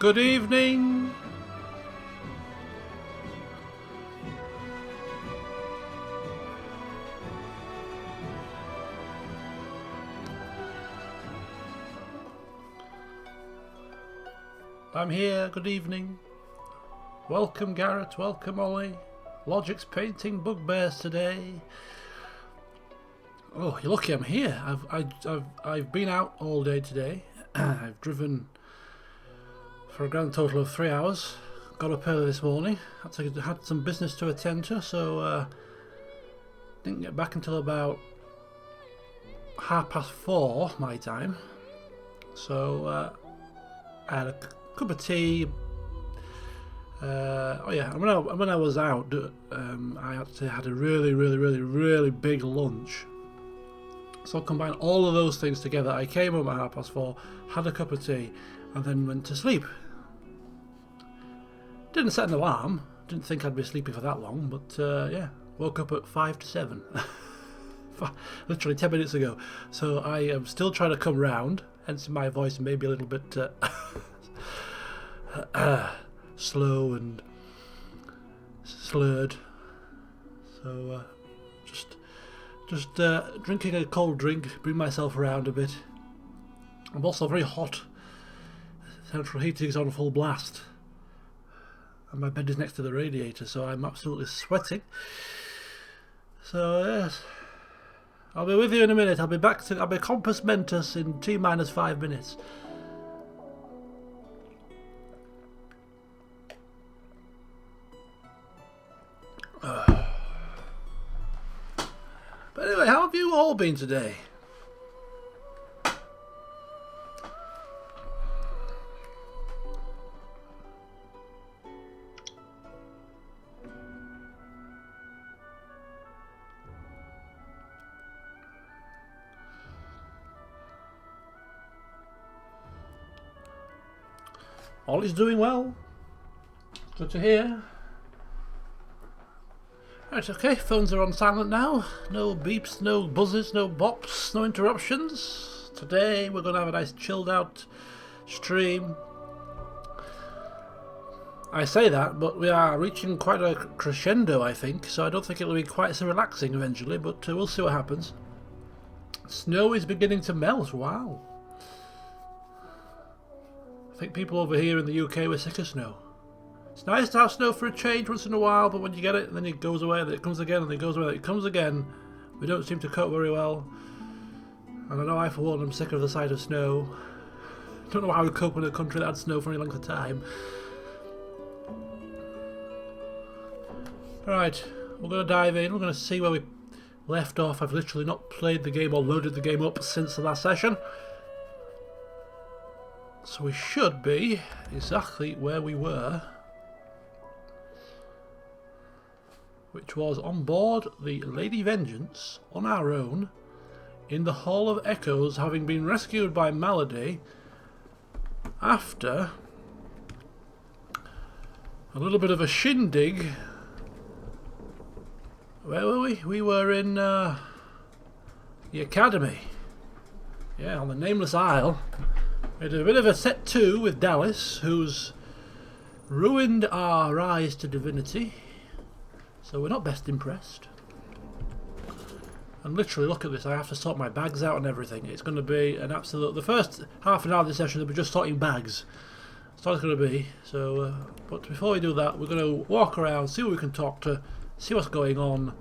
Good evening. I'm here. Good evening. Welcome, Garrett. Welcome, Ollie. Logic's painting bugbears today. Oh, you're lucky I'm here. I've been out all day today. I've driven for a grand total of 3 hours. Got up early this morning. Had some business to attend to, so didn't get back until about 4:30 my time. So I had a cup of tea. Oh yeah, and when I was out, I actually had a really big lunch. So I'll combine all of those things together. I came home at 4:30, had a cup of tea, and then went to sleep. Didn't set an alarm. Didn't think I'd be sleeping for that long, but yeah, woke up at 5 to 7. Literally 10 minutes ago. So I am still trying to come round, hence my voice may be a little bit slow and slurred. So just drinking a cold drink, bring myself around a bit. I'm also very hot. Central heating's on full blast. And my bed is next to the radiator, so I'm absolutely sweating. So yes, I'll be with you in a minute. I'll be compos mentis in T-minus 5 minutes. But anyway, how have you all been today? Ollie's doing well. Good to hear. Right, okay, phones are on silent now. No beeps, no buzzes, no bops, no interruptions. Today we're going to have a nice chilled out stream. I say that, but we are reaching quite a crescendo, I think, so I don't think it'll be quite so relaxing eventually, but we'll see what happens. Snow is beginning to melt, wow. I think people over here in the UK were sick of snow. It's nice to have snow for a change once in a while, but when you get it, then it goes away, then it comes again, and then it goes away, then it comes again. We don't seem to cope very well. And I know I, for one, am sick of the sight of snow. Don't know how I would cope in a country that had snow for any length of time. Right, we're going to dive in. We're going to see where we left off. I've literally not played the game or loaded the game up since the last session. So we should be exactly where we were, which was on board the Lady Vengeance on our own in the Hall of Echoes, having been rescued by Malady after a little bit of a shindig. Where were we? We were in the Academy. Yeah, on the Nameless Isle. We had a bit of a set to with Dallas, who's ruined our rise to divinity. So we're not best impressed. And literally, look at this, I have to sort my bags out and everything. It's going to be an absolute... The first half an hour of this session will be just sorting bags. That's all it's going to be. So, but before we do that, we're going to walk around, see who we can talk to, see what's going on,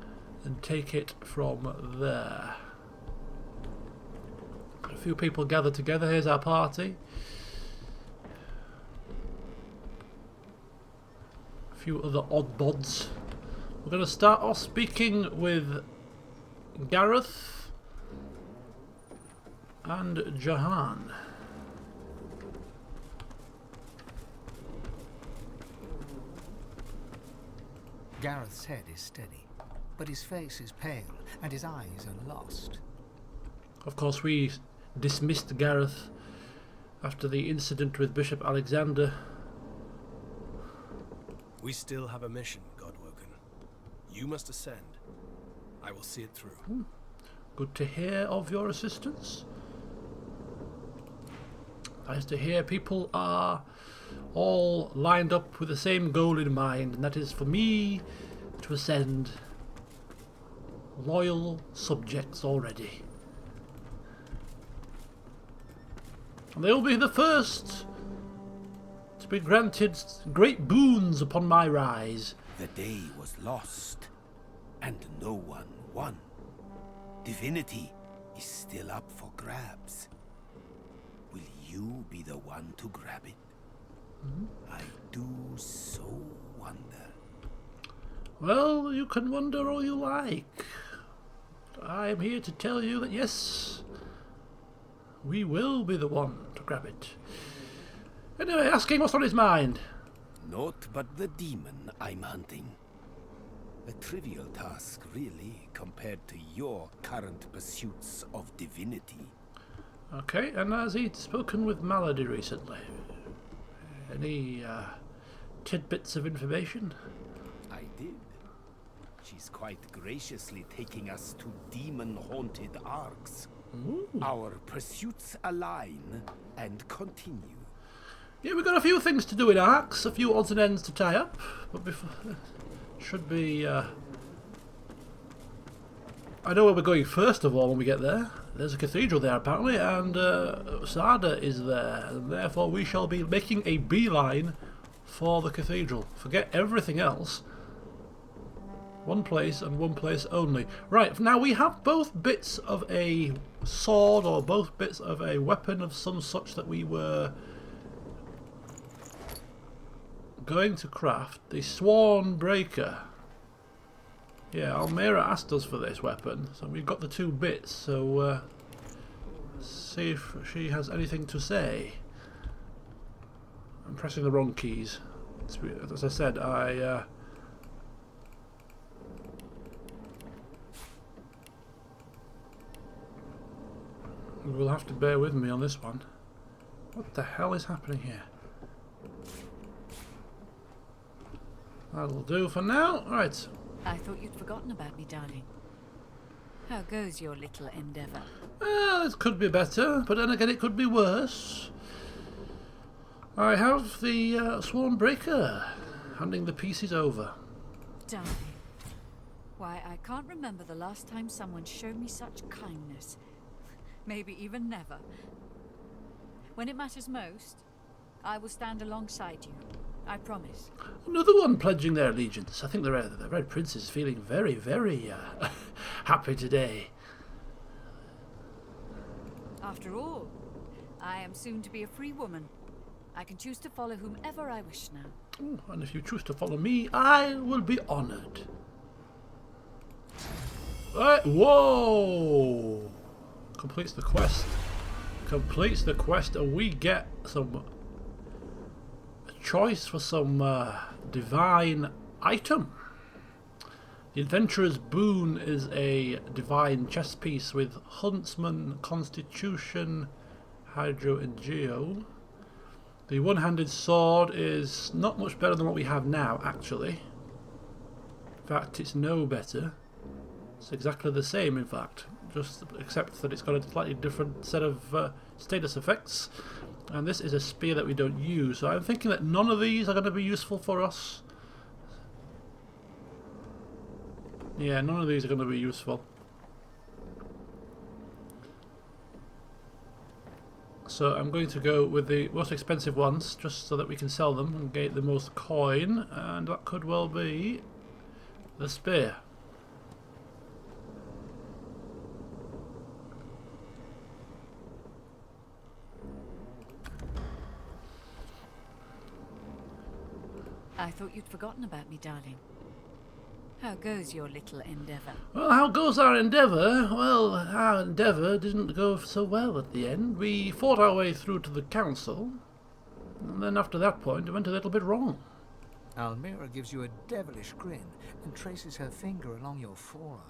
and take it from there. A few people gathered together. Here's our party. A few other odd bods. We're going to start off speaking with Gareth and Jahan. Gareth's head is steady, but his face is pale and his eyes are lost. Of course, we dismissed Gareth after the incident with Bishop Alexander. We still have a mission, Godwoken. You must ascend. I will see it through. Good to hear of your assistance. Nice to hear people are all lined up with the same goal in mind, and that is for me to ascend. Loyal subjects already. And they will be the first to be granted great boons upon my rise. The day was lost, and no one won. Divinity is still up for grabs. Will you be the one to grab it? I do so wonder. Well, you can wonder all you like. I am here to tell you that yes, we will be the one to grab it. Anyway, asking what's on his mind. Naught but the demon I'm hunting. A trivial task, really, compared to your current pursuits of divinity. Okay, and has he spoken with Malady recently? Any tidbits of information? I did. She's quite graciously taking us to demon-haunted arcs. Ooh. Our pursuits align and continue. Yeah, we've got a few things to do in arcs, a few odds and ends to tie up, but before should be. I know where we're going first of all when we get there. There's a cathedral there apparently, and Sada is there, and therefore we shall be making a beeline for the cathedral. Forget everything else. One place and one place only. Right, now we have both bits of a sword or both bits of a weapon of some such that we were going to craft. The Sworn Breaker. Yeah, Almira asked us for this weapon, so we've got the two bits, so see if she has anything to say. I'm pressing the wrong keys. As I said, you will have to bear with me on this one. What the hell is happening here? That'll do for now. Right. I thought you'd forgotten about me, darling. How goes your little endeavour? Well, it could be better, but then again it could be worse. I have the Sworn Breaker, handing the pieces over. Darling. Why, I can't remember the last time someone showed me such kindness. Maybe even never. When it matters most, I will stand alongside you. I promise. Another one pledging their allegiance. I think the Red Prince is feeling very, very happy today. After all, I am soon to be a free woman. I can choose to follow whomever I wish now. Ooh, and if you choose to follow me, I will be honoured. Whoa! Completes the quest. Completes the quest, and we get some choice for some divine item. The Adventurer's Boon is a divine chess piece with Huntsman, Constitution, Hydro and Geo. The one-handed sword is not much better than what we have now, actually. In fact, it's no better. It's exactly the same, in fact, just except that it's got a slightly different set of status effects. And this is a spear that we don't use, so I'm thinking that none of these are going to be useful for us. Yeah, none of these are going to be useful. So I'm going to go with the most expensive ones, just so that we can sell them and get the most coin, and that could well be the spear. I thought you'd forgotten about me, darling. How goes your little endeavour? Well, how goes our endeavour? Well, our endeavour didn't go so well at the end. We fought our way through to the council, and then after that point it went a little bit wrong. Almira gives you a devilish grin and traces her finger along your forearm.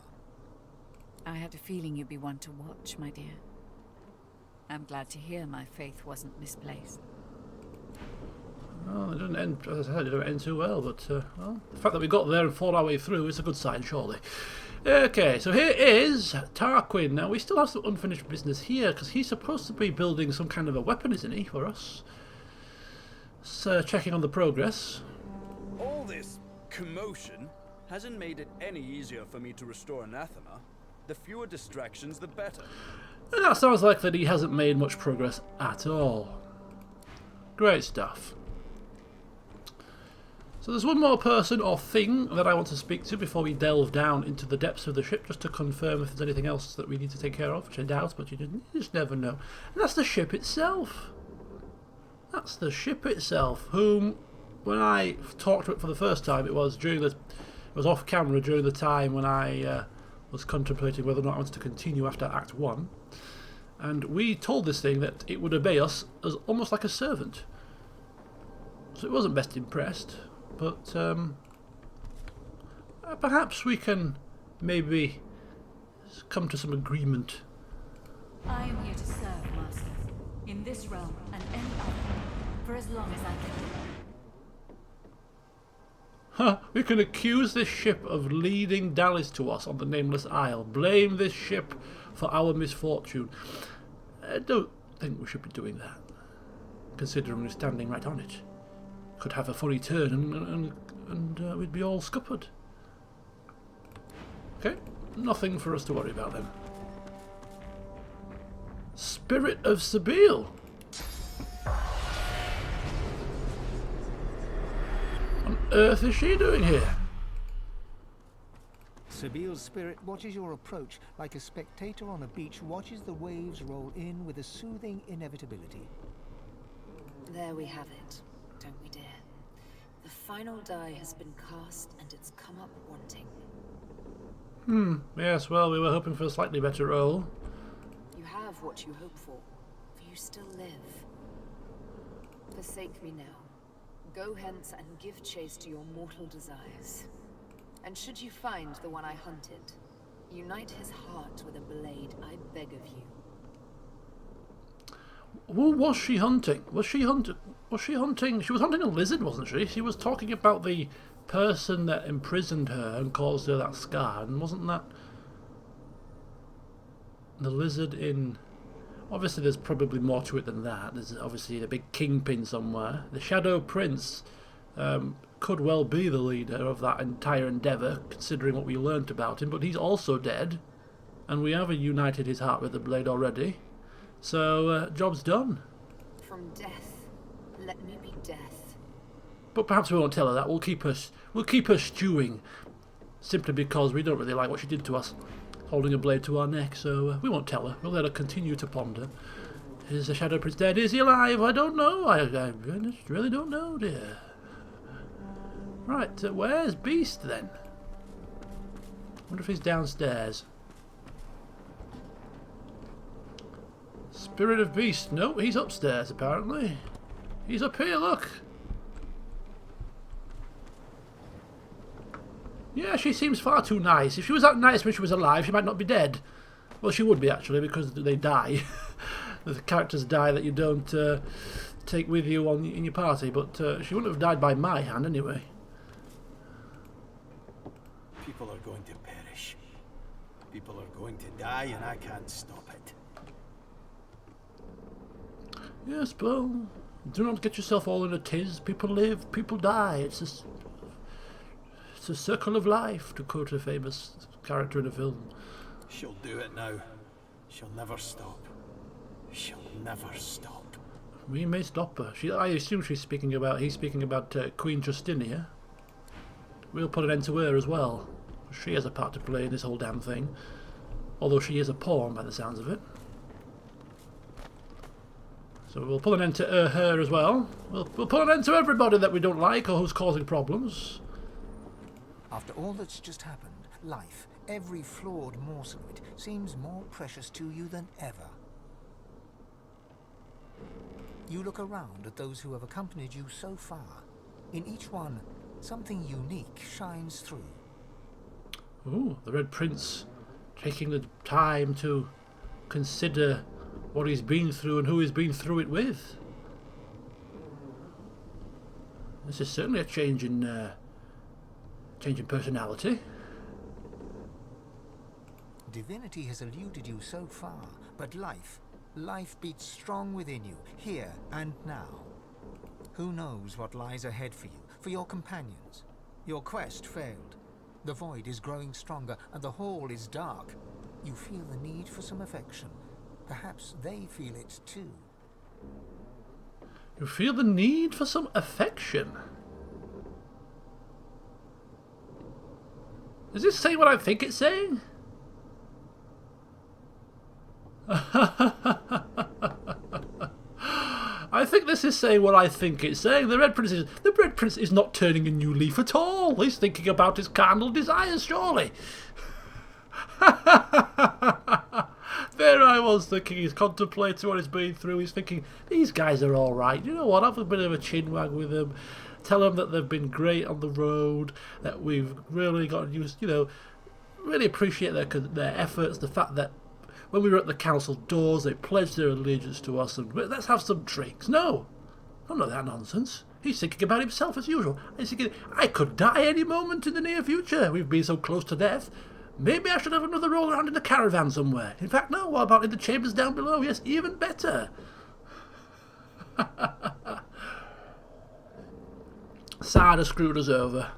I had a feeling you'd be one to watch, my dear. I'm glad to hear my faith wasn't misplaced. Well, it didn't end, as I said, it didn't end too well, but well, the fact that we got there and fought our way through is a good sign, surely. Okay, so here is Tarquin. Now, we still have some unfinished business here, because he's supposed to be building some kind of a weapon, isn't he, for us? So, checking on the progress. All this commotion hasn't made it any easier for me to restore anathema. The fewer distractions, the better. And that sounds like that he hasn't made much progress at all. Great stuff. So there's one more person or thing that I want to speak to before we delve down into the depths of the ship, just to confirm if there's anything else that we need to take care of, which I doubt, but you just never know. And that's the ship itself. That's the ship itself, whom, when I talked to it for the first time, it was off camera during the time when I was contemplating whether or not I wanted to continue after Act 1. And we told this thing that it would obey us as almost like a servant. So it wasn't best impressed. But perhaps we can maybe come to some agreement. I am here to serve, Master, in this realm and any other, for as long as I can. Huh, we can accuse this ship of leading Dallas to us on the Nameless Isle. Blame this ship for our misfortune. I don't think we should be doing that, considering we're standing right on it. Could have a funny turn and we'd be all scuppered. Okay, nothing for us to worry about then. Spirit of Sabile. What on earth is she doing here? Sabile's spirit watches your approach like a spectator on a beach watches the waves roll in with a soothing inevitability. There we have it, don't we, dear? The final die has been cast and it's come up wanting. Yes, well, we were hoping for a slightly better role. You have what you hope for you still live. Forsake me now. Go hence and give chase to your mortal desires. And should you find the one I hunted, unite his heart with a blade, I beg of you. Who was she hunting? Was she hunting? She was hunting a lizard, wasn't she? She was talking about the person that imprisoned her and caused her that scar, and wasn't that the lizard in... Obviously there's probably more to it than that. There's obviously the big kingpin somewhere. The Shadow Prince could well be the leader of that entire endeavour, considering what we learnt about him, but he's also dead, and we have united his heart with the blade already. So, job's done. From death, let me be death. But perhaps we won't tell her that. We'll keep her stewing, simply because we don't really like what she did to us, holding a blade to our neck. So we won't tell her. We'll let her continue to ponder. Is the Shadow Prince dead? Is he alive? I don't know. I really don't know, dear. Right, where's Beast then? Wonder if he's downstairs. Spirit of Beast. No, he's upstairs apparently. He's up here, look. Yeah, she seems far too nice. If she was that nice when she was alive, she might not be dead. Well, she would be actually, because they die. The characters die that you don't take with you in your party, but she wouldn't have died by my hand anyway. People are going to perish. People are going to die, and I can't stop it. Yes, well, do not get yourself all in a tiz. People live, people die. It's a circle of life, to quote a famous character in a film. She'll do it now. She'll never stop. She'll never stop. We may stop her. I assume he's speaking about Queen Justinia. We'll put an end to her as well. She has a part to play in this whole damn thing. Although she is a pawn by the sounds of it. So we'll put an end to her as well. We'll put an end to everybody that we don't like or who's causing problems. After all that's just happened, life, every flawed morsel of it, seems more precious to you than ever. You look around at those who have accompanied you so far. In each one, something unique shines through. Ooh, the Red Prince taking the time to consider what he's been through and who he's been through it with. This is certainly a change in personality. Divinity has eluded you so far, but life beats strong within you, here and now. Who knows what lies ahead for you, for your companions? Your quest failed. The void is growing stronger, and the hall is dark. You feel the need for some affection. Perhaps they feel it too. You feel the need for some affection? Is this saying what I think it's saying? I think this is saying what I think it's saying. The Red Prince is not turning a new leaf at all. He's thinking about his carnal desires, surely. There I was thinking, he's contemplating what he's been through. He's thinking, these guys are all right. You know what? Have a bit of a chinwag with them. Tell them that they've been great on the road. That we've really got used. You know, really appreciate their efforts. The fact that when we were at the council doors, they pledged their allegiance to us, and let's have some drinks. No, none of that nonsense. He's thinking about himself as usual. He's thinking, I could die any moment in the near future. We've been so close to death. Maybe I should have another roll around in the caravan somewhere. In fact, no, what about in the chambers down below? Yes, even better. Sada screwed us over.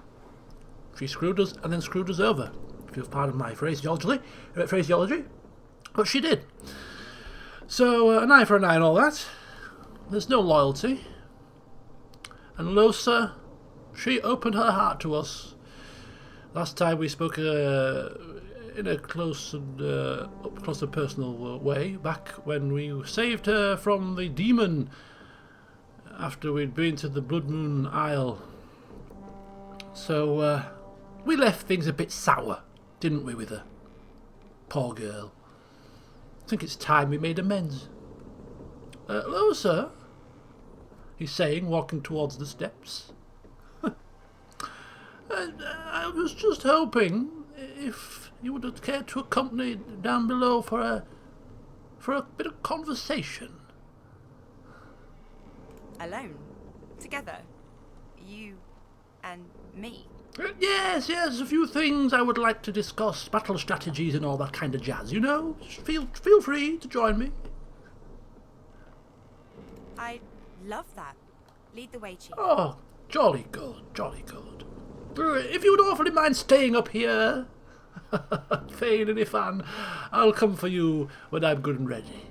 She screwed us and then screwed us over, if you'll pardon my phraseology. But she did. So, an eye for an eye and all that. There's no loyalty. And Losa, she opened her heart to us. Last time we spoke in a close and up close and personal way, back when we saved her from the demon after we'd been to the Blood Moon Isle. So we left things a bit sour, didn't we, with her? Poor girl. I think it's time we made amends. Hello, sir, he's saying, walking towards the steps. I was just hoping if you would care to accompany down below for a bit of conversation. Alone? Together? You and me? Yes, a few things I would like to discuss, battle strategies and all that kind of jazz, you know. Just feel free to join me. I love that. Lead the way, Chief. Oh, jolly good, jolly good. If you would awfully mind staying up here, Thane and Ifan, I'll come for you when I'm good and ready.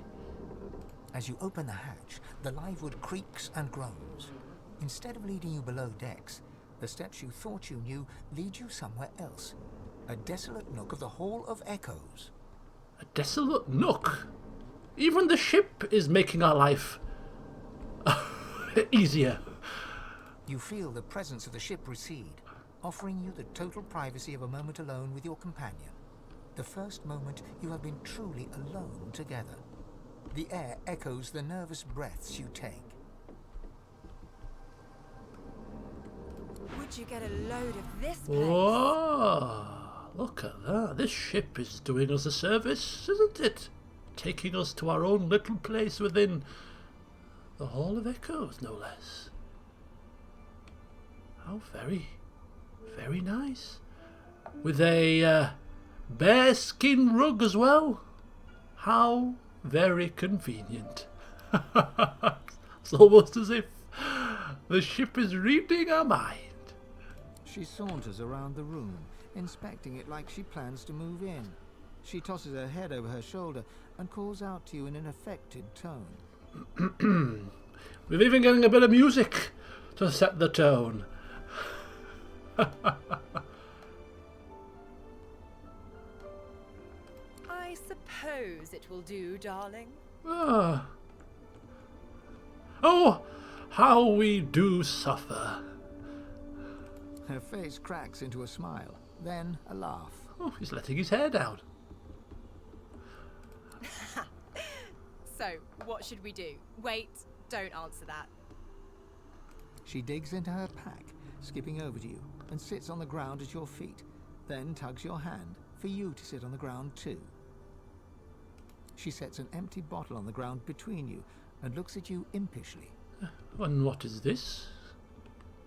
As you open the hatch, the live wood creaks and groans. Instead of leading you below decks, the steps you thought you knew lead you somewhere else. A desolate nook of the Hall of Echoes. A desolate nook? Even the ship is making our life easier. You feel the presence of the ship recede, offering you the total privacy of a moment alone with your companion. The first moment you have been truly alone together. The air echoes the nervous breaths you take. Would you get a load of this place? Whoa, look at that. This ship is doing us a service, isn't it? Taking us to our own little place within the Hall of Echoes, no less. How very, very nice. With a bearskin rug as well. How very convenient. It's almost as if the ship is reading our mind. She saunters around the room, inspecting it like she plans to move in. She tosses her head over her shoulder and calls out to you in an affected tone. We've even getting a bit of music to set the tone. I suppose it will do, darling. Ah. Oh, how we do suffer. Her face cracks into a smile, then a laugh. Oh, he's letting his hair down. So, what should we do? Wait, don't answer that. She digs into her pack, skipping over to you, and sits on the ground at your feet, then tugs your hand for you to sit on the ground too. She sets an empty bottle on the ground between you and looks at you impishly. And what is this?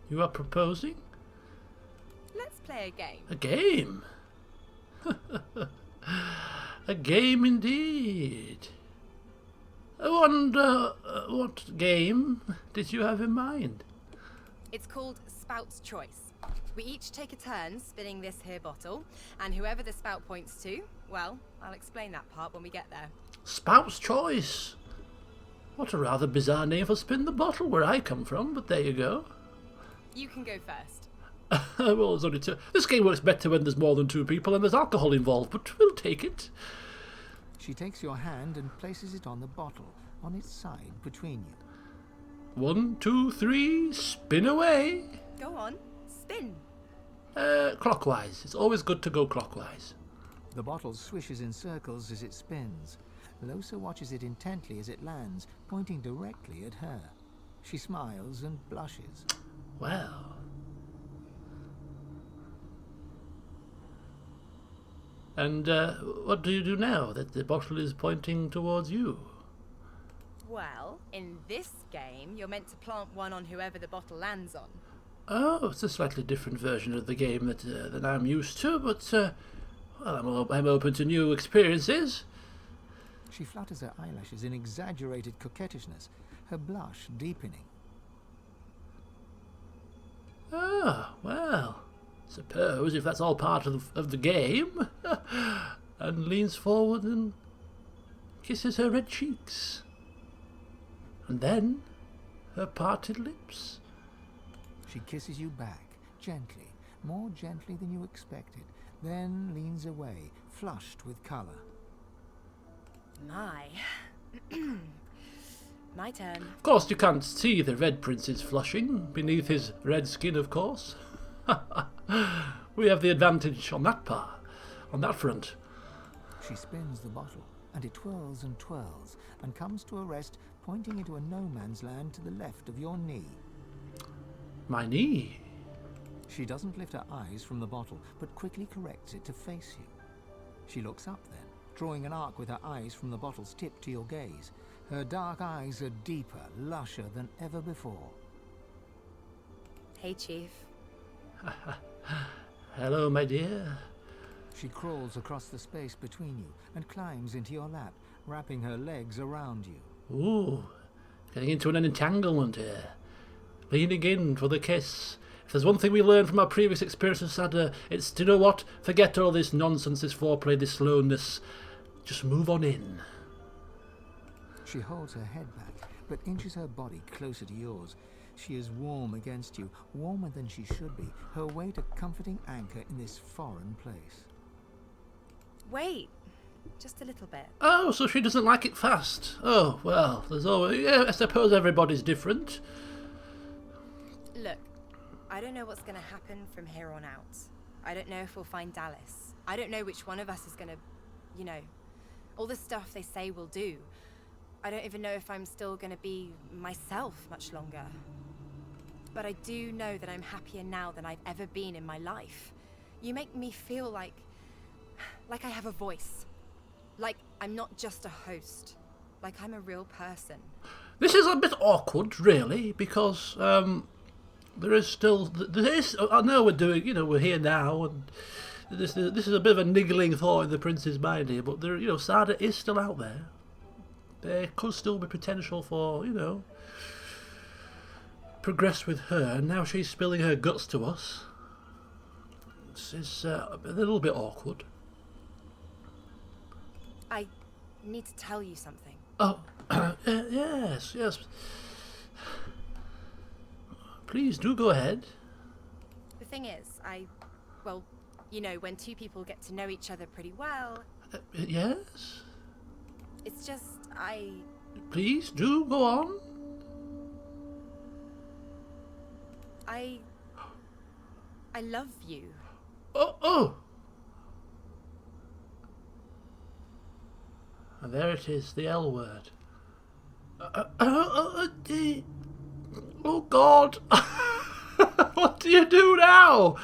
You are proposing? Let's play a game. A game? A game indeed. I wonder what game did you have in mind? It's called Spout's Choice. We each take a turn spinning this here bottle, and whoever the spout points to, well, I'll explain that part when we get there. Spout's Choice. What a rather bizarre name for Spin the Bottle where I come from, but there you go. You can go first. Well, there's only two. This game works better when there's more than two people and there's alcohol involved, but we'll take it. She takes your hand and places it on the bottle, on its side between you. 1, 2, 3, spin away. Go on, spin. Clockwise. It's always good to go clockwise. The bottle swishes in circles as it spins. Lohse watches it intently as it lands, pointing directly at her. She smiles and blushes. Well. And what do you do now that the bottle is pointing towards you? Well, in this game, you're meant to plant one on whoever the bottle lands on. Oh, it's a slightly different version of the game that I'm used to, but well, I'm open to new experiences. She flutters her eyelashes in exaggerated coquettishness, her blush deepening. Ah, well, suppose if that's all part of the game, and leans forward and kisses her red cheeks, and then her parted lips. She kisses you back, gently, more gently than you expected, then leans away, flushed with colour. My. My turn. Of course, you can't see the Red Prince's flushing beneath his red skin, of course. We have the advantage on that part, on that front. She spins the bottle, and it twirls and comes to a rest, pointing into a no-man's land to the left of your knee. My knee? She doesn't lift her eyes from the bottle, but quickly corrects it to face you. She looks up then, drawing an arc with her eyes from the bottle's tip to your gaze. Her dark eyes are deeper, lusher than ever before. Hey, Chief. Hello, my dear. She crawls across the space between you and climbs into your lap, wrapping her legs around you. Ooh, getting into an entanglement here. Leaning in for the kiss. If there's one thing we learned from our previous experience of Sadder, it's, do you know what? Forget all this nonsense, this foreplay, this slowness. Just move on in. She holds her head back, but inches her body closer to yours. She is warm against you, warmer than she should be, her weight a comforting anchor in this foreign place. Wait, just a little bit. Oh, so she doesn't like it fast. Oh, well, there's always... Yeah, I suppose everybody's different. Look, I don't know what's going to happen from here on out. I don't know if we'll find Dallas. I don't know which one of us is going to, you know, all the stuff they say we'll do. I don't even know if I'm still going to be myself much longer. But I do know that I'm happier now than I've ever been in my life. You make me feel like I have a voice. Like I'm not just a host. Like I'm a real person. This is a bit awkward, really, because there is still... I know we're doing, you know, we're here now, and this is a bit of a niggling thought in the Prince's mind here, but there, you know, Sada is still out there. There could still be potential for, you know, progress with her, and now she's spilling her guts to us. It's a little bit awkward. I need to tell you something. Oh, yes. Please do go ahead. The thing is, well, you know, when two people get to know each other pretty well... Yes? It's just, Please do go on. I love you. Oh! And there it is, the L word. Oh God! What do you do now?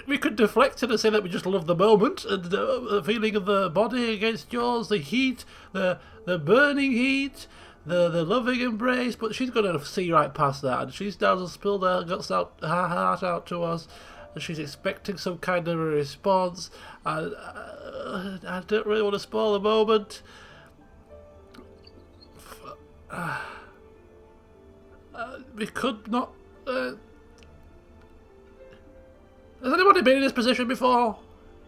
We could deflect it and say that we just love the moment and the feeling of the body against yours, the heat, the burning heat, the loving embrace. But she's going to see right past that, and she's down and spilled her guts out, her heart out to us. and she's expecting some kind of a response. I don't really want to spoil the moment. We could not. Has anybody been in this position before?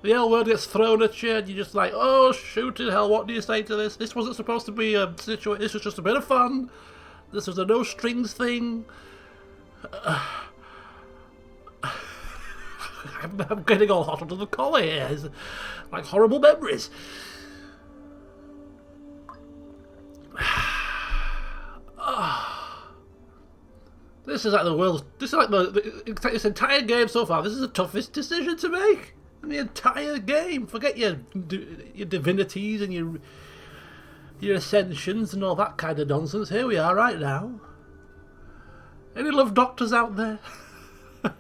The L word gets thrown at you, and you're just like, oh, shooting hell, what do you say to this? This wasn't supposed to be a situation, this was just a bit of fun. This was a no strings thing. I'm getting all hot under the collar here. It's like horrible memories. This is like the world's. This is like this entire game so far. This is the toughest decision to make in the entire game. Forget your divinities and your ascensions and all that kind of nonsense. Here we are right now. Any love doctors out there?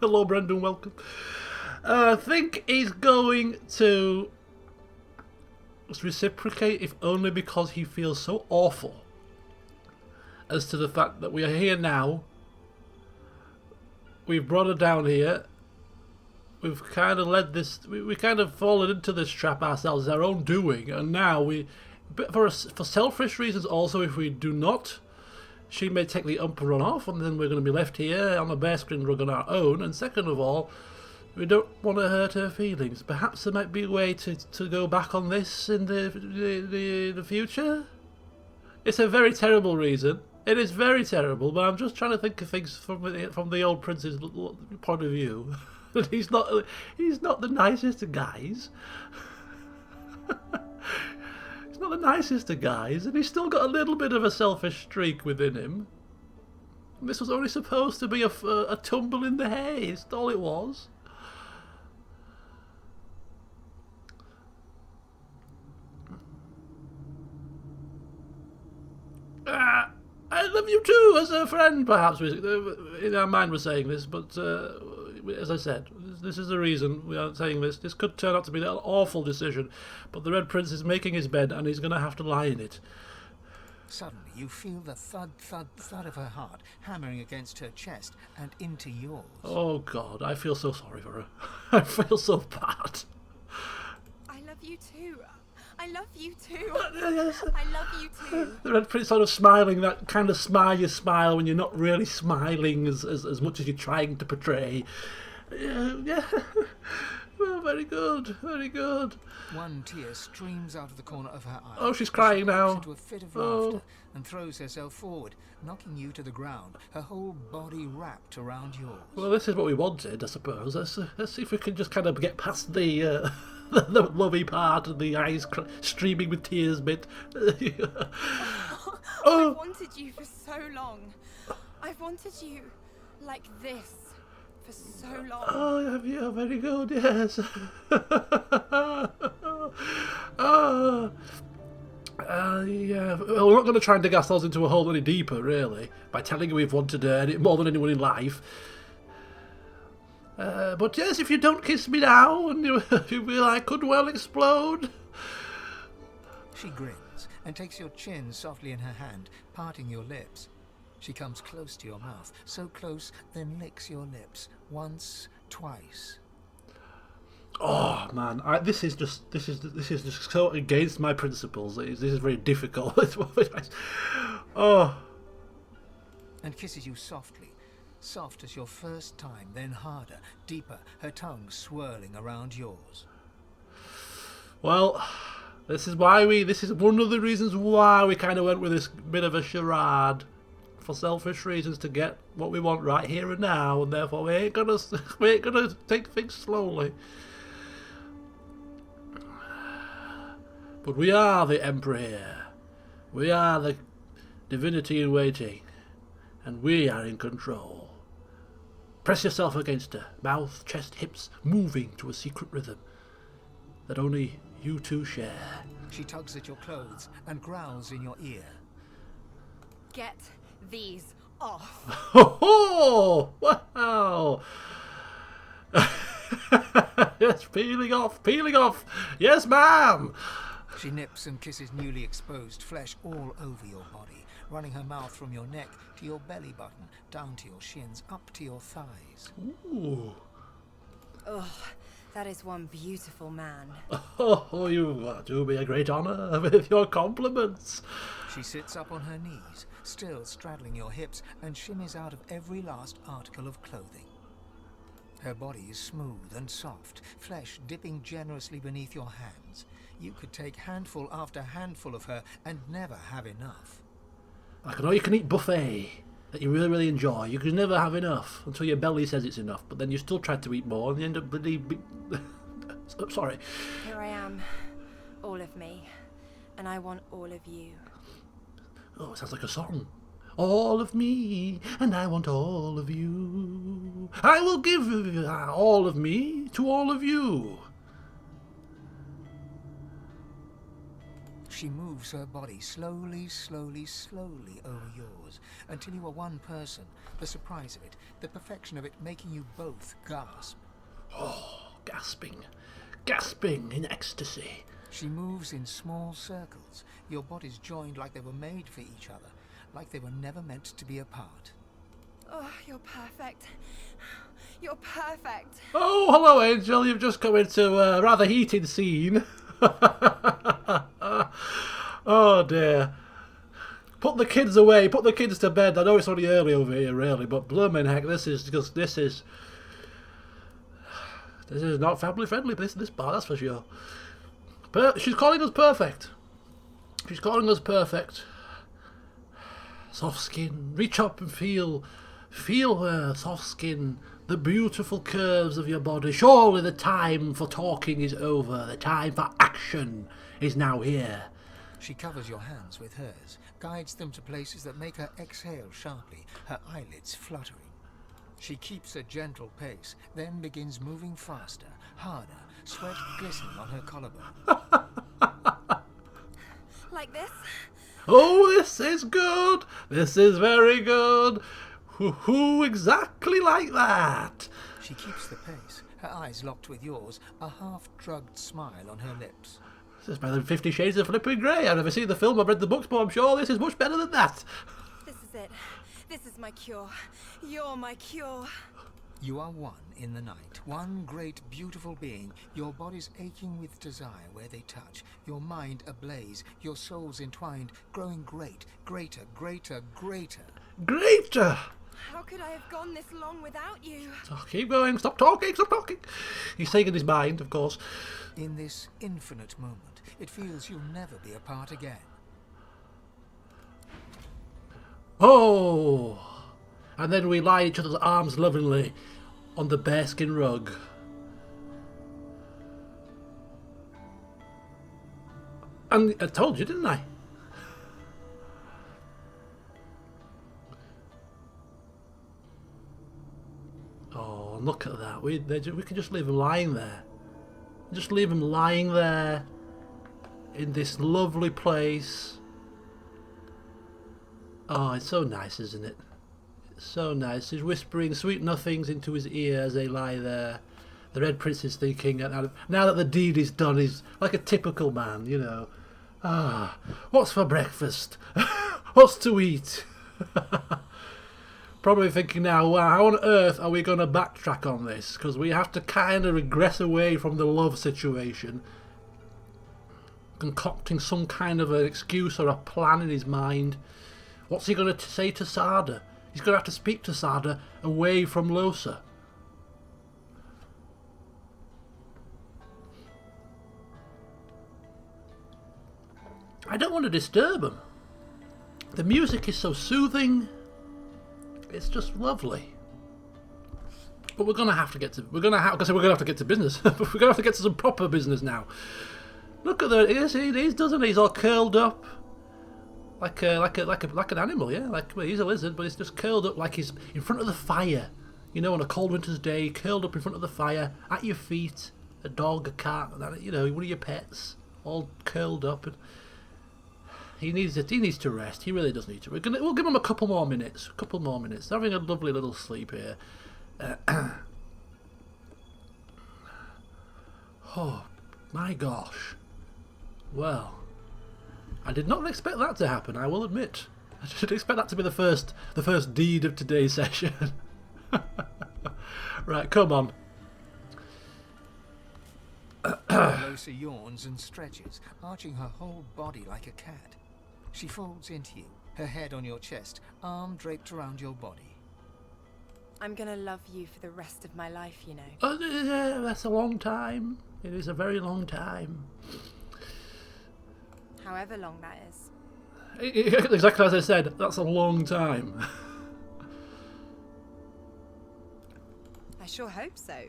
Hello, Brendan. Welcome. I think he's going to reciprocate, if only because he feels so awful as to the fact that we are here now. We've brought her down here. We've kind of led this. We kind of fallen into this trap ourselves, our own doing, and now but for selfish reasons also. If we do not, she may take the ump and run off, and then we're going to be left here on a bear screen rug on our own. And second of all, we don't want to hurt her feelings. Perhaps there might be a way to go back on this in the future. It's a very terrible reason. It is very terrible, but I'm just trying to think of things from the old prince's point of view. He's not the nicest of guys. He's not the nicest of guys, and he's still got a little bit of a selfish streak within him. And this was only supposed to be a tumble in the hay. That's all it was. I love you too, as a friend, perhaps. In our mind we're saying this, but as I said, this is the reason we are saying this. This could turn out to be an awful decision, but the Red Prince is making his bed, and he's going to have to lie in it. Suddenly, you feel the thud, thud, thud of her heart hammering against her chest and into yours. Oh, God, I feel so sorry for her. I feel so bad. I love you too. I love you too. Yes. I love you too. The Red Prince sort of smiling, that kind of smile you smile when you're not really smiling as much as you're trying to portray. Yeah. Well, very good, very good. One tear streams out of the corner of her eye. Oh, she's crying now. Into a fit of laughter and throws herself forward, knocking you to the ground, her whole body wrapped around yours. Well, this is what we wanted, I suppose. Let's see if we can just kind of get past the the lovey part and the eyes streaming with tears bit. I've wanted you for so long. I've wanted you like this for so long. Oh, have you? Very good, yes. Yeah. Well, we're not going to try and dig ourselves into a hole any deeper, really, by telling you we've wanted her more than anyone in life. But yes, if you don't kiss me now, and you feel I could well explode. She grins and takes your chin softly in her hand, parting your lips. She comes close to your mouth, so close, then licks your lips. Once, twice. Oh man, this is just so against my principles. This is very difficult. Oh. And kisses you softly. Soft as your first time, then harder, deeper, her tongue swirling around yours. Well, this is one of the reasons why we kind of went with this bit of a charade. For selfish reasons, to get what we want right here and now, and therefore we ain't gonna take things slowly. But we are the Emperor here. We are the divinity in waiting, and we are in control. Press yourself against her, mouth, chest, hips, moving to a secret rhythm that only you two share. She tugs at your clothes and growls in your ear. Get these off. Oh, wow. Yes, peeling off. Yes, ma'am. She nips and kisses newly exposed flesh all over your body, running her mouth from your neck to your belly button, down to your shins, up to your thighs. Ooh. Oh, that is one beautiful man. Oh, you do me a great honour with your compliments. She sits up on her knees, still straddling your hips, and shimmies out of every last article of clothing. Her body is smooth and soft, flesh dipping generously beneath your hands. You could take handful after handful of her and never have enough. Like an all-you-can-eat buffet that you really, really enjoy. You can never have enough until your belly says it's enough, but then you still try to eat more and you end up sorry. Here I am, all of me, and I want all of you. Oh, it sounds like a song. All of me, and I want all of you. I will give all of me to all of you. She moves her body slowly, slowly, slowly over yours, until you are one person, the surprise of it, the perfection of it making you both gasp. Oh, gasping in ecstasy. She moves in small circles, your bodies joined like they were made for each other, like they were never meant to be apart. Oh, you're perfect. You're perfect. Oh, hello, Angel. You've just come into a rather heated scene. Oh, dear. Put the kids away. Put the kids to bed. I know it's only early over here, really, but blooming heck, this is not family friendly. This bar, that's for sure. But she's calling us perfect. She's calling us perfect. Soft skin. Reach up and feel her soft skin. The beautiful curves of your body. Surely the time for talking is over. The time for action is now here. She covers your hands with hers, guides them to places that make her exhale sharply, her eyelids fluttering. She keeps a gentle pace, then begins moving faster, harder, sweat glistening on her collarbone. Like this? Oh, this is good. This is very good. Hoo-hoo, exactly like that. She keeps the pace, her eyes locked with yours, a half-drugged smile on her lips. This is better than 50 Shades of Flipping Grey. I've never seen the film, I've read the books, but I'm sure this is much better than that. This is it. This is my cure. You're my cure. You are one in the night, one great beautiful being, your bodies aching with desire where they touch, your mind ablaze, your souls entwined, growing great, greater, greater, greater. Greater! How could I have gone this long without you? Oh, keep going, stop talking, stop talking. He's saying in his mind, of course. In this infinite moment, it feels you'll never be apart again. Oh! And then we lie in each other's arms lovingly on the bearskin rug. And I told you, didn't I? Oh, look at that. We can just leave him lying there. Just leave him lying there in this lovely place. Oh, it's so nice, isn't it? It's so nice. He's whispering sweet nothings into his ear as they lie there. The Red Prince is thinking, now that the deed is done, he's like a typical man, you know. Ah, what's for breakfast? What's to eat? Probably thinking now, well, how on earth are we going to backtrack on this? Because we have to kind of regress away from the love situation. Concocting some kind of an excuse or a plan in his mind. What's he going to say to Sada? He's going to have to speak to Sada away from Losa. I don't want to disturb him. The music is so soothing. It's just lovely. But we're going to have to get to... We're going to have to get to business. We're going to have to get to some proper business now. Look at that. He doesn't he? He's all curled up. Like an animal, yeah. Well, he's a lizard, but he's just curled up like he's in front of the fire. You know, on a cold winter's day, curled up in front of the fire, at your feet, a dog, a cat, you know, one of your pets, all curled up. And he needs to rest. He really does need to. We'll give him a couple more minutes. Having a lovely little sleep here. Oh my gosh. Well, I did not expect that to happen, I will admit. I didn't expect that to be the first deed of today's session. Right, come on. Alosa yawns and stretches, arching her whole body like a cat. She folds into you, her head on your chest, arm draped around your body. I'm gonna love you for the rest of my life, you know. That's a long time. It is a very long time. However long that is. Exactly as I said, that's a long time. I sure hope so.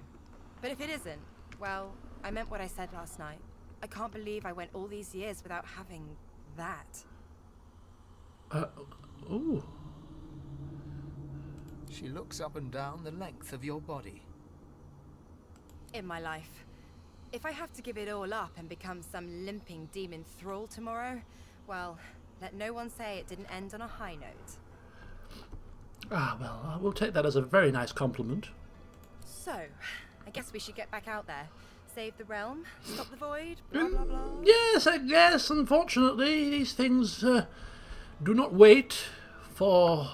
But if it isn't, well, I meant what I said last night. I can't believe I went all these years without having that. Ooh. She looks up and down the length of your body. In my life. If I have to give it all up and become some limping demon thrall tomorrow, well, let no one say it didn't end on a high note. Ah, well, I will take that as a very nice compliment. So, I guess we should get back out there. Save the realm, stop the void, blah blah blah. Yes, I guess. Unfortunately, these things do not wait for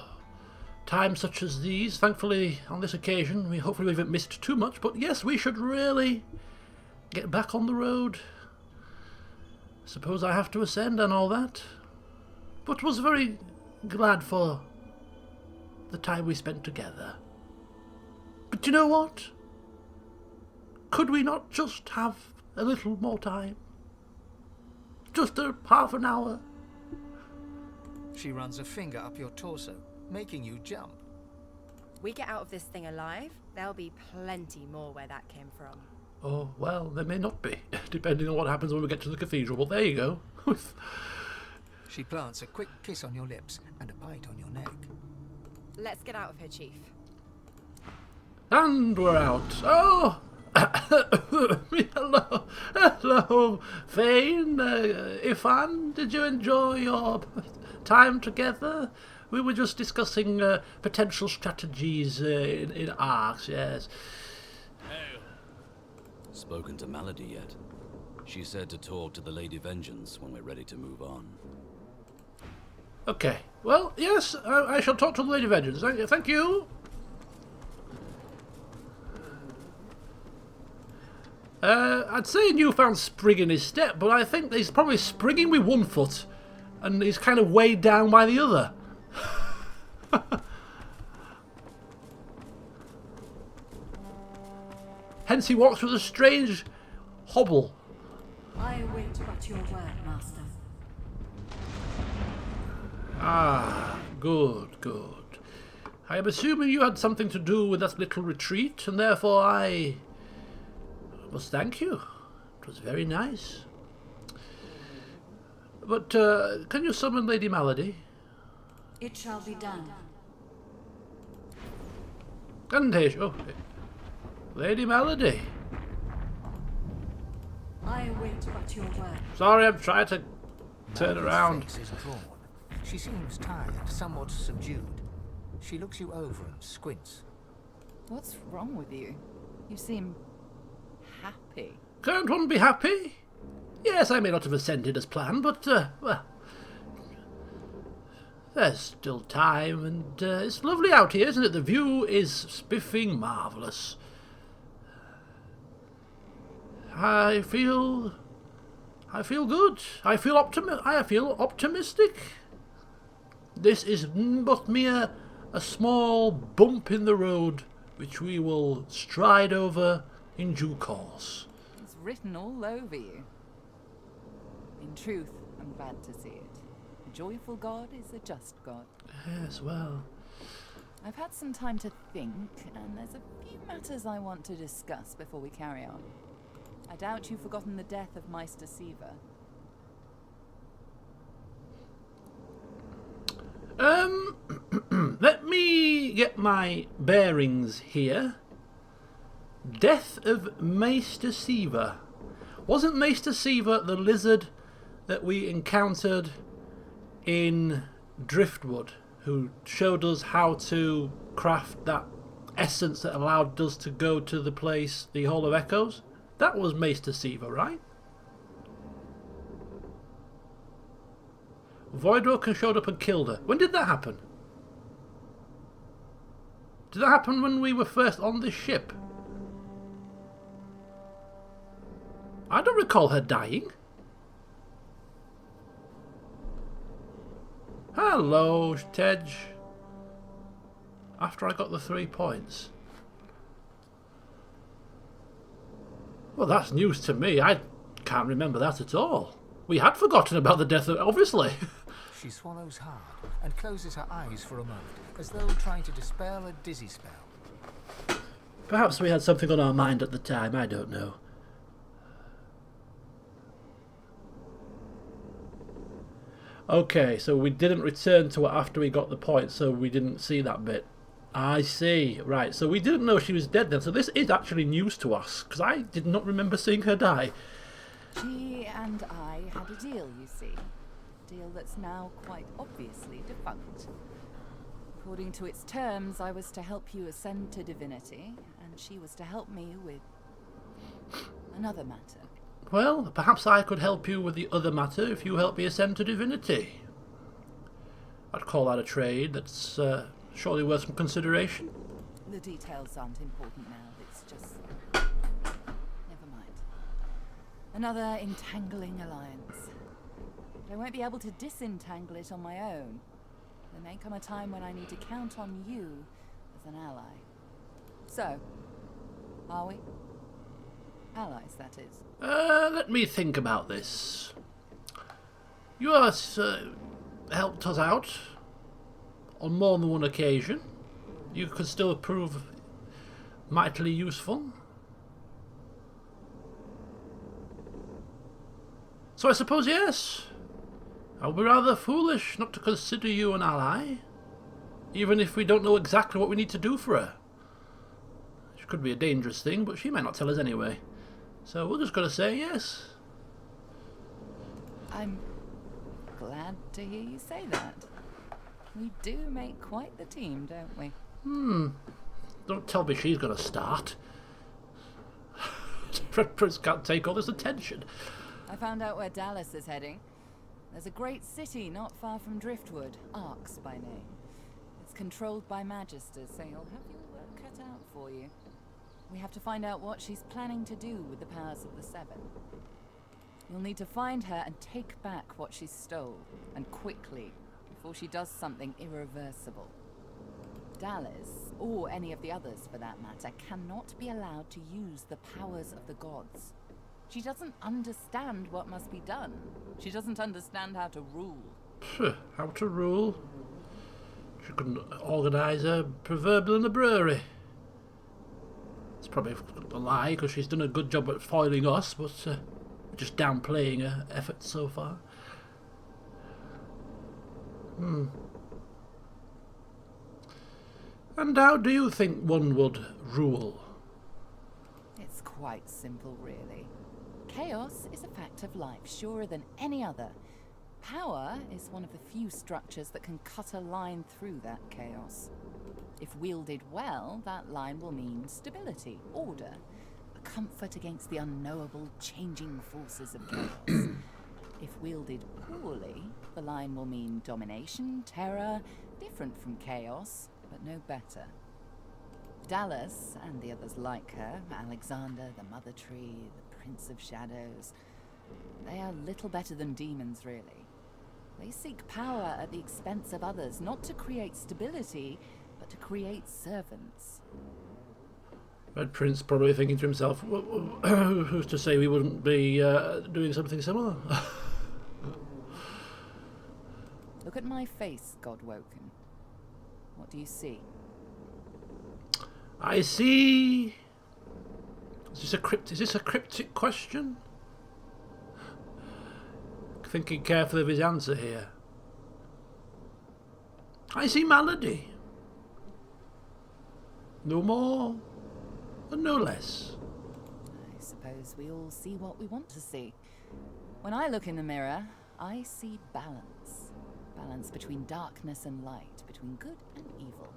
times such as these. Thankfully, on this occasion, hopefully we haven't missed too much. But yes, we should really get back on the road. Suppose I have to ascend and all that. But was very glad for the time we spent together. But you know what? Could we not just have a little more time? Just a half an hour? She runs a finger up your torso, making you jump. We get out of this thing alive, there'll be plenty more where that came from. Oh, well, there may not be, depending on what happens when we get to the cathedral, but there you go. She plants a quick kiss on your lips and a bite on your neck. Let's get out of here, Chief. And we're out. Oh! Hello, hello, Fane, Ifan, did you enjoy your time together? We were just discussing potential strategies in arcs, yes. Spoken to Malady yet? She said to talk to the Lady Vengeance when we're ready to move on. Okay, well, yes, I shall talk to the Lady Vengeance. Thank you. I'd say a newfound spring in his step, but I think he's probably springing with one foot, and he's kind of weighed down by the other. Hence he walks with a strange hobble. I await but your word, Master. Ah, good, good. I am assuming you had something to do with that little retreat, and therefore I must thank you. It was very nice. But can you summon Lady Malady? It shall be done. And here, oh, Lady Malady. I await but your word. Sorry, I'm trying to turn Malady's around. face is drawn. She seems tired, somewhat subdued. She looks you over and squints. What's wrong with you? You seem happy. Can't one be happy? Yes, I may not have ascended as planned, but, well, there's still time, and it's lovely out here, isn't it? The view is spiffing marvellous. I feel good. I feel optimistic. This is but mere a small bump in the road, which we will stride over in due course. It's written all over you. In truth, I'm glad to see it. A joyful God is a just God. Yes, well, I've had some time to think, and there's a few matters I want to discuss before we carry on. I doubt you've forgotten the death of Meister Siva. Let me get my bearings here. Death of Meister Siva. Wasn't Meister Siva the lizard that we encountered in Driftwood, who showed us how to craft that essence that allowed us to go to the place, the Hall of Echoes? That was Meister Siva, right? Voidwoken showed up and killed her. When did that happen? Did that happen when we were first on this ship? I don't recall her dying. Hello, Tej. After I got the 3 points. Well, that's news to me. I can't remember that at all. We had forgotten about the death of... obviously. She swallows hard and closes her eyes for a moment, as though trying to dispel a dizzy spell. Perhaps we had something on our mind at the time, I don't know. Okay, so we didn't return to it after we got the point, so we didn't see that bit. I see. Right, so we didn't know she was dead then, so this is actually news to us, because I did not remember seeing her die. She and I had a deal, you see. A deal that's now quite obviously defunct. According to its terms, I was to help you ascend to divinity, and she was to help me with another matter. Well, perhaps I could help you with the other matter if you help me ascend to divinity. I'd call that a trade that's surely worth some consideration. The details aren't important now, it's just... never mind. Another entangling alliance. But I won't be able to disentangle it on my own. There may come a time when I need to count on you as an ally. So, are we? Allies, that is. Let me think about this. You have helped us out on more than one occasion. You could still prove mightily useful. So I suppose yes. I'll be rather foolish not to consider you an ally, even if we don't know exactly what we need to do for her. She could be a dangerous thing, but she might not tell us anyway. So we're just going to say yes. I'm glad to hear you say that. We do make quite the team, don't we? Don't tell me she's going to start. Red Prince can't take all this attention. I found out where Dallas is heading. There's a great city not far from Driftwood, Arx by name. It's controlled by Magisters, so you'll have your work cut out for you. We have to find out what she's planning to do with the powers of the Seven. You'll need to find her and take back what she stole, and quickly, before she does something irreversible. Dallas, or any of the others for that matter, cannot be allowed to use the powers of the gods. She doesn't understand what must be done. She doesn't understand how to rule. How to rule? She couldn't organise a proverbial in a brewery. It's probably a lie, because she's done a good job at foiling us, but just downplaying her efforts so far. And how do you think one would rule? It's quite simple, really. Chaos is a fact of life, surer than any other. Power is one of the few structures that can cut a line through that chaos. If wielded well, that line will mean stability, order, a comfort against the unknowable, changing forces of chaos. If wielded poorly, the line will mean domination, terror, different from chaos, but no better. Dallas, and the others like her, Alexander, the Mother Tree, the Prince of Shadows, they are little better than demons, really. They seek power at the expense of others, not to create stability, but to create servants. Red Prince probably thinking to himself, who's to say we wouldn't be doing something similar? Look at my face, Godwoken. What do you see? I see... Is this a cryptic question? Thinking carefully of his answer here. I see malady. No more and no less. I suppose we all see what we want to see. When I look in the mirror, I see balance. Balance between darkness and light, between good and evil.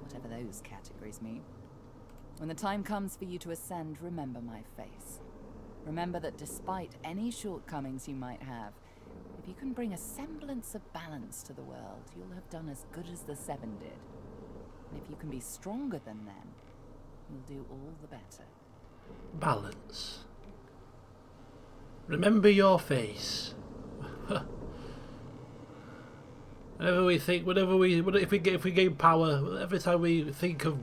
Whatever those categories mean. When the time comes for you to ascend, remember my face. Remember that despite any shortcomings you might have, if you can bring a semblance of balance to the world, you'll have done as good as the Seven did. And if you can be stronger than them, you'll do all the better. Balance. Remember your face. Whenever if we gain power, every time we think of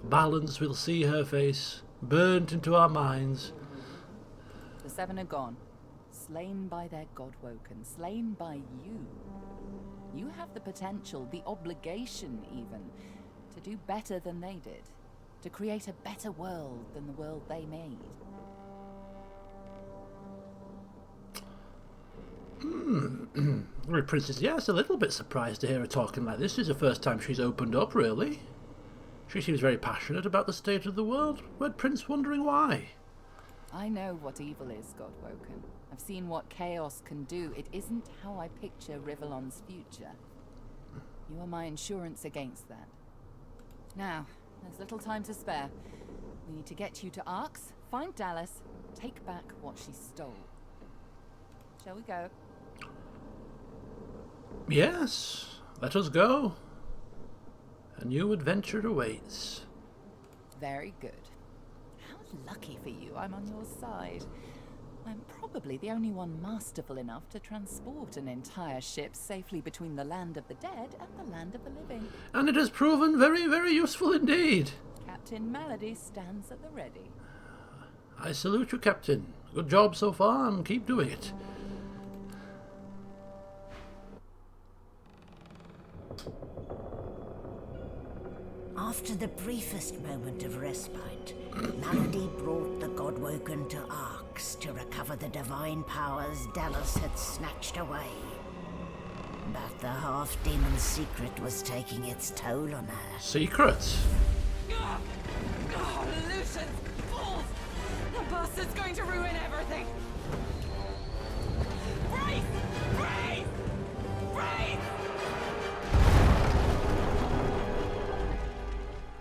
balance, we'll see her face burnt into our minds. The seven are gone, slain by their Godwoken, slain by you. You have the potential, the obligation even, to do better than they did, to create a better world than the world they made. The Princess, yes, a little bit surprised to hear her talking like this. This is the first time she's opened up, really. She seems very passionate about the state of the world. Red Prince wondering why. I know what evil is, Godwoken. I've seen what chaos can do. It isn't how I picture Rivellon's future. You are my insurance against that. Now, there's little time to spare. We need to get you to Arx, find Dallas, take back what she stole. Shall we go? Yes, let us go. A new adventure awaits. Very good. How lucky for you I'm on your side. I'm probably the only one masterful enough to transport an entire ship safely between the land of the dead and the land of the living. And it has proven very, very useful indeed. Captain Malady stands at the ready. I salute you, Captain. Good job so far, and keep doing it. After the briefest moment of respite, Malady brought the Godwoken to Arx to recover the divine powers Dallas had snatched away. But the half-demon's secret was taking its toll on her. Secret? Lucius! Fools! The bastard's going to ruin everything! Brace! Brace! Brace!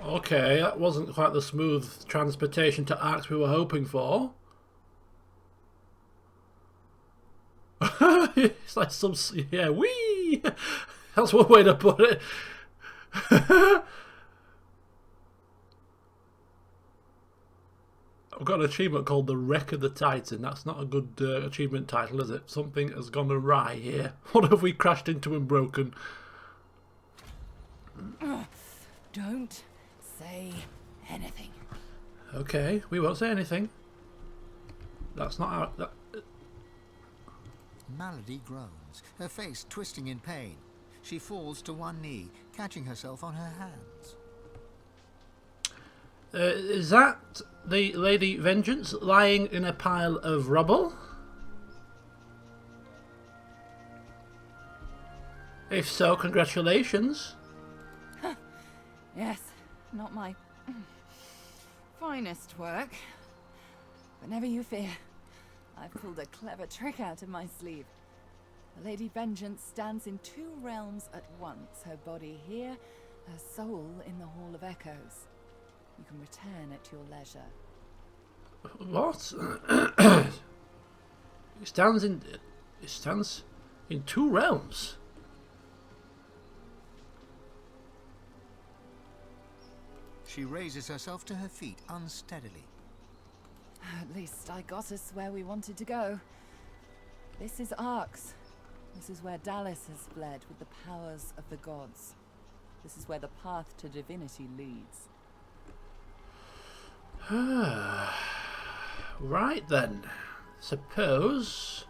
Okay, that wasn't quite the smooth transportation to Arx we were hoping for. It's like some... yeah, wee! That's one way to put it. I've got an achievement called The Wreck of the Titan. That's not a good achievement title, is it? Something has gone awry here. What have we crashed into and broken? Don't say anything. Okay, we won't say anything. That's not our... Malady groans, her face twisting in pain. She falls to one knee, catching herself on her hands. Is that the Lady Vengeance lying in a pile of rubble? If so, congratulations. Yes, not my finest work. But never you fear. I've pulled a clever trick out of my sleeve. The Lady Vengeance stands in two realms at once. Her body here, her soul in the Hall of Echoes. You can return at your leisure. What? It stands in two realms. She raises herself to her feet unsteadily. At least I got us where we wanted to go. This is Arx. This is where Dallas has fled with the powers of the gods. This is where the path to divinity leads. Right then. Suppose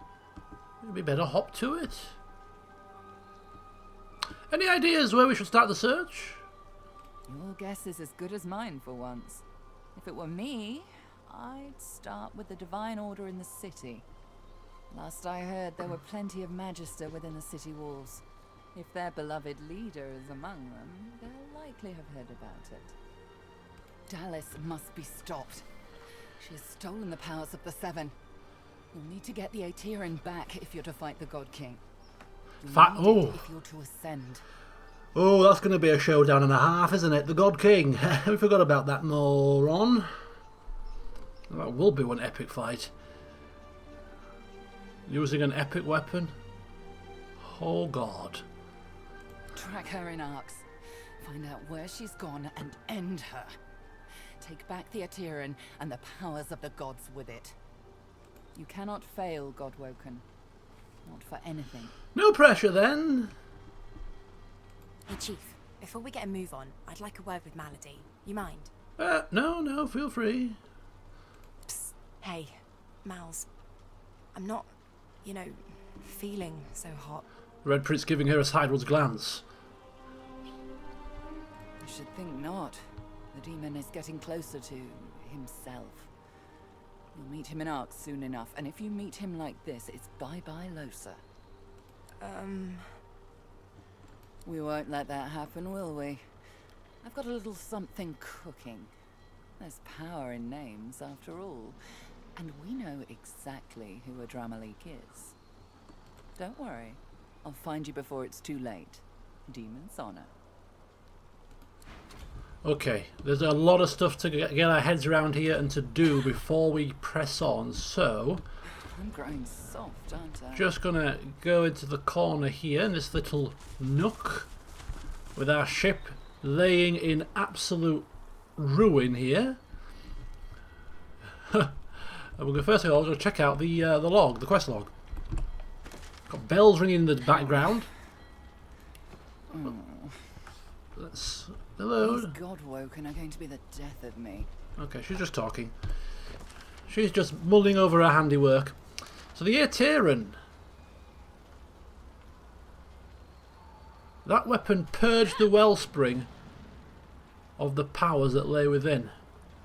it'd be better hop to it. Any ideas where we should start the search? Your guess is as good as mine for once. If it were me, I'd start with the Divine Order in the city. Last I heard, there were plenty of Magister within the city walls. If their beloved leader is among them, they'll likely have heard about it. Dallas must be stopped. She has stolen the powers of the Seven. You'll need to get the Aetherin back if you're to fight the God King. If you're to ascend. Oh, that's going to be a showdown and a half, isn't it? The God King. We forgot about that moron. That will be one epic fight. Using an epic weapon. Oh God. Track her in Arx. Find out where she's gone and end her. Take back the Aetherin and the powers of the gods with it. You cannot fail, Godwoken. Not for anything. No pressure then. Hey, Chief. Before we get a move on, I'd like a word with Malady. You mind? No, feel free. Psst. Hey, Mals. I'm not, you know, feeling so hot. Red Prince giving her a sideways glance. I should think not. The demon is getting closer to himself. You'll meet him in Ark soon enough, and if you meet him like this, it's bye-bye Losa. We won't let that happen, will we? I've got a little something cooking. There's power in names, after all. And we know exactly who Adramalik is. Don't worry. I'll find you before it's too late. Demon's honor. Okay, there's a lot of stuff to get our heads around here and to do before we press on, so... I'm growing soft, aren't I? Just gonna go into the corner here in this little nook with our ship laying in absolute ruin here. And we'll go first of all, we'll check out the log, the quest log. Got bells ringing in the background. Let's These Godwoken are going to be the death of me. Okay, she's just talking. She's just mulling over her handiwork. So the Earteran. That weapon purged the wellspring of the powers that lay within.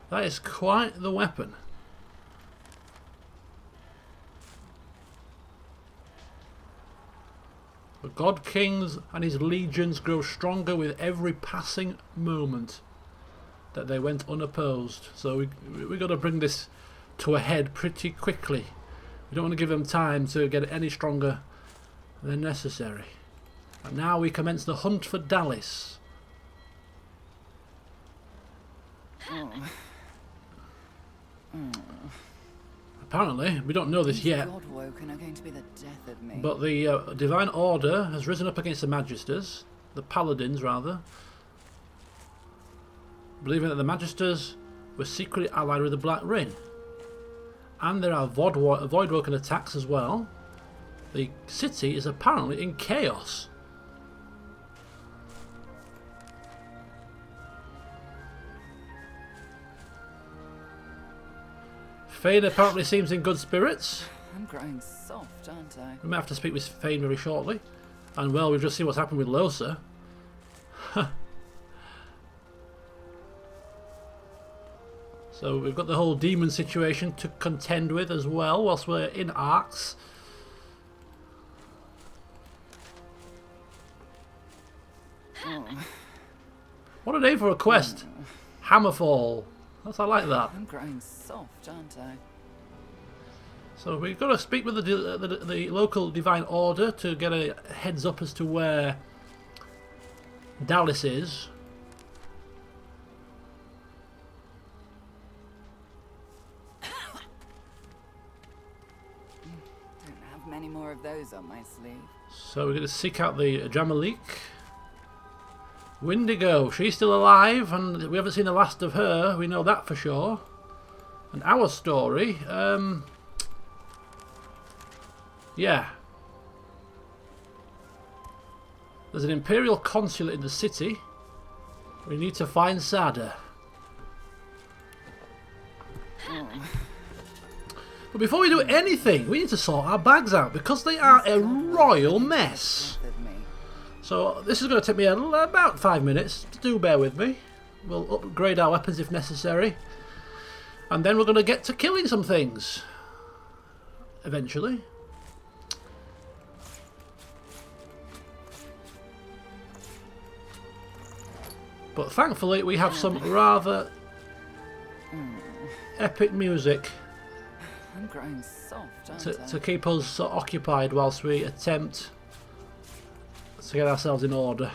That is quite the weapon. The God Kings and his legions grow stronger with every passing moment that they went unopposed. So we got to bring this to a head pretty quickly. We don't want to give them time to get any stronger than necessary. And now we commence the hunt for Dallis. Apparently, we don't know this yet, Godwoken are going to be the death of me. but the Divine Order has risen up against the Magisters, the Paladins rather, believing that the Magisters were secretly allied with the Black Ring. And there are Voidwoken attacks as well. The city is apparently in chaos. Fane apparently seems in good spirits. I'm growing soft, aren't I? We may have to speak with Fane very shortly. And well, we've just seen what's happened with Losa. So we've got the whole demon situation to contend with as well whilst we're in Arks. What a name for a quest. Hammerfall. I like that. I'm growing soft, aren't I? So we've got to speak with the local Divine Order to get a heads up as to where Dallis is. Don't have many more of those on my sleeve. So we're going to seek out the Adramalik. Windigo, she's still alive, and we haven't seen the last of her. We know that for sure. And our story, yeah. There's an Imperial consulate in the city. We need to find Sada. But before we do anything, we need to sort our bags out because they are a royal mess. So this is going to take me about 5 minutes. Do bear with me. We'll upgrade our weapons if necessary. And then we're going to get to killing some things. Eventually. But thankfully we have some rather epic music I'm growing soft, aren't I? to keep us occupied whilst we attempt to get ourselves in order.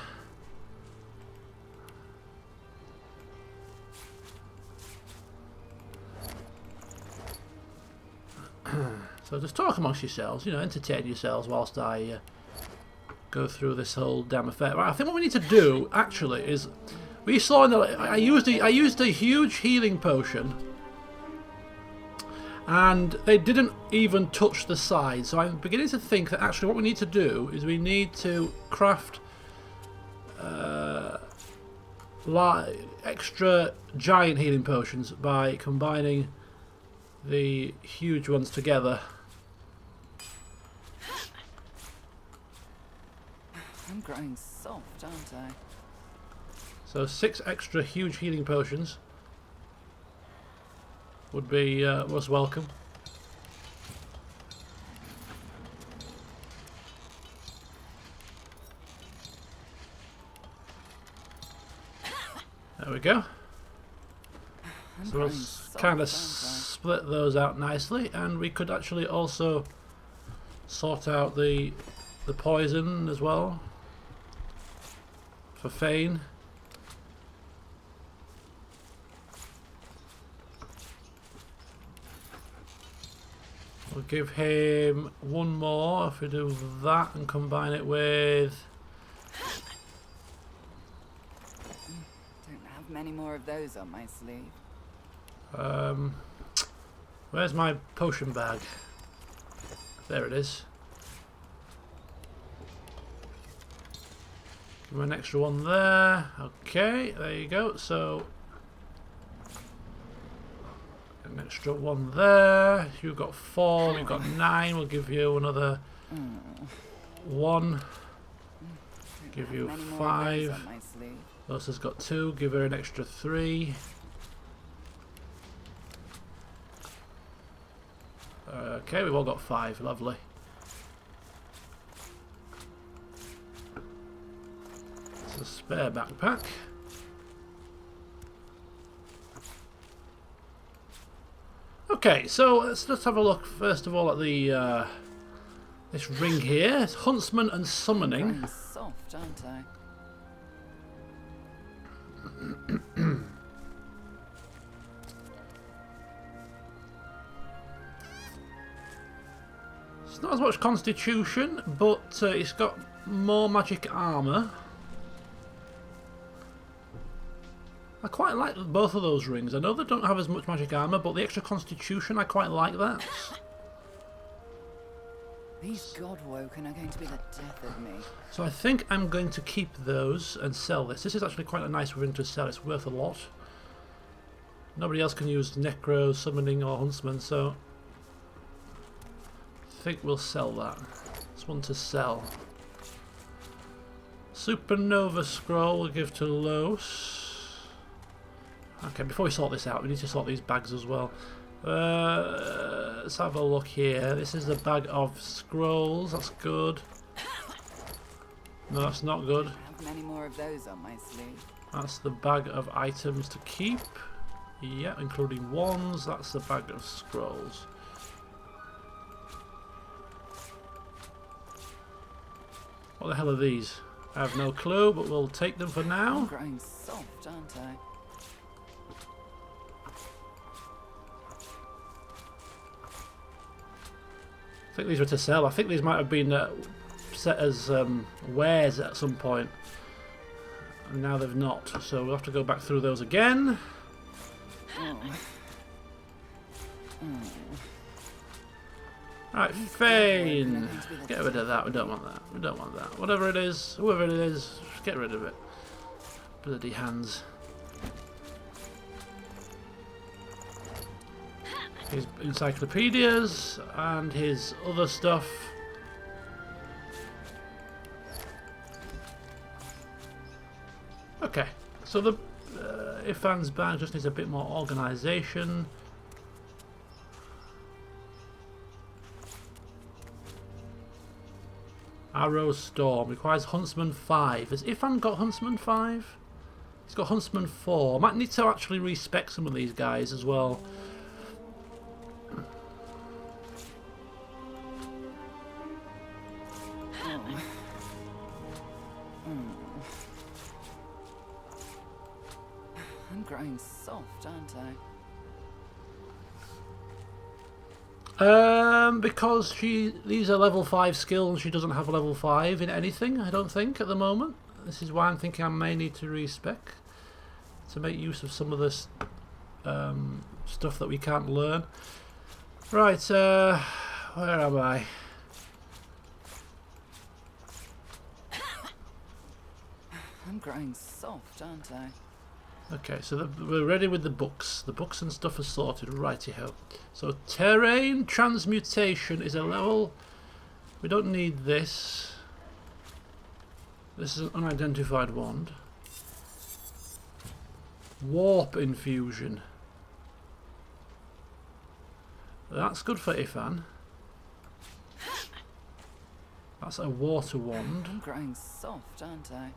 So just talk amongst yourselves, you know, entertain yourselves whilst I go through this whole damn affair. Right, I think what we need to do actually is, we saw in the I used a huge healing potion, and they didn't even touch the side. So I'm beginning to think that actually what we need to do is we need to craft extra giant healing potions by combining the huge ones together. I'm growing soft, aren't I? So 6 extra huge healing potions would be most welcome. There we go. So we'll kind of split those out nicely, and we could actually also sort out the poison as well for Fane. We'll give him one more if we do that and combine it with... Don't have many more of those on my sleeve. Where's my potion bag? There it is. Give him an extra one there. Okay, there you go. So an extra one there. You've got 4, we've got 9. We'll give you another 1. Give you 5. Rosa's got 2. Give her an extra 3. Okay, we've all got 5. Lovely. It's a spare backpack. Okay, so let's just have a look first of all at the this ring here. It's Huntsman and Summoning. I'm soft, aren't I? It's not as much Constitution, but it's got more magic armor. I quite like both of those rings. I know they don't have as much magic armor, but the extra Constitution, I quite like that. These Godwoken are going to be the death of me. So I think I'm going to keep those and sell this. This is actually quite a nice ring to sell. It's worth a lot. Nobody else can use Necro, Summoning or Huntsman, so I think we'll sell that. It's one to sell. Supernova Scroll we'll give to Los. Okay, before we sort this out, we need to sort these bags as well. Let's have a look here. This is the bag of scrolls. That's good. No, that's not good. I have many more of those on my sleeve. That's the bag of items to keep. Yeah, including wands. That's the bag of scrolls. What the hell are these? I have no clue, but we'll take them for now. I'm growing soft, aren't I? I think these were to sell. I think these might have been set as wares at some point. And now they've not. So we'll have to go back through those again. Alright, Fane. Get rid of that. We don't want that. We don't want that. Whatever it is, whoever it is, just get rid of it. Bloody hands. His encyclopedias and his other stuff. Okay, so the Ifan's bag just needs a bit more organisation. Arrow Storm requires Huntsman 5. Has Ifan got Huntsman 5? He's got Huntsman 4. Might need to actually respec some of these guys as well. I'm growing soft, aren't I? Because these are level 5 skills and she doesn't have a level 5 in anything, I don't think, at the moment. This is why I'm thinking I may need to respec to make use of some of this stuff that we can't learn. Right, where am I? I'm growing soft, aren't I? Okay, so we're ready with the books. The books and stuff are sorted. Righty-ho. So terrain transmutation is a level. We don't need this. This is an unidentified wand. Warp infusion. That's good for Ifan. That's a water wand. I'm growing soft, aren't I?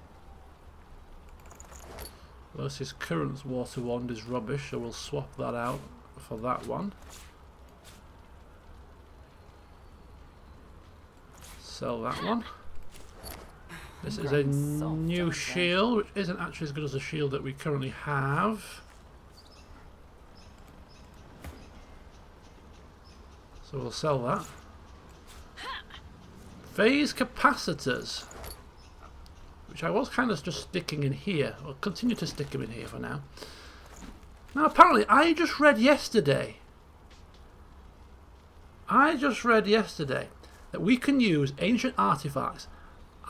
Versus Current's water wand is rubbish, so we'll swap that out for that one. Sell that one. This is a new shield, which isn't actually as good as the shield that we currently have. So we'll sell that. Phase capacitors, which I was kind of just sticking in here. I'll continue to stick them in here for now. Now apparently I just read yesterday that we can use ancient artifacts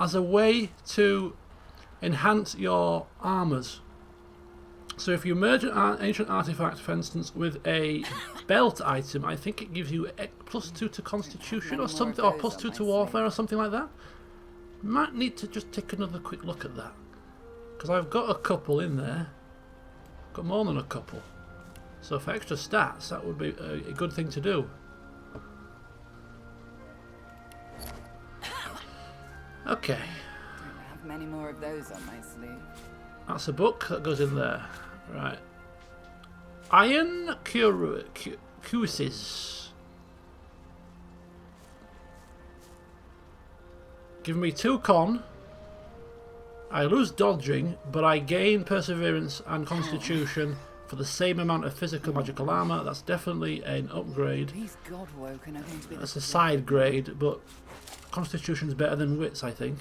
as a way to enhance your armors. So if you merge an ancient artifact, for instance, with a belt item, I think it gives you +2 to Constitution or something, or +2 to Warfare or something like that. Might need to just take another quick look at that, because I've got a couple in there. Got more than a couple. So for extra stats, that would be a good thing to do. Okay. Don't have many more of those on my sleeve. That's a book that goes in there. Right. Iron Cuisses. Give me 2 con. I lose dodging, but I gain perseverance and constitution for the same amount of physical magical armor. That's definitely an upgrade. These Godwoken are going to be That's a side grade, but constitution's better than wits, I think.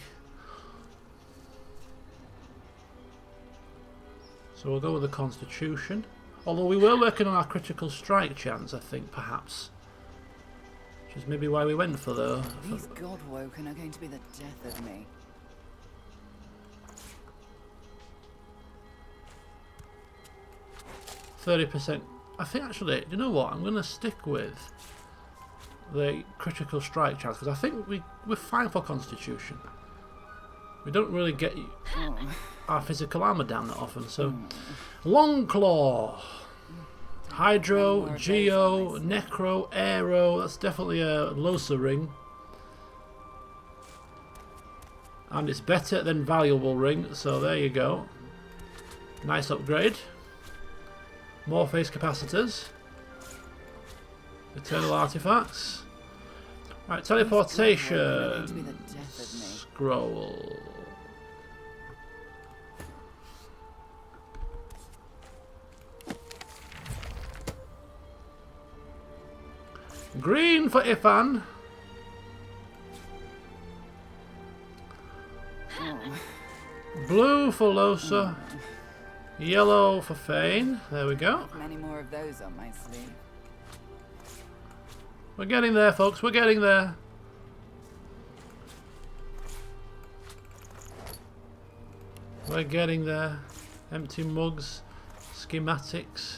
So we'll go with the constitution. Although we were working on our critical strike chance, I think, perhaps. Which is maybe why we went for the... These Godwoken are going to be the death of me. %. I think actually, you know what? I'm going to stick with the critical strike chance, because I think we're fine for constitution. We don't really get our physical armor down that often. So, Long Claw, Hydro, Geo, Necro, Aero. That's definitely a Losa ring, and it's better than Valuable ring. So there you go. Nice upgrade. More phase capacitors. Eternal artifacts. Right, teleportation. Scroll. Green for Ifan. Blue for Losa. Yellow for Fane. There we go. Many more of those on my sleeve. We're getting there, folks. We're getting there. We're getting there. Empty mugs. Schematics.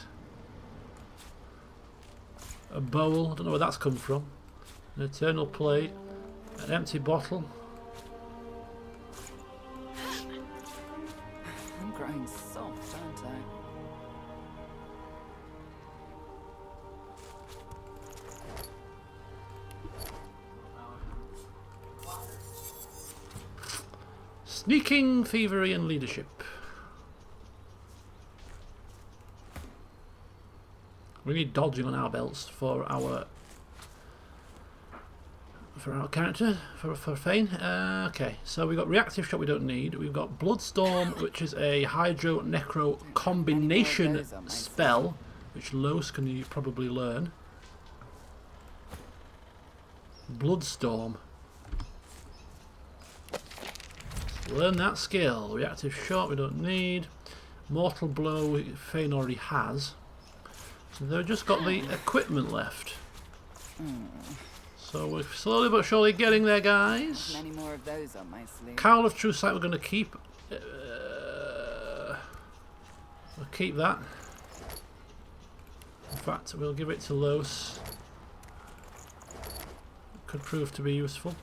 A bowl. I don't know where that's come from. An eternal plate. An empty bottle. I'm growing soft, aren't I? Sneaking, thievery, and leadership. We need dodging on our belts for our character, for Fane. Okay, so we've got reactive shot we don't need. We've got Bloodstorm, which is a Hydro Necro combination spell, which Los can probably learn. Bloodstorm. Learn that skill. Reactive shot we don't need. Mortal blow Fane already has. So they've just got the equipment left. So we're slowly but surely getting there, guys. Many more of those on my sleeve. Cowl of True Sight we're going to keep. We'll keep that. In fact, we'll give it to Los. Could prove to be useful.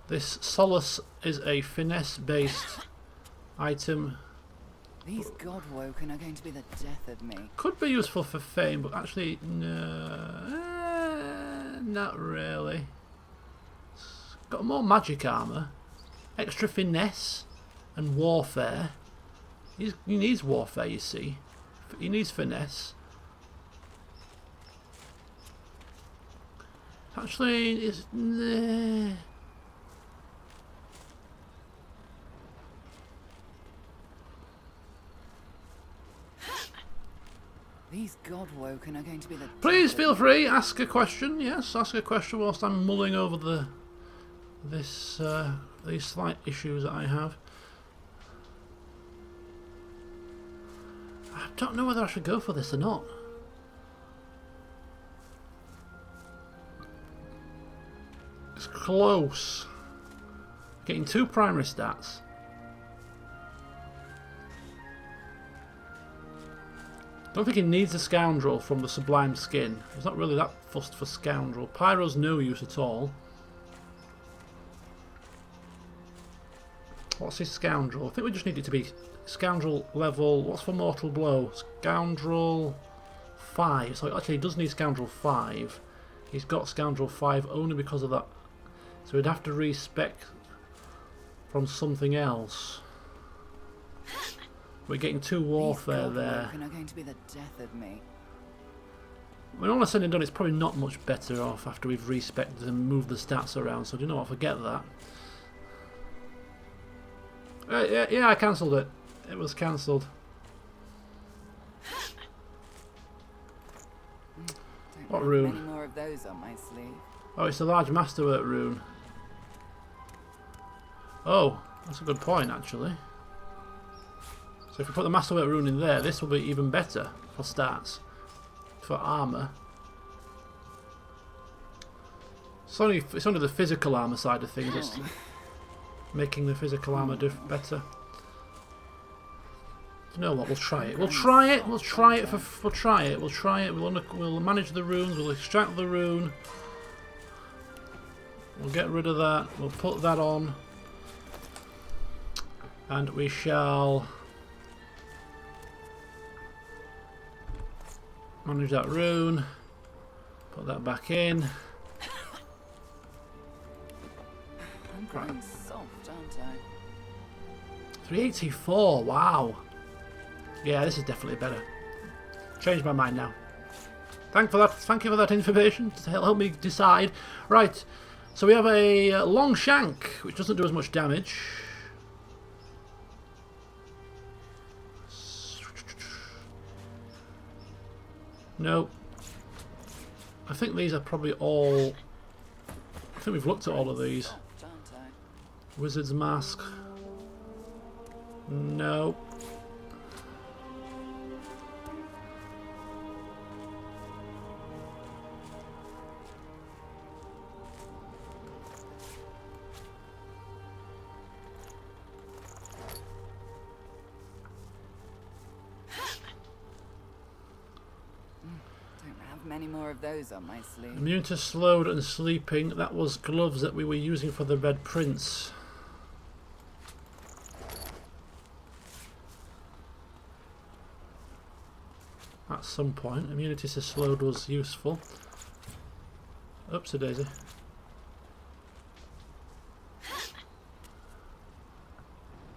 This Solace is a finesse-based item. These Godwoken are going to be the death of me. Could be useful for fame, but actually, no, not really. It's got more magic armor, extra finesse, and warfare. He needs warfare, you see. He needs finesse. Actually, it's... These Godwoken are going to be the... Please feel free, ask a question. Yes, ask a question whilst I'm mulling over these slight issues that I have. I don't know whether I should go for this or not. It's close. Getting 2 primary stats. Don't think he needs a Scoundrel from the Sublime Skin. He's not really that fussed for Scoundrel. Pyro's no use at all. What's his Scoundrel? I think we just need it to be Scoundrel level... What's for Mortal Blow? Scoundrel 5. So actually he does need Scoundrel 5. He's got Scoundrel 5 only because of that. So we'd have to respec from something else. We're getting 2 warfare there. These Godwoken are going to be the death of me. When all is said and done, it's probably not much better off after we've respected and moved the stats around. So do you know what? Forget that. Yeah, I cancelled it. It was cancelled. What rune? Many more of those on my sleeve. Oh, it's a large masterwork rune. Oh, that's a good point, actually. So if we put the masterwork rune in there, this will be even better for stats, for armor. It's only the physical armor side of things that's making the physical armor better. You know what? We'll try it. We'll try it. We'll try it. We'll try it. We'll try it. We'll manage the runes. We'll extract the rune. We'll get rid of that. We'll put that on, and we shall manage that rune. Put that back in. I'm growing soft, aren't I? 384. Wow. Yeah, this is definitely better. Changed my mind now. Thank you for that information to help me decide. Right. So we have a long shank, which doesn't do as much damage. No. I think these are probably all... I think we've looked at all of these. Wizard's Mask. No. Many more of those on my sleeve. Immune to slowed and sleeping. That was gloves that we were using for the Red Prince. At some point, immunity to slowed was useful. Oops, a daisy.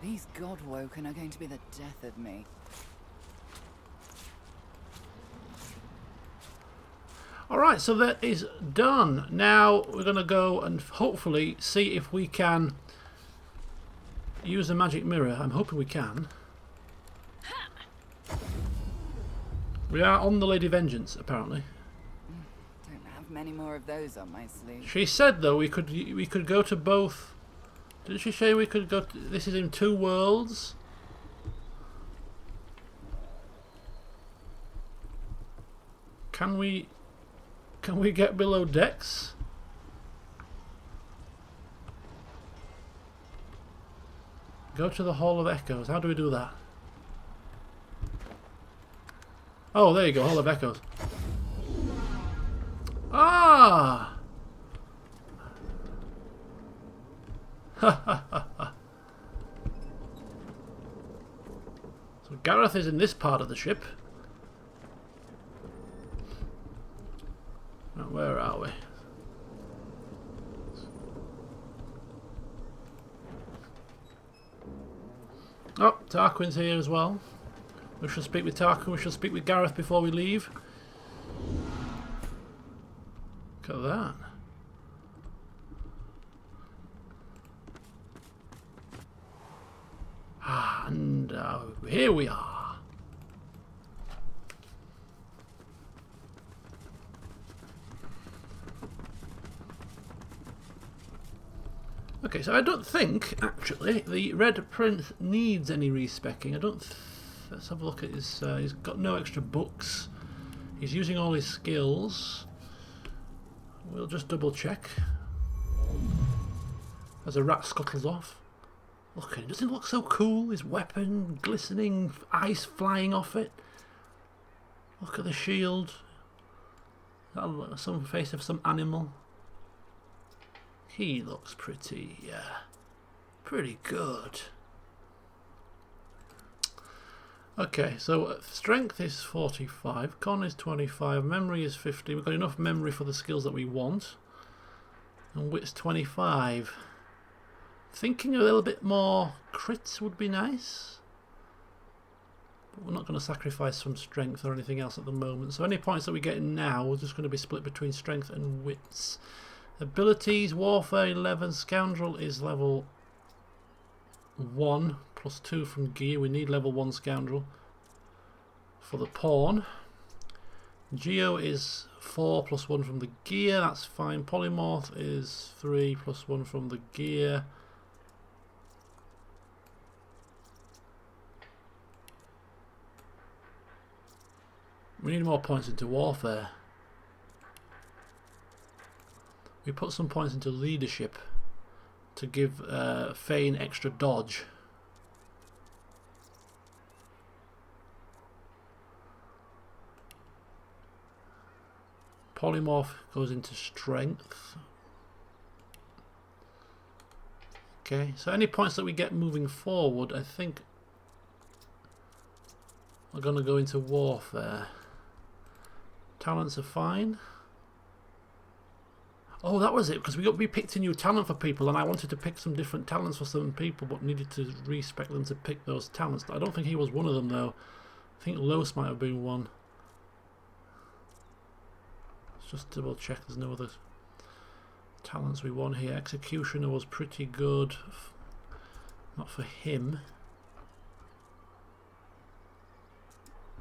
These Godwoken are going to be the death of me. Alright, so that is done. Now we're going to go and hopefully see if we can use a magic mirror. I'm hoping we can. We are on the Lady Vengeance, apparently. Don't have many more of those on my sleeve. She said, though, we could go to both. Didn't she say we could go to, this is in 2 worlds? Can we... Can we get below decks? Go to the Hall of Echoes. How do we do that? Oh, there you go, Hall of Echoes. Ah! Ha ha ha ha. So Gareth is in this part of the ship. Now, where are we? Oh, Tarquin's here as well. We shall speak with Tarquin, we shall speak with Gareth before we leave. Look at that. And here we are. Okay, so I don't think, actually, the Red Prince needs any respecking. I don't... Let's have a look at his... he's got no extra books. He's using all his skills. We'll just double check. As a rat scuttles off. Look at him. Doesn't it look so cool? His weapon, glistening, ice flying off it. Look at the shield. Some face of some animal. He looks pretty good. Okay, so strength is 45, con is 25, memory is 50. We've got enough memory for the skills that we want. And wit's 25. Thinking a little bit more crits would be nice. But we're not going to sacrifice some strength or anything else at the moment. So any points that we get now are just going to be split between strength and wits. Abilities, Warfare 11, Scoundrel is level 1, plus 2 from gear. We need level 1 Scoundrel for the pawn. Geo is 4 plus 1 from the gear, that's fine. Polymorph is 3 plus 1 from the gear. We need more points into Warfare. We put some points into leadership to give Fane extra dodge. Polymorph goes into strength. Okay, so any points that we get moving forward, I think, are going to go into Warfare. Talents are fine. Oh, that was it, because we picked a new talent for people, and I wanted to pick some different talents for some people, but needed to respec them to pick those talents. I don't think he was one of them, though. I think Los might have been one. Let's just double check there's no other talents we want here. Executioner was pretty good. Not for him.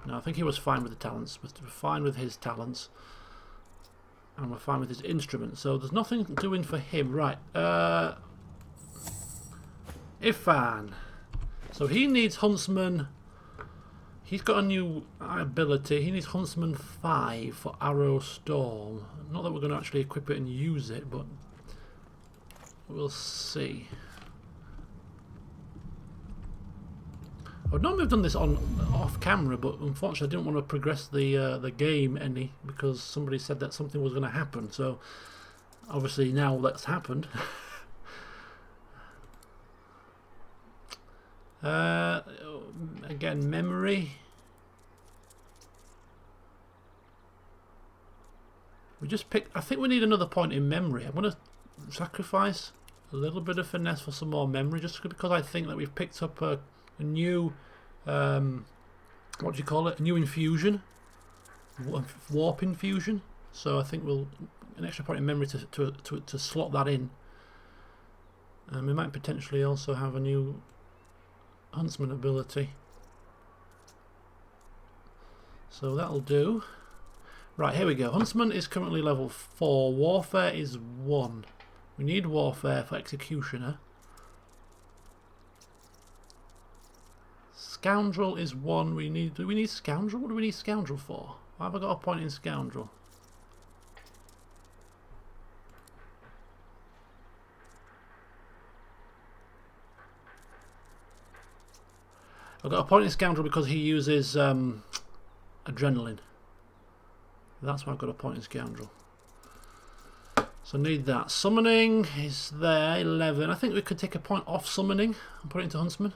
No, I think he was fine with the talents. We're fine with his talents. And we're fine with his instrument, so there's nothing doing for him. Right, Ifan. So he needs Huntsman. He's got a new ability. He needs Huntsman 5 for Arrow Storm. Not that we're going to actually equip it and use it, but we'll see. I would normally have done this off camera, but unfortunately I didn't want to progress the game any, because somebody said that something was going to happen. So obviously now that's happened. Again, memory. We just picked. I think we need another point in memory. I'm going to sacrifice a little bit of finesse for some more memory, just because I think that we've picked up a new, what do you call it? A new infusion, warp infusion. So I think we'll an extra point in memory to slot that in. And we might potentially also have a new Huntsman ability. So that'll do. Right, here we go. Huntsman is currently level 4. Warfare is 1. We need Warfare for Executioner. Scoundrel is 1. Do we need Scoundrel? What do we need Scoundrel for? Why have I got a point in Scoundrel? I've got a point in Scoundrel because he uses adrenaline. That's why I've got a point in Scoundrel. So need that. Summoning is there, 11. I think we could take a point off summoning and put it into Huntsman.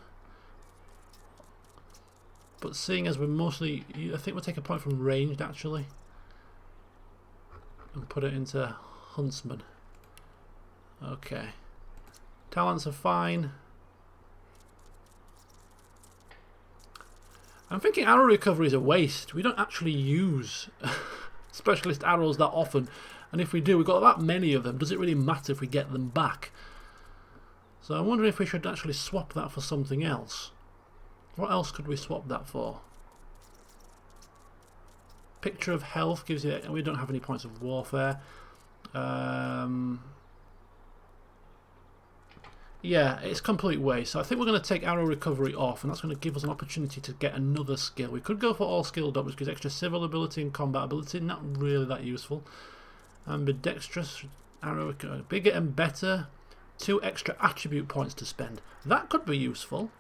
But seeing as we're mostly... I think we'll take a point from ranged actually. And put it into Huntsman. Okay. Talents are fine. I'm thinking arrow recovery is a waste. We don't actually use specialist arrows that often. And if we do, we've got that many of them. Does it really matter if we get them back? So I'm wondering if we should actually swap that for something else. What else could we swap that for? Picture of health gives you... We don't have any points of warfare. Yeah, it's complete waste. So I think we're going to take arrow recovery off, and that's going to give us an opportunity to get another skill. We could go for all skilled up, which gives extra civil ability and combat ability. Not really that useful. Ambidextrous, arrow, bigger and better. 2 extra attribute points to spend. That could be useful.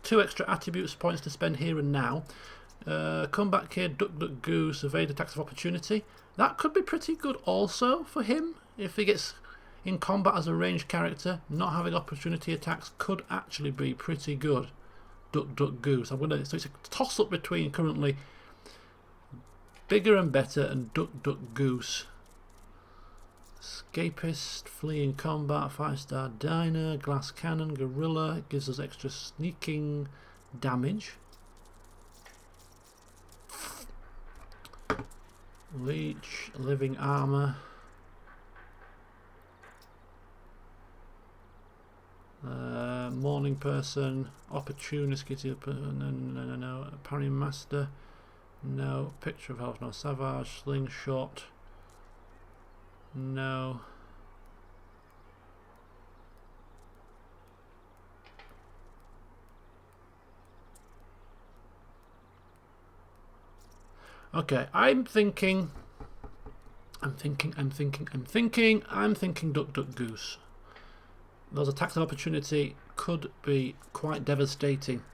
2 extra attributes points to spend here and now. Combat kid, duck duck goose, evade attacks of opportunity. That could be pretty good also for him if he gets in combat as a ranged character. Not having opportunity attacks could actually be pretty good. Duck duck goose. So it's a toss up between currently bigger and better and duck duck goose. Escapist, fleeing combat, 5-star diner, glass cannon, gorilla. It gives us extra sneaking damage. Leech, living armor. Morning person, opportunist, gives you no. Parry master, no. Picture of health, no. Savage, slingshot, no. Okay, I'm thinking duck duck goose. Those attacks of opportunity could be quite devastating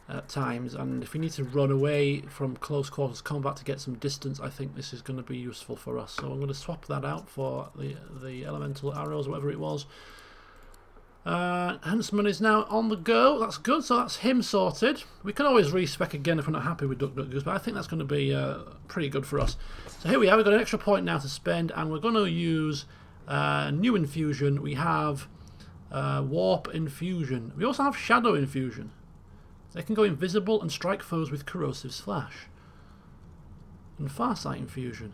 at times, and if we need to run away from close quarters combat to get some distance, I think this is going to be useful for us. So I'm going to swap that out for the elemental arrows, whatever it was. Huntsman is now on the go. That's good. So that's him sorted. We can always respec again if we're not happy with Duck Duck Goose, but I think that's going to be pretty good for us. So here we are. We've got an extra point now to spend, and we're going to use new infusion. We have warp infusion. We also have shadow infusion. They can go invisible and strike foes with corrosive slash. And farsight infusion.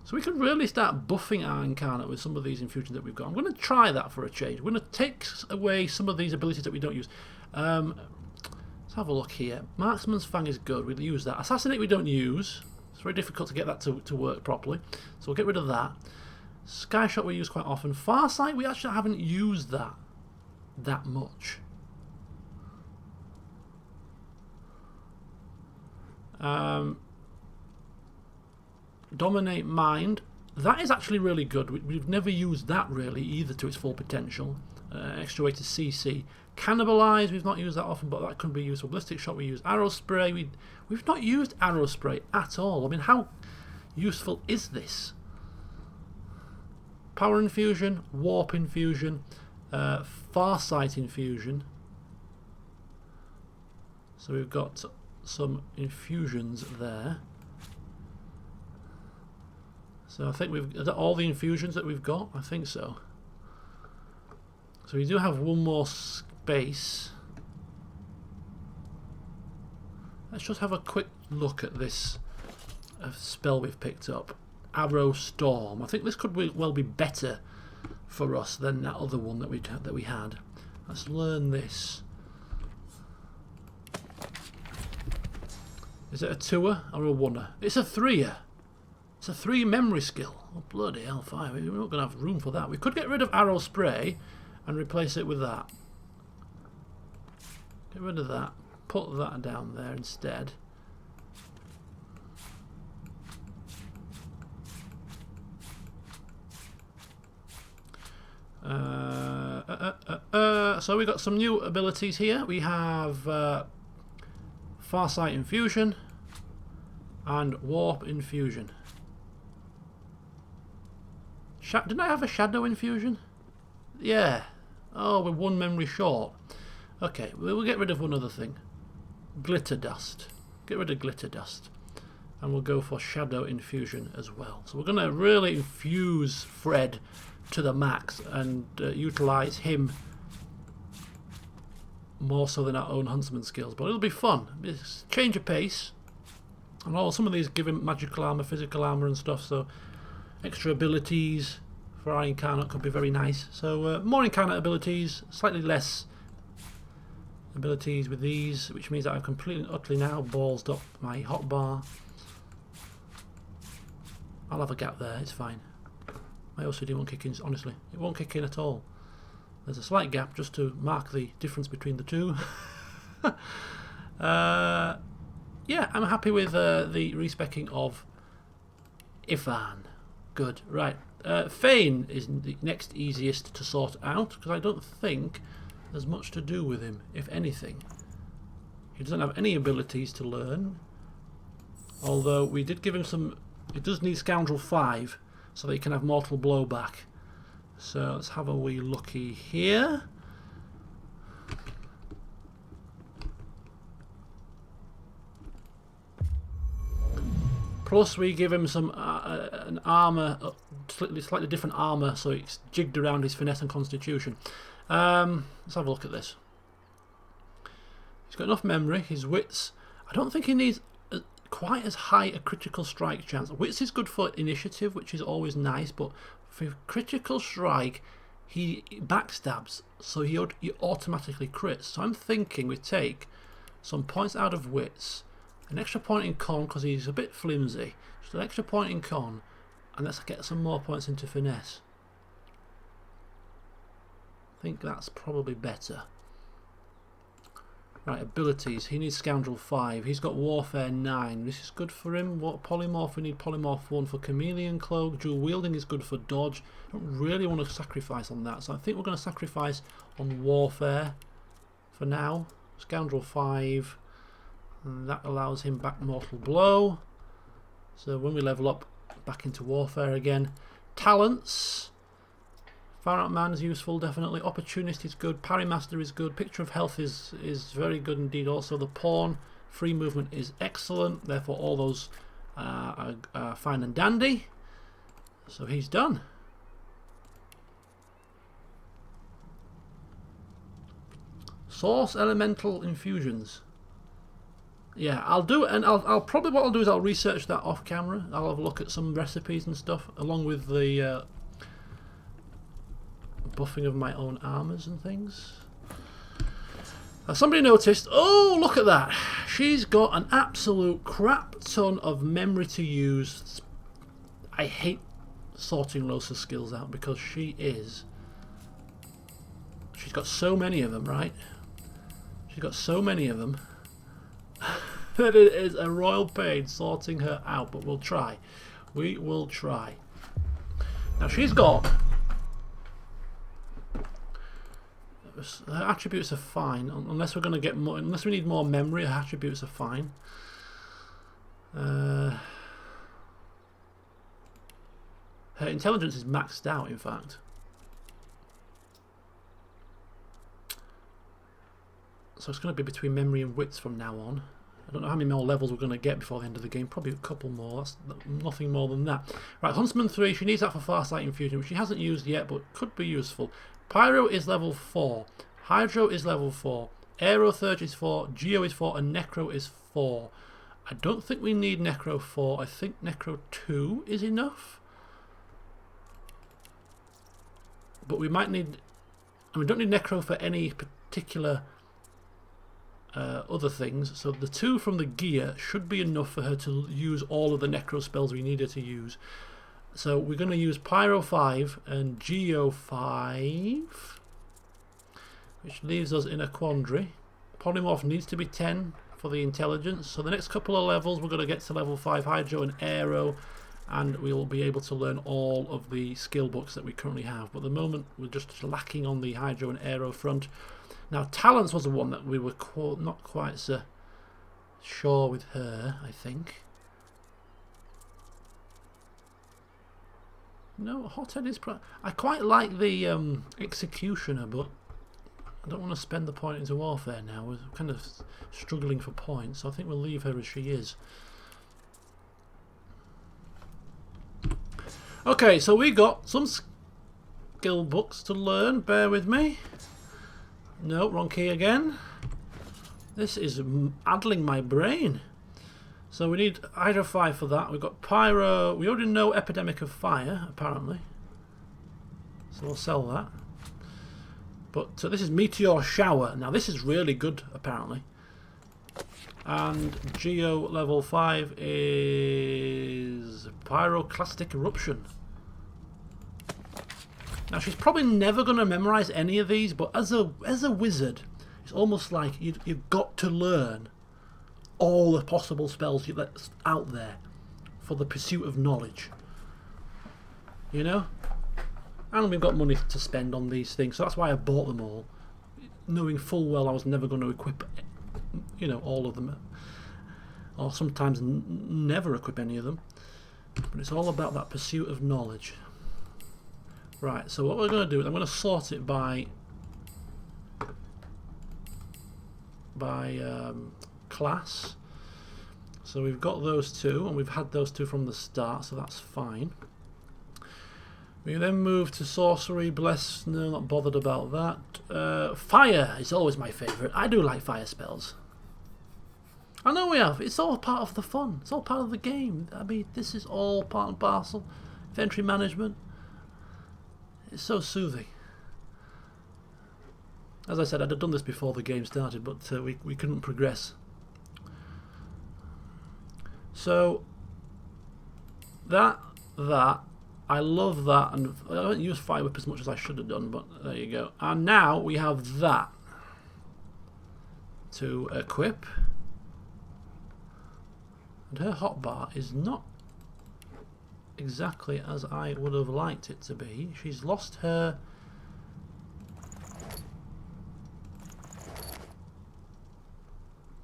So we can really start buffing our incarnate with some of these infusions that we've got. I'm going to try that for a change. We're going to take away some of these abilities that we don't use. Let's have a look here. Marksman's Fang is good. We'll use that. Assassinate we don't use. It's very difficult to get that to work properly. So we'll get rid of that. Sky Shot we use quite often. Farsight we actually haven't used that much. Dominate Mind, that is actually really good. We've never used that really either to its full potential. Extra way to CC. Cannibalize, we've not used that often, but that could be useful. Ballistic Shot we use. Arrow Spray, we've not used Arrow Spray at all. I mean, how useful is this? Power Infusion, Warp Infusion, Farsight Infusion. So we've got some infusions there. So I think is that all the infusions that we've got? I think so. So we do have one more space. Let's just have a quick look at this spell we've picked up. Arrow Storm. I think this could well be better for us than that other one that we had. Let's learn this. Is it a 2er or a 1er? It's a 3er. It's a 3 memory skill. Oh, bloody hell, fire. We're not going to have room for that. We could get rid of Arrow Spray and replace it with that. Get rid of that. Put that down there instead. so we got some new abilities here. We have Farsight Infusion and Warp Infusion. Didn't I have a Shadow Infusion? Yeah. Oh, we're one memory short. Okay, we'll get rid of one other thing. Glitter Dust. Get rid of Glitter Dust. And we'll go for Shadow Infusion as well. So we're going to really infuse Fred to the max and utilise him more so than our own Huntsman skills. But it'll be fun. It's change of pace. And some of these give him magical armour, physical armour and stuff, so extra abilities for our Incarnate could be very nice. So more Incarnate abilities, slightly less abilities with these, which means that I've completely and utterly now ballsed up my hotbar. I'll have a gap there, it's fine. My OCD won't kick in, honestly. It won't kick in at all. There's a slight gap just to mark the difference between the two. Yeah, I'm happy with the respecking of Ifan. Good, right. Fane is the next easiest to sort out, because I don't think there's much to do with him, if anything. He doesn't have any abilities to learn, although we did give him some. It does need Scoundrel 5 so that he can have Mortal Blowback. So let's have a wee looky here. Plus we give him some an armour, slightly different armour, so it's jigged around his finesse and constitution. Let's have a look at this. He's got enough memory, his wits. I don't think he needs quite as high a critical strike chance. Wits is good for initiative, which is always nice, but for critical strike, he backstabs, so he automatically crits. So I'm thinking we take some points out of wits, an extra point in con because he's a bit flimsy, just an extra point in con, and let's get some more points into finesse. I think that's probably better. Right, abilities. He needs Scoundrel 5. He's got Warfare 9. This is good for him. What Polymorph? We need Polymorph 1 for Chameleon Cloak. Dual Wielding is good for Dodge. I don't really want to sacrifice on that, so I think we're going to sacrifice on Warfare for now. Scoundrel 5. And that allows him back Mortal Blow. So when we level up, back into Warfare again. Talents. Far Out Man is useful, definitely. Opportunist is good. Parry Master is good. Picture of Health is very good indeed. Also, the Pawn, free movement is excellent. Therefore, all those are fine and dandy. So he's done. Source Elemental Infusions. Yeah, I'll do it, and I'll probably what I'll do is I'll research that off camera. I'll have a look at some recipes and stuff, along with the buffing of my own armors and things. Somebody noticed, oh look at that, she's got an absolute crap ton of memory to use. I hate sorting Rosa's skills out because she's got so many of them, right? She's got so many of them that it is a royal pain sorting her out, but we'll try. We will try. Now she's got, her attributes are fine, unless we're going to get more. Unless we need more memory, her attributes are fine. Her intelligence is maxed out, in fact. So it's going to be between memory and wits from now on. I don't know how many more levels we're going to get before the end of the game. Probably a couple more. That's nothing more than that. Right, Huntsman 3. She needs that for Farsight Infusion, which she hasn't used yet, but could be useful. Pyro is level 4. Hydro is level 4. Aerothurge is 4. Geo is 4. And Necro is 4. I don't think we need Necro 4. I think Necro 2 is enough. But we might need... And we don't need Necro for any particular other things. So the 2 from the gear should be enough for her to use all of the Necro spells we need her to use. So we're going to use Pyro 5 and Geo 5, which leaves us in a quandary. Polymorph needs to be 10 for the intelligence. So the next couple of levels we're going to get to level 5 Hydro and Aero, and we'll be able to learn all of the skill books that we currently have. But at the moment we're just lacking on the Hydro and Aero front. Now, talents was the one that we were not quite so sure with her, I think. No, Hothead is... I quite like the Executioner, but I don't want to spend the point into Warfare now. We're kind of struggling for points, so I think we'll leave her as she is. Okay, so we got some skill books to learn. Bear with me. No, wrong key again. This is addling my brain. So we need Hydro 5 for that. We've got Pyro. We already know Epidemic of Fire, apparently. So we'll sell that. But this is Meteor Shower. Now this is really good, apparently. And Geo level 5 is Pyroclastic Eruption. Now she's probably never going to memorize any of these, but as a wizard, it's almost like you've got to learn all the possible spells that's out there for the pursuit of knowledge. You know? And we've got money to spend on these things, so that's why I bought them all, knowing full well I was never going to equip, you know, all of them, or sometimes never equip any of them. But it's all about that pursuit of knowledge. Right, so what we're going to do is I'm going to sort it by class. So we've got those two, and we've had those two from the start, so that's fine. We then move to sorcery, bless, no, not bothered about that. Fire is always my favourite. I do like fire spells. I know we have. It's all part of the fun. It's all part of the game. I mean, this is all part and parcel. Inventory management. It's so soothing. As I said, I'd have done this before the game started, but we couldn't progress. So, that, I love that, and I don't use Fire Whip as much as I should have done, but there you go. And now we have that to equip. And her hotbar is not exactly as I would have liked it to be. She's lost her...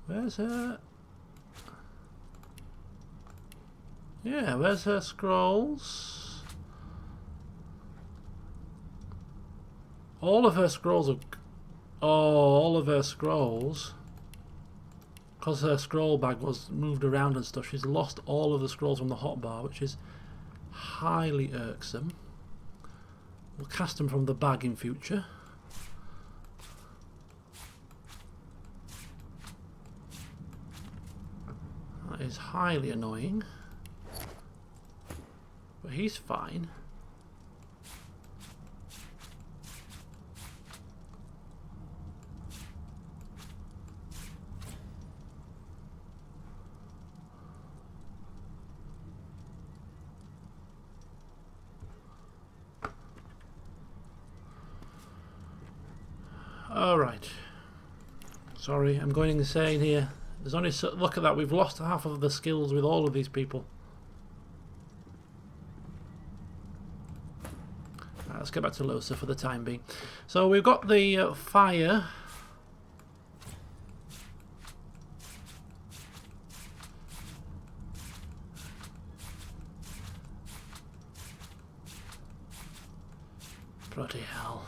Where's her... Yeah, where's her scrolls? All of her scrolls are... Oh, all of her scrolls... Because her scroll bag was moved around and stuff, she's lost all of the scrolls from the hotbar, which is highly irksome. We'll cast them from the bag in future. That is highly annoying. But he's fine. Alright. Sorry, I'm going insane here. There's only look at that, we've lost half of the skills with all of these people. Right, let's get back to Losa for the time being. So we've got the fire. Bloody hell.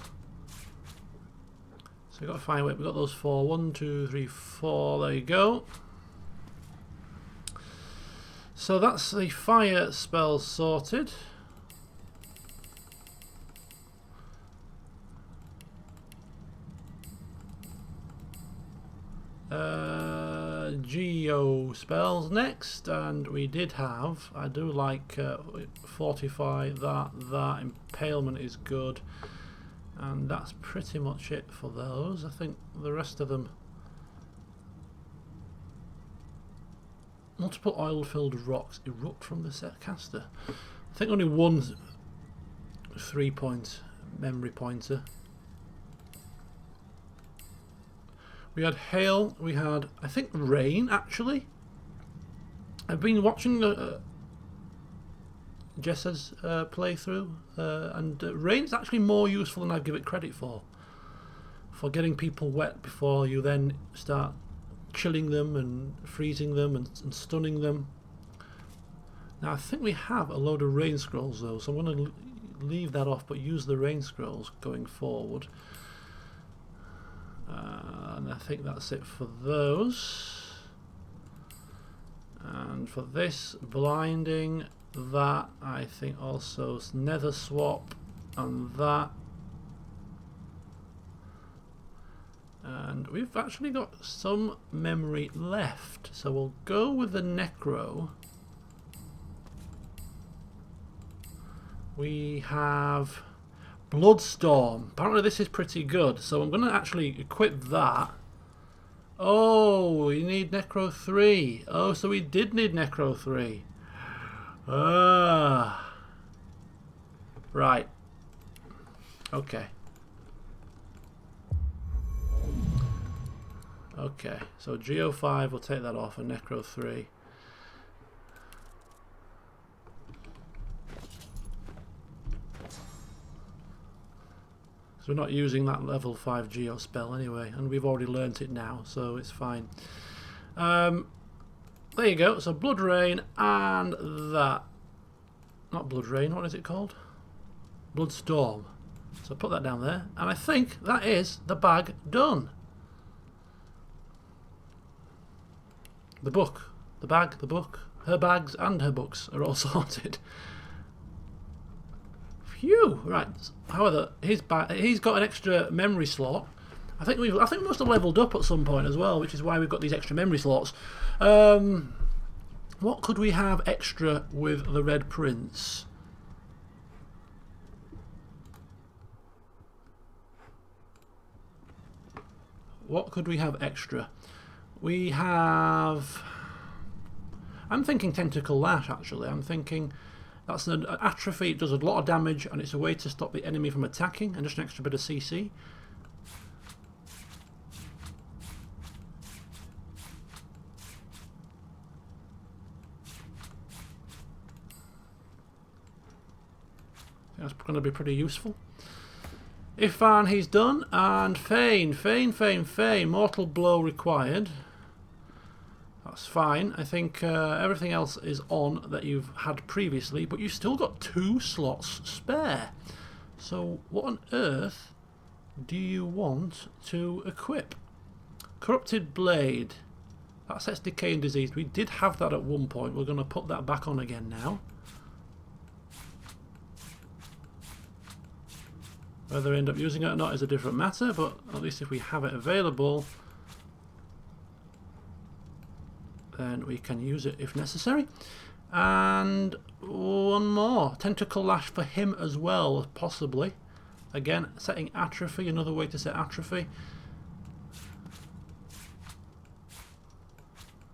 So we've got a fire whip, we've got those four. 1, 2, 3, 4, there you go. So that's the fire spell sorted. Geo spells next, and we did have, I do like Fortify, that Impalement is good. And that's pretty much it for those. I think the rest of them... Multiple oil-filled rocks erupt from the set caster. I think only one 3-point memory pointer. We had hail, we had, I think, rain, actually. I've been watching Jessa's playthrough, and rain's actually more useful than I give it credit for for getting people wet before you then start chilling them and freezing them and stunning them. Now I think we have a load of rain scrolls though, so I'm going to leave that off but use the rain scrolls going forward. And I think that's it for those. And for this, blinding, that I think also nether swap, and that. And we've actually got some memory left, so we'll go with the necro. We have Bloodstorm. Apparently this is pretty good, so I'm going to actually equip that. Oh, we need Necro 3. Oh, so we did need Necro 3. Ah. Right. Okay. Okay, so Geo 5, we'll take that off, and Necro 3. So we're not using that level 5 Geo spell anyway, and we've already learnt it now, so it's fine. There you go, so Blood Rain and that. Not Blood Rain, what is it called? Bloodstorm. So put that down there, and I think that is the bag done. The book, the bag, the book, her bags and her books are all sorted. Phew! Right. However, he's got an extra memory slot. I think we must have leveled up at some point as well, which is why we've got these extra memory slots. What could we have extra with the Red Prince? What could we have extra? We have... I'm thinking Tentacle Lash, actually. I'm thinking that's an atrophy. It does a lot of damage, and it's a way to stop the enemy from attacking, and just an extra bit of CC. That's going to be pretty useful. Ifan, he's done, and Fane, Mortal Blow required. That's fine. I think everything else is on that you've had previously, but you've still got 2 slots spare. So what on earth do you want to equip? Corrupted Blade. That sets Decay and Disease. We did have that at one point. We're going to put that back on again now. Whether we end up using it or not is a different matter, but at least if we have it available, then we can use it if necessary. And one more. Tentacle Lash for him as well, possibly. Again, setting Atrophy, another way to set Atrophy.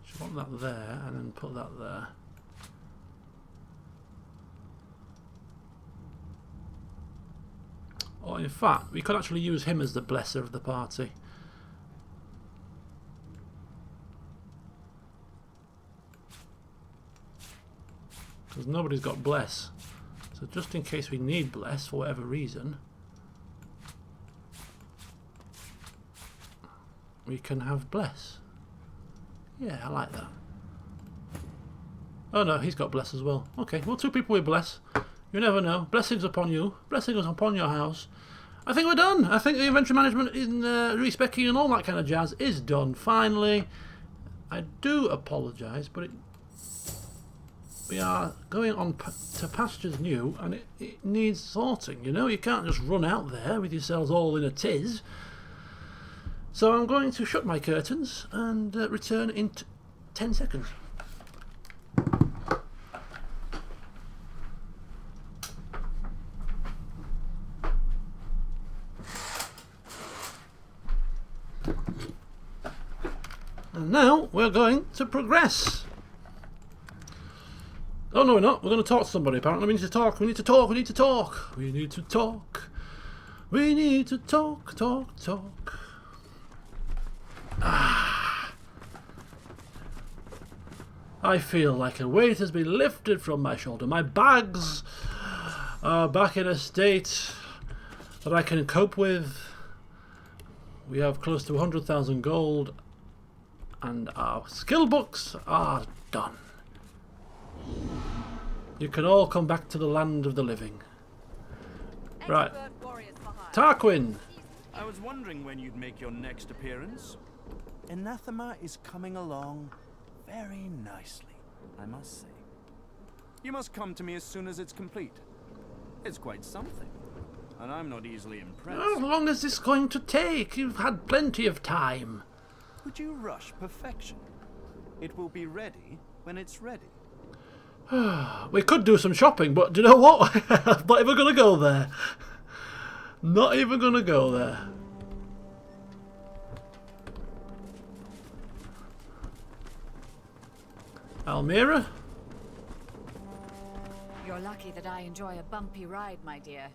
Just want that there, and then put that there. Or in fact, we could actually use him as the blesser of the party. Because nobody's got Bless. So just in case we need Bless for whatever reason, we can have Bless. Yeah, I like that. Oh no, he's got Bless as well. Okay, well, 2 people with Bless. You never know. Blessings upon you. Blessings upon your house. I think we're done. I think the inventory management in respecking and all that kind of jazz is done. Finally. I do apologise, but we are going on to pastures new, and it needs sorting, you know. You can't just run out there with yourselves all in a tiz. So I'm going to shut my curtains and return in 10 seconds. And now we're going to progress. Oh no, we're not. We're going to talk to somebody. Apparently we need to talk. We need to talk. We need to talk. We need to talk. We need to talk. Talk. Ah. I feel like a weight has been lifted from my shoulder. My bags are back in a state that I can cope with. We have close to 100,000 gold, and our skill books are done. You can all come back to the land of the living. Right. Tarquin! I was wondering when you'd make your next appearance. Anathema is coming along very nicely, I must say. You must come to me as soon as it's complete. It's quite something, and I'm not easily impressed. How long is this going to take? You've had plenty of time. Would you rush perfection? It will be ready when it's ready. We could do some shopping, but do you know what? I'm not even going to go there. Not even going to go there. Almira? You're lucky that I enjoy a bumpy ride, my dear.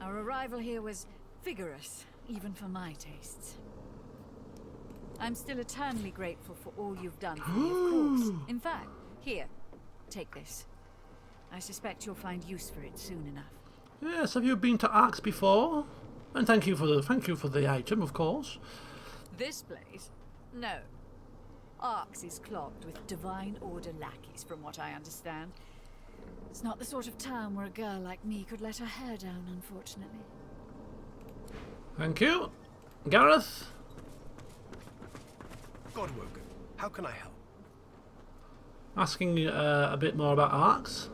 Our arrival here was vigorous, even for my tastes. I'm still eternally grateful for all you've done for me, of course. In fact, here, take this. I suspect you'll find use for it soon enough. Yes, have you been to Arx before? And thank you for the item, of course. This place? No. Arx is clogged with Divine Order lackeys, from what I understand. It's not the sort of town where a girl like me could let her hair down, unfortunately. Thank you. Gareth? Godwoken, how can I help? Asking a bit more about Arx.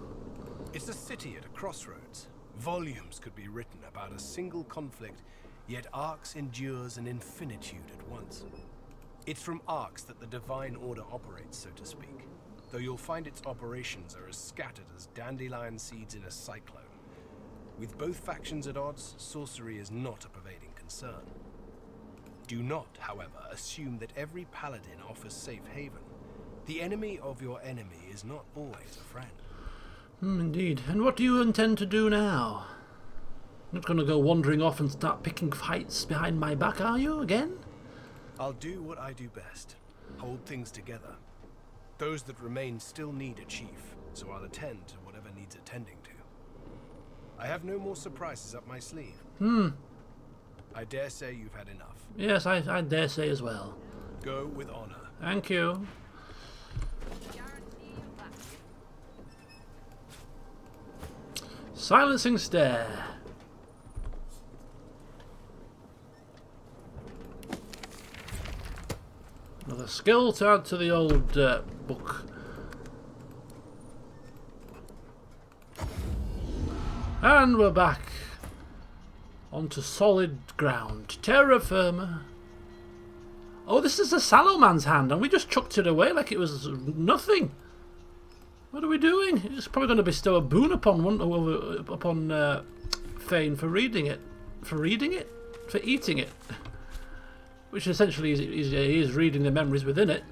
It's a city at a crossroads. Volumes could be written about a single conflict, yet Arx endures an infinitude at once. It's from Arx that the Divine Order operates, so to speak, though you'll find its operations are as scattered as dandelion seeds in a cyclone. With both factions at odds, sorcery is not a pervading concern. Do not, however, assume that every paladin offers safe haven. The enemy of your enemy is not always a friend. Indeed. And what do you intend to do now? Not going to go wandering off and start picking fights behind my back, are you, again? I'll do what I do best. Hold things together. Those that remain still need a chief, so I'll attend to whatever needs attending to. I have no more surprises up my sleeve. I dare say you've had enough. Yes, I dare say as well. Go with honor. Thank you. Silencing Stare. Another skill to add to the old book. And we're back onto solid ground. Terra firma. Oh, this is a Salomon's hand, and we just chucked it away like it was nothing. What are we doing? It's probably going to bestow a boon upon Fane for reading it. For reading it? For eating it. Which essentially is reading the memories within it.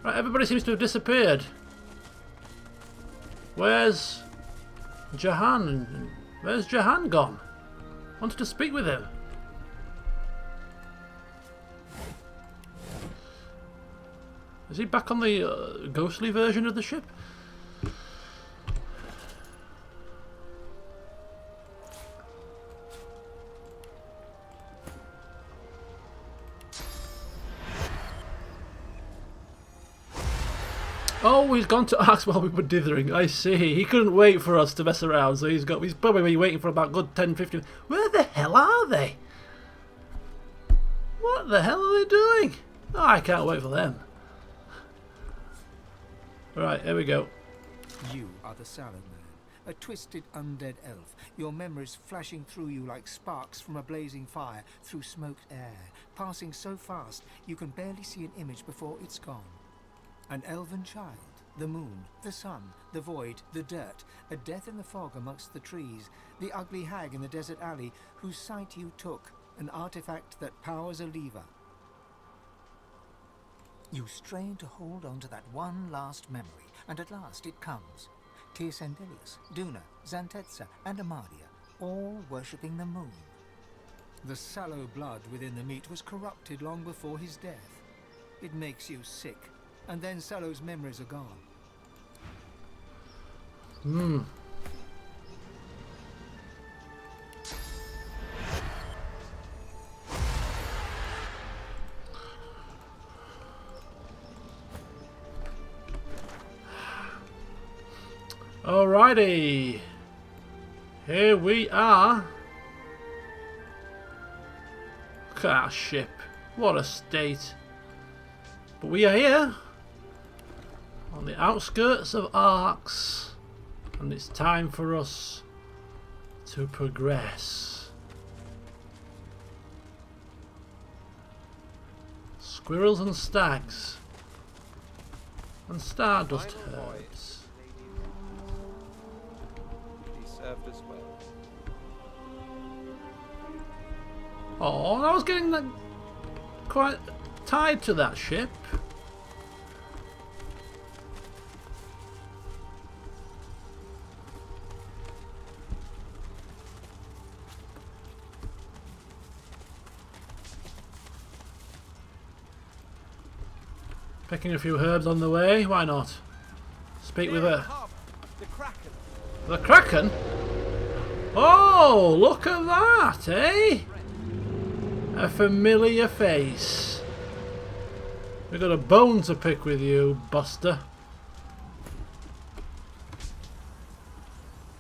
Right, everybody seems to have disappeared. Where's Jahan? Where's Jahan gone? Wanted to speak with him. Is he back on the ghostly version of the ship? Oh, he's gone to Arx while we were dithering. I see. He couldn't wait for us to mess around, so he's probably waiting for about good 10, 15... Where the hell are they? What the hell are they doing? Oh, I can't wait for them. Right, here we go. You are the Salad Man, a twisted undead elf, your memories flashing through you like sparks from a blazing fire through smoked air, passing so fast you can barely see an image before it's gone. An elven child, the moon, the sun, the void, the dirt, a death in the fog amongst the trees, the ugly hag in the desert alley whose sight you took, an artifact that powers a lever. You strain to hold on to that one last memory, and at last it comes. Teosendelius, Duna, Xantetza, and Amadia, all worshipping the moon. The sallow blood within the meat was corrupted long before his death. It makes you sick. And then Sallow's memories are gone. Alrighty. Here we are. Look at our ship. What a state. But we are here. On the outskirts of Arx. And it's time for us to progress. Squirrels and stags. And stardust herds. He served us well. Oh, I was getting like, quite tied to that ship. Picking a few herbs on the way, why not? Speak with her. The Kraken. The Kraken? Oh, look at that, eh? A familiar face. We've got a bone to pick with you, Buster.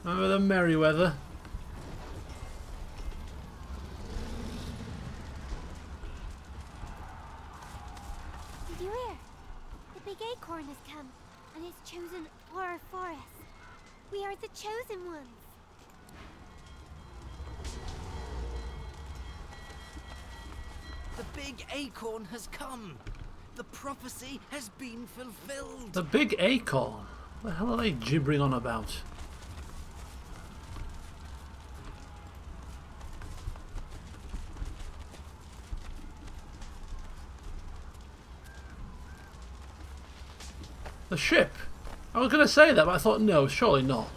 Remember the Merryweather? Did you hear? The big acorn has come, and it's chosen our forest. We are the chosen ones. The big acorn has come. The prophecy has been fulfilled. The big acorn? What the hell are they gibbering on about? The ship? I was going to say that, but I thought, no, surely not.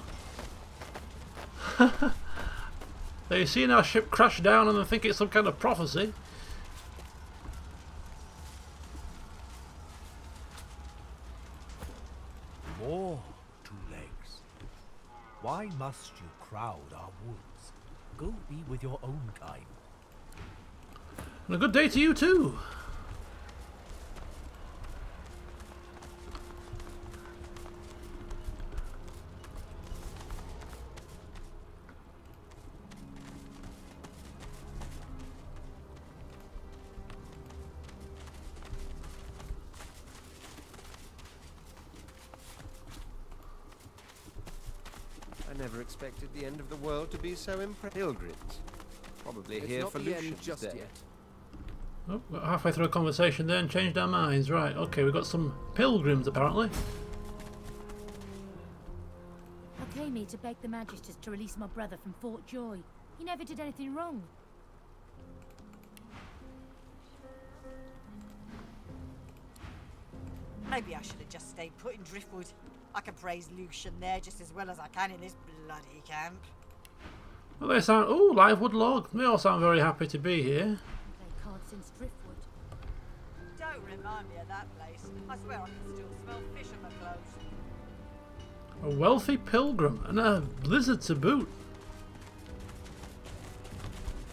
They've seen our ship crash down and they think it's some kind of prophecy. More two legs. Why must you crowd our woods? Go be with your own kind. And a good day to you too. I never expected the end of the world to be so impressive. Pilgrims. Probably It's here not for the end Lucian's just Day. yet. Oh, we're halfway through a conversation there and changed our minds. Right, okay, we've got some pilgrims apparently. I came here to beg the Magisters to release my brother from Fort Joy. He never did anything wrong. Maybe I should have just stayed put in Driftwood. I can praise Lucian there just as well as I can in this bloody camp. Well, they sound... Oh, Livewood Log. They all sound very happy to be here. Played cards since Driftwood. Don't remind me of that place. I swear I can still smell fish on my clothes. A wealthy pilgrim and a blizzard to boot.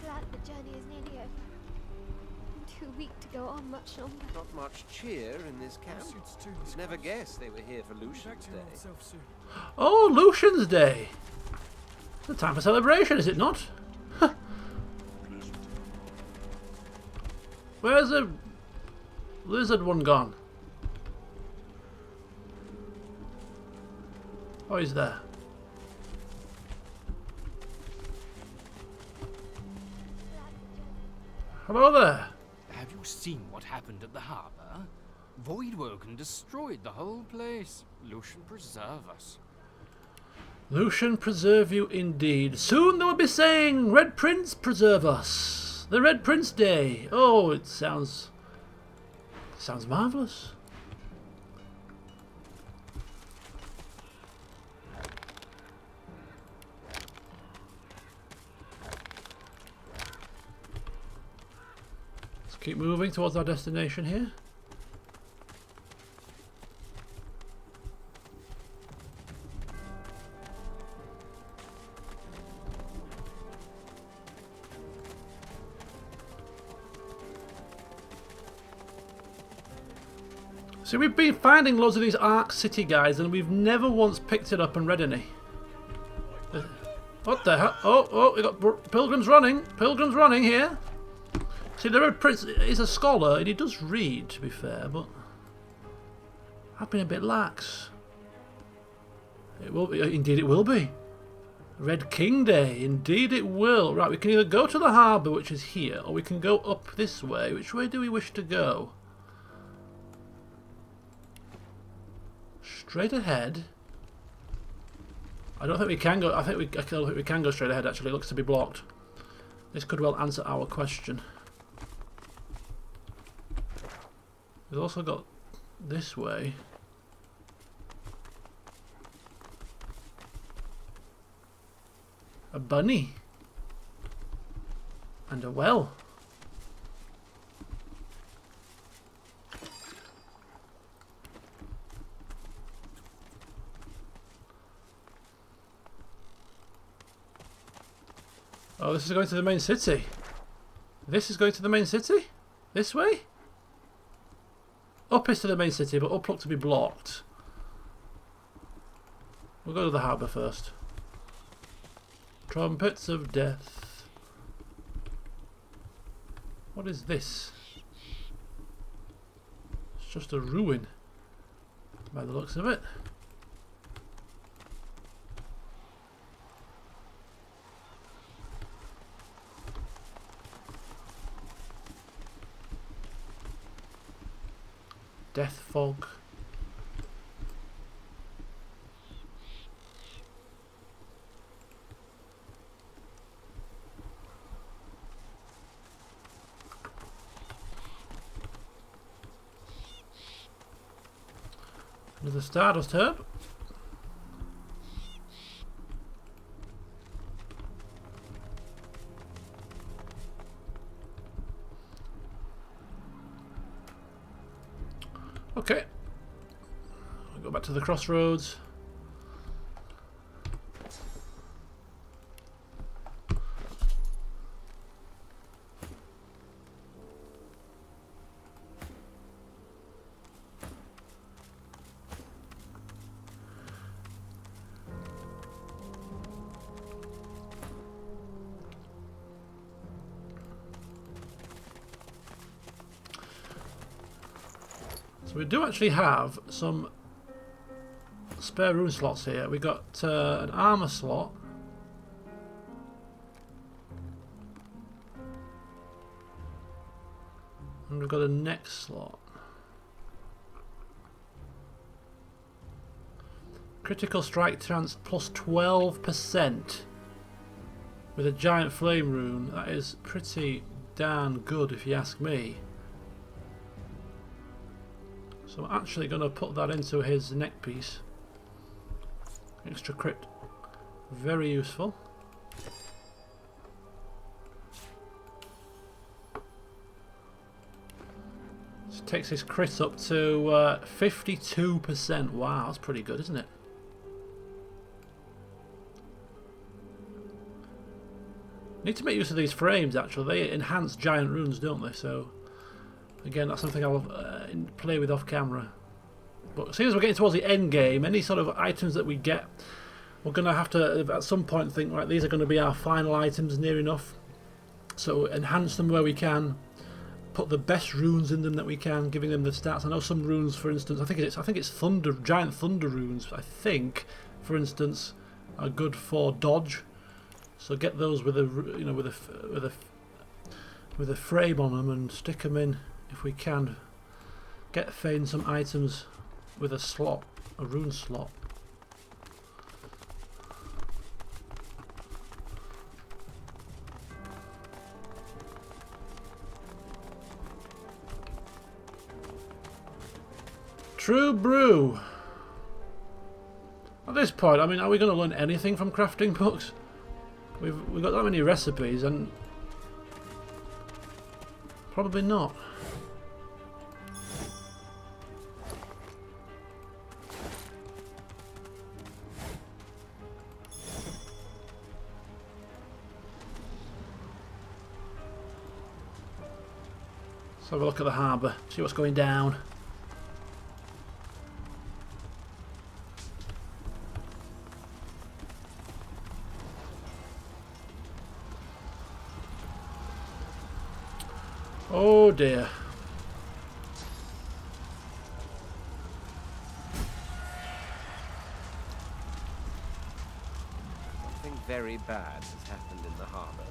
Glad the journey is nearly over. I'm too weak to go on much longer. Not much cheer in this camp. Never guessed they were here for Lucian's Day. Oh, Lucian's Day. It's a time for celebration, is it not? Where's the lizard one gone? Oh, he's there. Hello there. Have you seen what happened at the harbour? Voidwoken destroyed the whole place. Lucian preserve us. Lucian preserve you indeed. Soon they will be saying, Red Prince preserve us. The Red Prince Day. Oh, it sounds marvellous. Let's keep moving towards our destination here. See, we've been finding loads of these Ark City guides and we've never once picked it up and read any. What the hell? Oh, we got pilgrims running. Pilgrims running here. See, the Red Prince is a scholar and he does read, to be fair, but I've been a bit lax. It will be. Indeed it will be. Red King Day. Indeed it will. Right, we can either go to the harbour, which is here, or we can go up this way. Which way do we wish to go? Straight ahead. I don't think we can go. I don't think we can go straight ahead, actually. It looks to be blocked. This could well answer our question. We've also got this way. A bunny. And a well. Oh, this is going to the main city. This is going to the main city? This way? Up is to the main city, but up looks to be blocked. We'll go to the harbour first. Trumpets of Death. What is this? It's just a ruin, by the looks of it. Death fog. Another Stardust herb. Okay. We'll go back to the crossroads. So we do actually have some spare rune slots here. We got an armor slot. And we've got a neck slot. Critical strike chance plus 12% with a giant flame rune. That is pretty darn good if you ask me. So I'm actually going to put that into his neck piece. Extra crit. Very useful. This takes his crit up to 52%. Wow, that's pretty good, isn't it? Need to make use of these frames, actually. They enhance giant runes, don't they? So again, that's something I'll play with off camera. But seeing as we're getting towards the end game, any sort of items that we get, we're going to have to at some point think, right, these are going to be our final items near enough. So enhance them where we can, put the best runes in them that we can, giving them the stats. I know some runes, for instance, I think it's thunder, giant thunder runes. I think, for instance, are good for dodge. So get those with a with a frame on them and stick them in. If we can get Fane some items with a slot, a rune slot. True brew. At this point, I mean, are we going to learn anything from crafting books? We've got that many recipes, and probably not. Let's have a look at the harbour, see what's going down. Oh dear. Something very bad has happened in the harbor.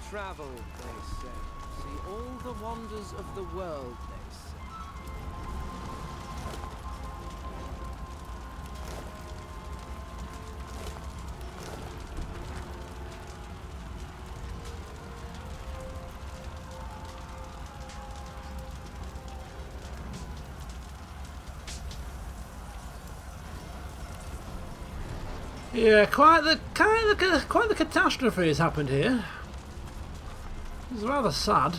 Travel, they say. See all the wonders of the world, they say. Yeah, quite the catastrophe has happened here. It's rather sad.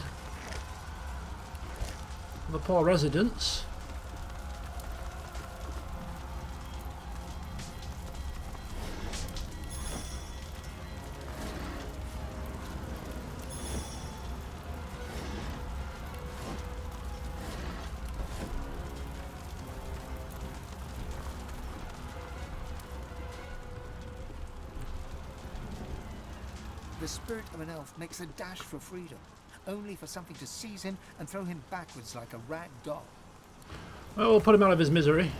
The poor residents. The spirit of an elf makes a dash for freedom, only for something to seize him and throw him backwards like a rag doll. Well, we'll put him out of his misery.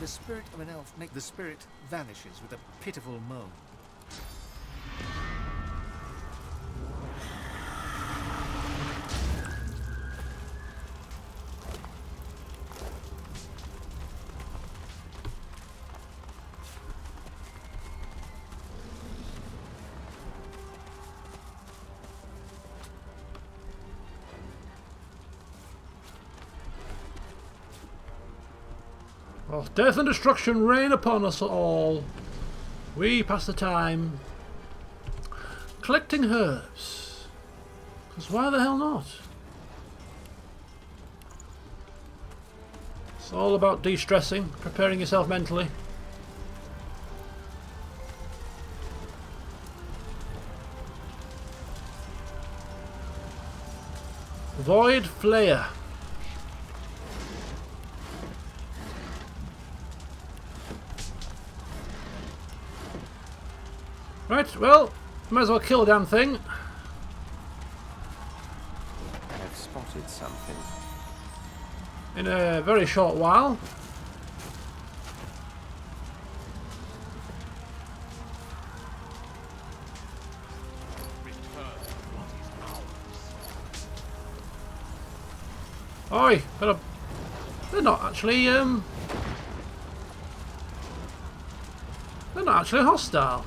The spirit of an elf the spirit vanishes with a pitiful moan. Oh, death and destruction rain upon us all. We pass the time collecting herbs. Because why the hell not? It's all about de-stressing, preparing yourself mentally. Void Flayer. Right, well, might as well kill the damn thing. I've spotted something. In a very short while. Oi, but they're not actually they're not actually hostile.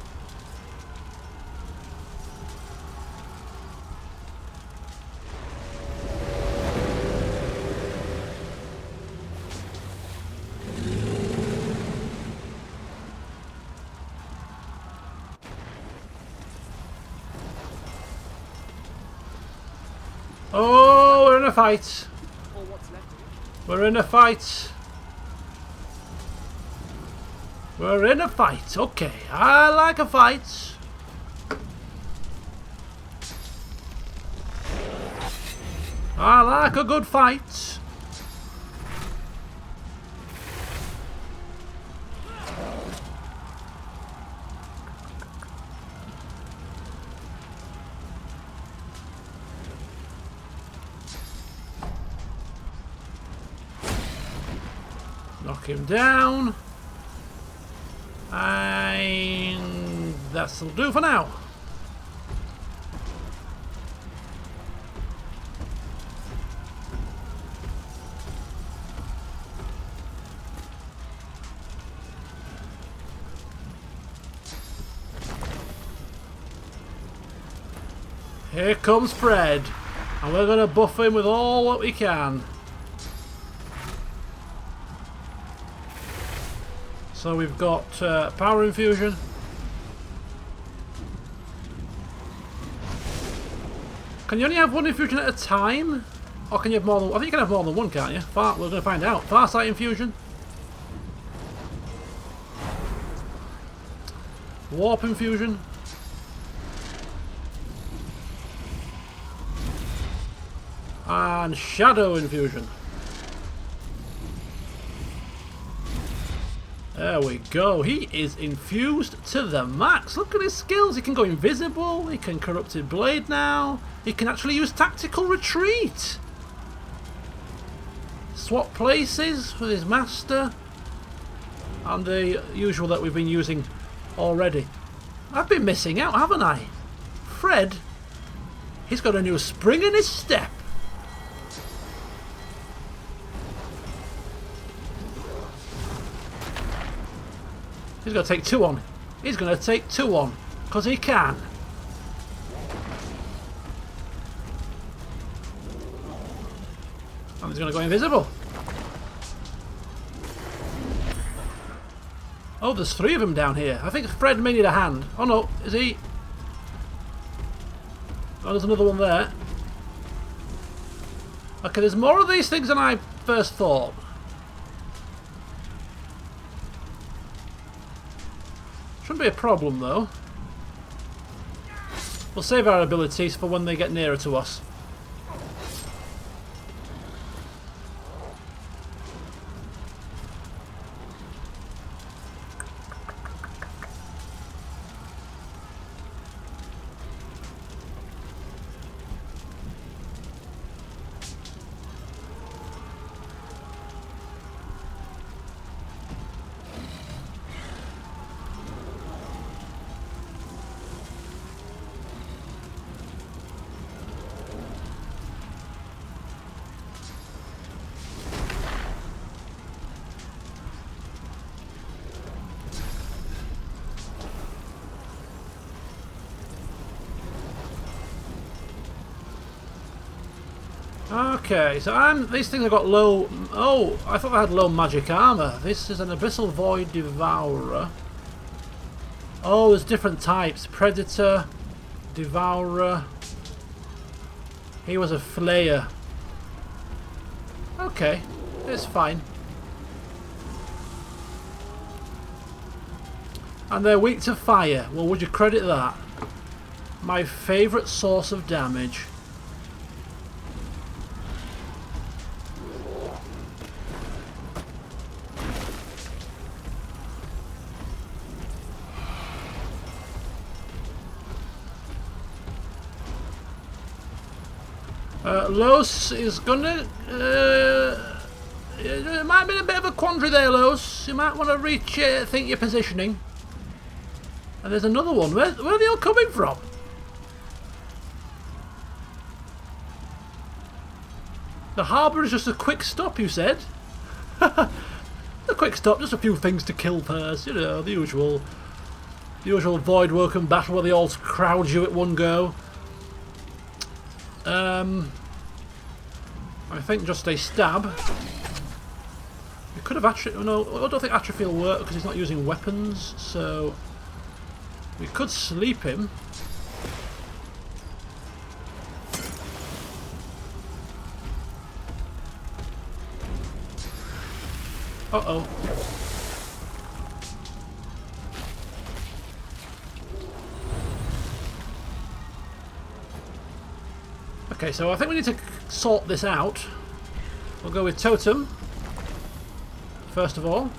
Oh, we're in a fight. We're in a fight. We're in a fight. Okay, I like a fight. I like a good fight. Knock him down. And that'll do for now. Here comes Fred, and we're going to buff him with all that we can. So we've got power infusion. Can you only have one infusion at a time? Or can you have more than... I think you can have more than one, can't you? We're going to find out. Farsight infusion. Warp infusion. And shadow infusion. There we go. He is infused to the max. Look at his skills. He can go invisible. He can corrupted blade now. He can actually use tactical retreat. Swap places with his master. And the usual that we've been using already. I've been missing out, haven't I? Fred, he's got a new spring in his step. He's going to take 2 on. He's going to take 2 on. Because he can. And he's going to go invisible. Oh, there's 3 of them down here. I think Fred may need a hand. Oh no, is he? Oh, there's another one there. Okay, there's more of these things than I first thought. Shouldn't be a problem though. We'll save our abilities for when they get nearer to us. Okay, so these things have got low... Oh, I thought they had low magic armor. This is an Abyssal Void Devourer. Oh, there's different types. Predator, Devourer. He was a Flayer. Okay, it's fine. And they're weak to fire. Well, would you credit that? My favourite source of damage. Los is gonna... it might be a bit of a quandary there, Los. You might want to rethink your positioning. And there's another one. Where are they all coming from? The harbour is just a quick stop, you said? A quick stop, just a few things to kill first. You know, the usual Voidwoken battle where they all crowd you at one go. I think just a stab. We could have actually... No, I don't think atrophy will work because he's not using weapons, so... We could sleep him. Uh-oh. Okay, so I think we need to sort this out. We'll go with Totem, first of all.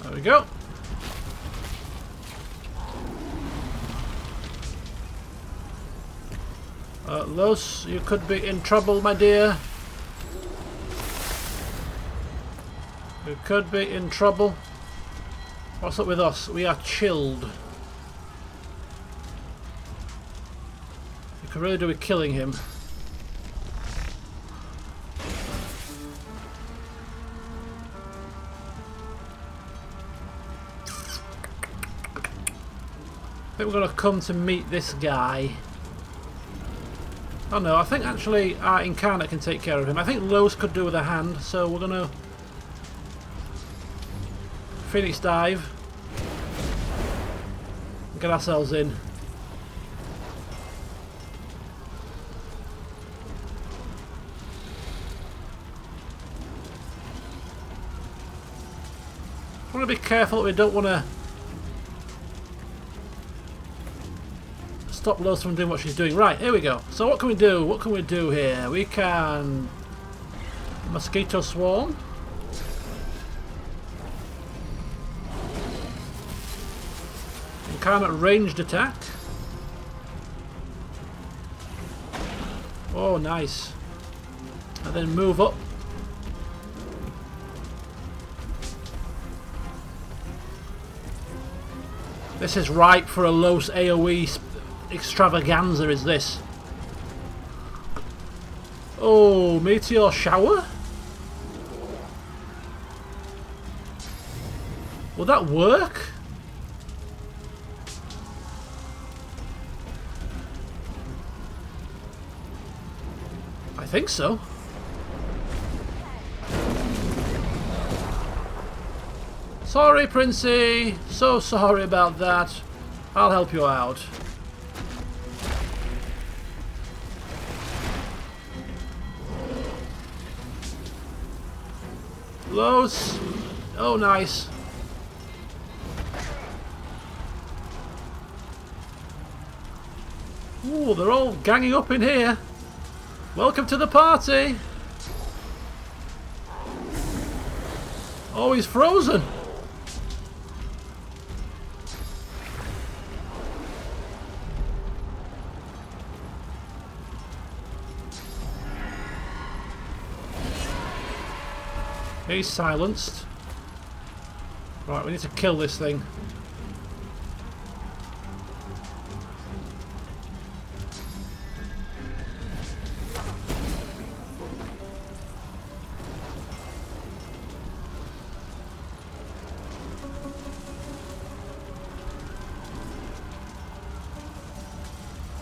There we go. Los, you could be in trouble, my dear. You could be in trouble. What's up with us? We are chilled. You could really do with killing him. I think we're going to come to meet this guy. Oh no, I think actually our Incarnate can take care of him. I think Los could do with a hand, so we're going to Phoenix Dive. Get ourselves in. I want to be careful that we don't want to stop Los from doing what she's doing. Right, here we go. So what can we do? What can we do here? We can Mosquito swarm. Incarnate ranged attack. Oh, nice. And then move up. This is ripe for a low AoE extravaganza, is this? Oh, meteor shower? Will that work? I think so. Sorry, Princey. So sorry about that. I'll help you out. Close. Oh, nice. Ooh, they're all ganging up in here. Welcome to the party. Oh, he's frozen. He's silenced. Right, we need to kill this thing.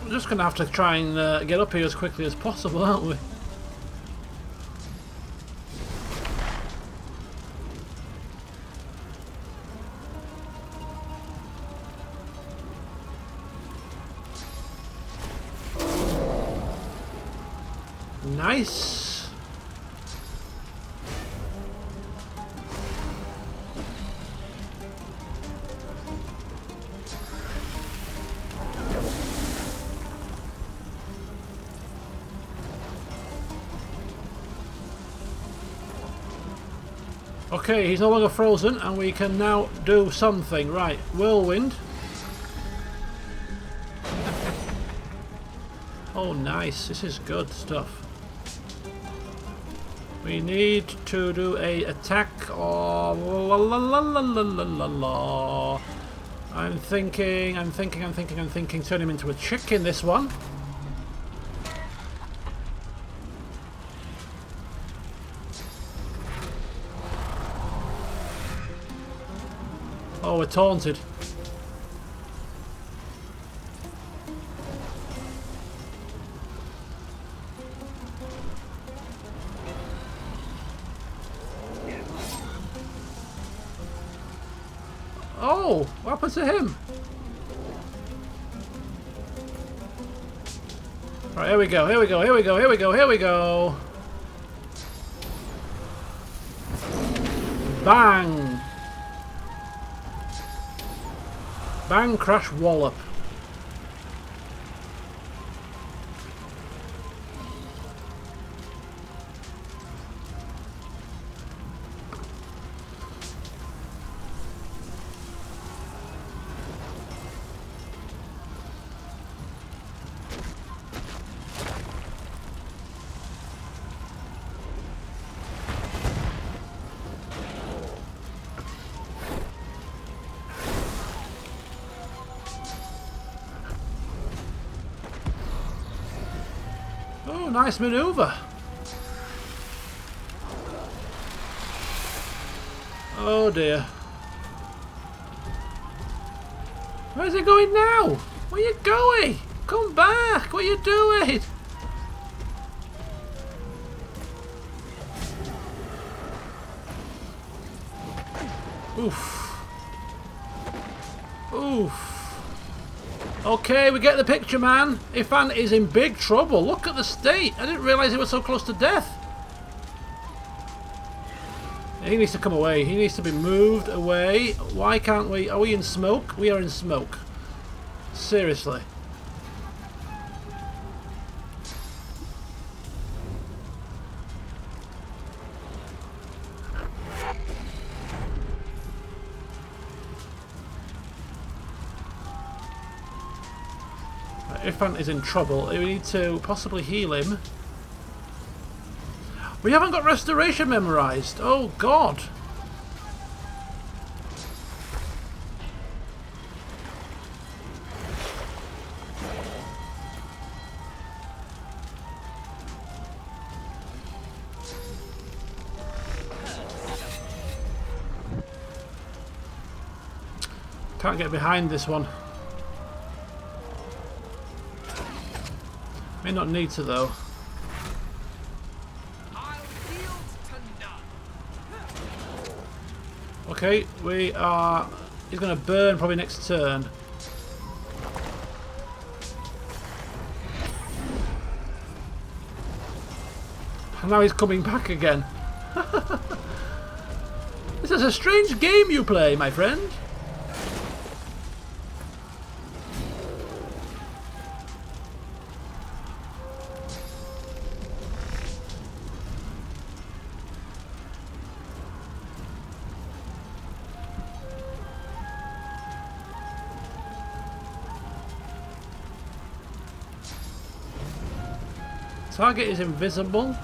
We're just going to have to try and get up here as quickly as possible, aren't we? Nice. Okay, he's no longer frozen and we can now do something. Right, whirlwind. Oh, nice. This is good stuff. We need to do a attack. Oh, la, la, la, la, la, la, la, la. I'm thinking. Turn him into a chicken, this one. Oh, we're taunted. Oh, what happened to him? Right, here we go, here we go, here we go, here we go, here we go. Bang! Bang, crash, wallop. Oh, nice maneuver. Oh dear. Where's it going now? Where are you going? Come back! What are you doing? Oof. Oof. Okay, we get the picture, man. Ifan is in big trouble. Look at the state. I didn't realise he was so close to death. He needs to come away. He needs to be moved away. Why can't we? Are we in smoke? We are in smoke. Seriously. Ifant is in trouble. We need to possibly heal him. We haven't got restoration memorized. Oh God. Can't get behind this one. May not need to though. Okay, we are... He's going to burn probably next turn. And now he's coming back again. This is a strange game you play, my friend. Target is invisible.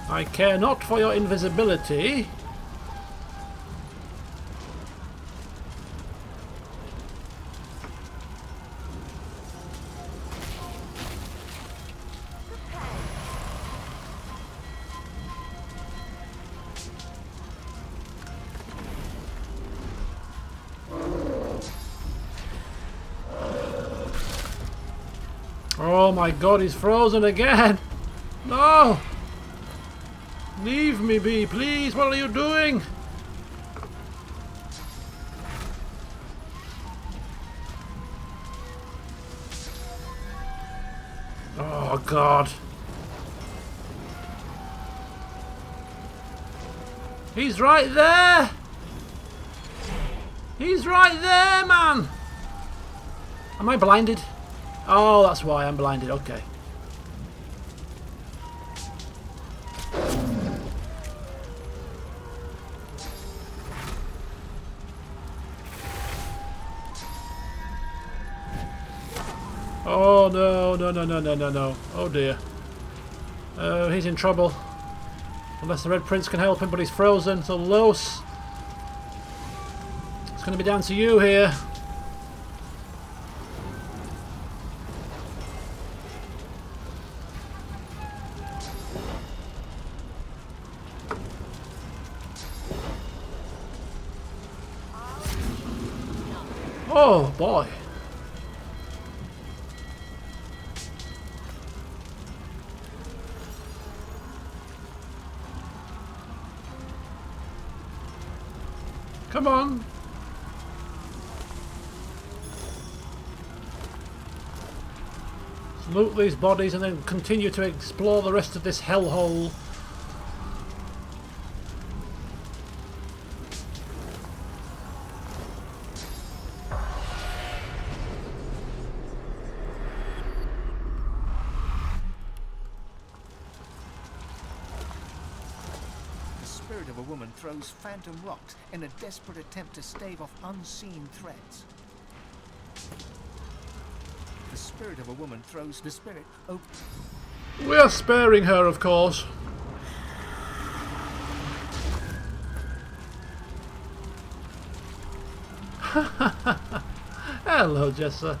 I care not for your invisibility. Oh my God, he's frozen again! No! Leave me be, please! What are you doing? Oh God! He's right there! He's right there, man! Am I blinded? Oh, that's why I'm blinded. Okay. Oh no, no, no, no, no, no, no. Oh dear. He's in trouble. Unless the Red Prince can help him, but he's frozen. So Los, it's going to be down to you here. Oh boy. Come on. Loot these bodies and then continue to explore the rest of this hellhole. Throws phantom rocks in a desperate attempt to stave off unseen threats. The spirit of a woman throws the spirit. Oh, we are sparing her, of course. Hello, Jessa.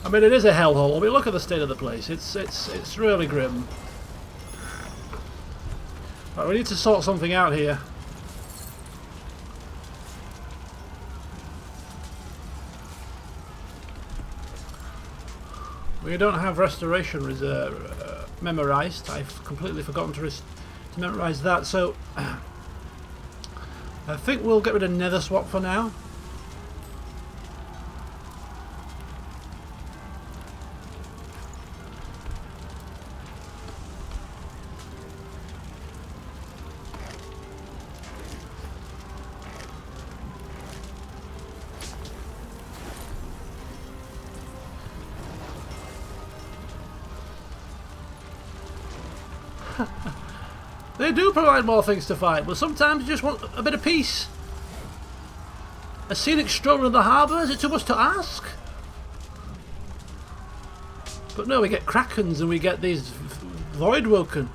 I mean, it is a hellhole. I mean, look at the state of the place. It's really grim. Right, we need to sort something out here. We don't have restoration reserve memorized. I've completely forgotten to memorize that. So I think we'll get rid of Nether Swap for now. They do provide more things to fight, but sometimes you just want a bit of peace. A scenic stroll in the harbour, is it too much to ask? But no, we get krakens and we get these voidwoken,